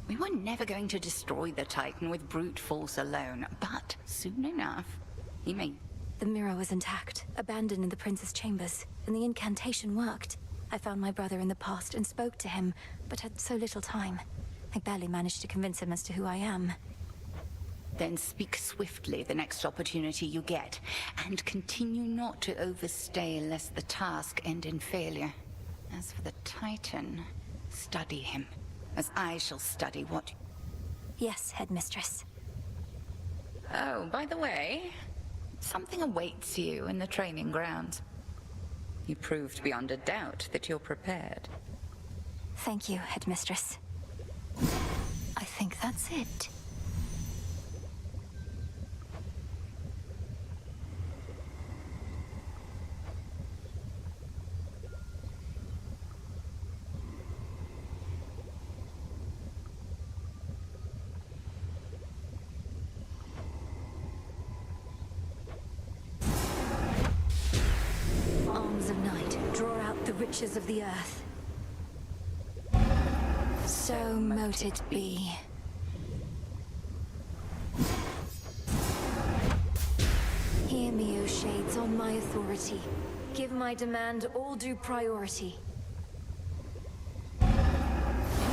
We were never going to destroy the Titan with brute force alone, but soon enough, he may... The mirror was intact, abandoned in the prince's chambers, and the incantation worked. I found my brother in the past and spoke to him, but had so little time. I barely managed to convince him as to who I am. Then speak swiftly the next opportunity you get, and continue not to overstay lest the task end in failure. As for the Titan, study him, as I shall study what... Yes, Headmistress. Oh, by the way, something awaits you in the training grounds. You proved beyond a doubt that you're prepared. Thank you, Headmistress. I think that's it. Arms of night, draw out the riches of the earth. So mote it be. Hear me, O shades, on my authority. Give my demand all due priority.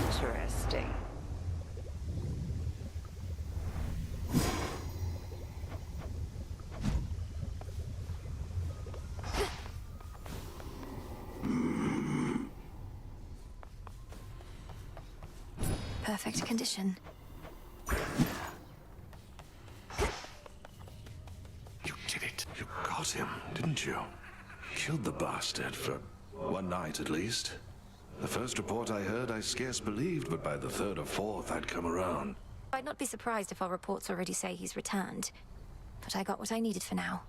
Interesting. Perfect condition. You did it. You got him, didn't you? Killed the bastard for one night at least. The first report I heard I scarce believed, but by the third or fourth I'd come around. I'd not be surprised if our reports already say he's returned. But I got what I needed for now.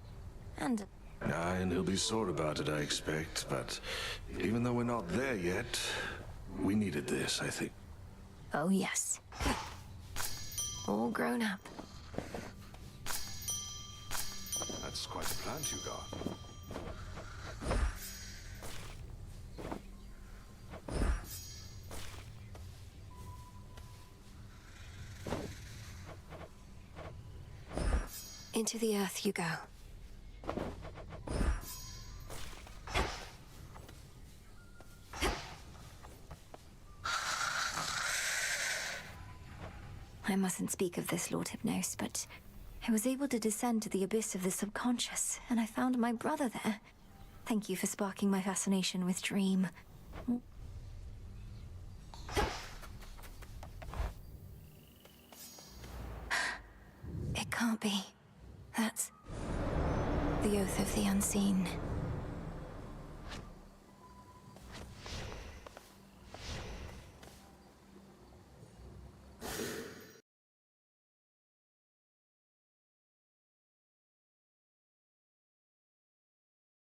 And... Aye, and he'll be sore about it, I expect. But even though we're not there yet, we needed this, I think. Oh, yes. All grown up. That's quite a plant you got. Into the earth you go. I mustn't speak of this, Lord Hypnos, but I was able to descend to the abyss of the subconscious, and I found my brother there. Thank you for sparking my fascination with Dream. It can't be. That's the Oath of the Unseen.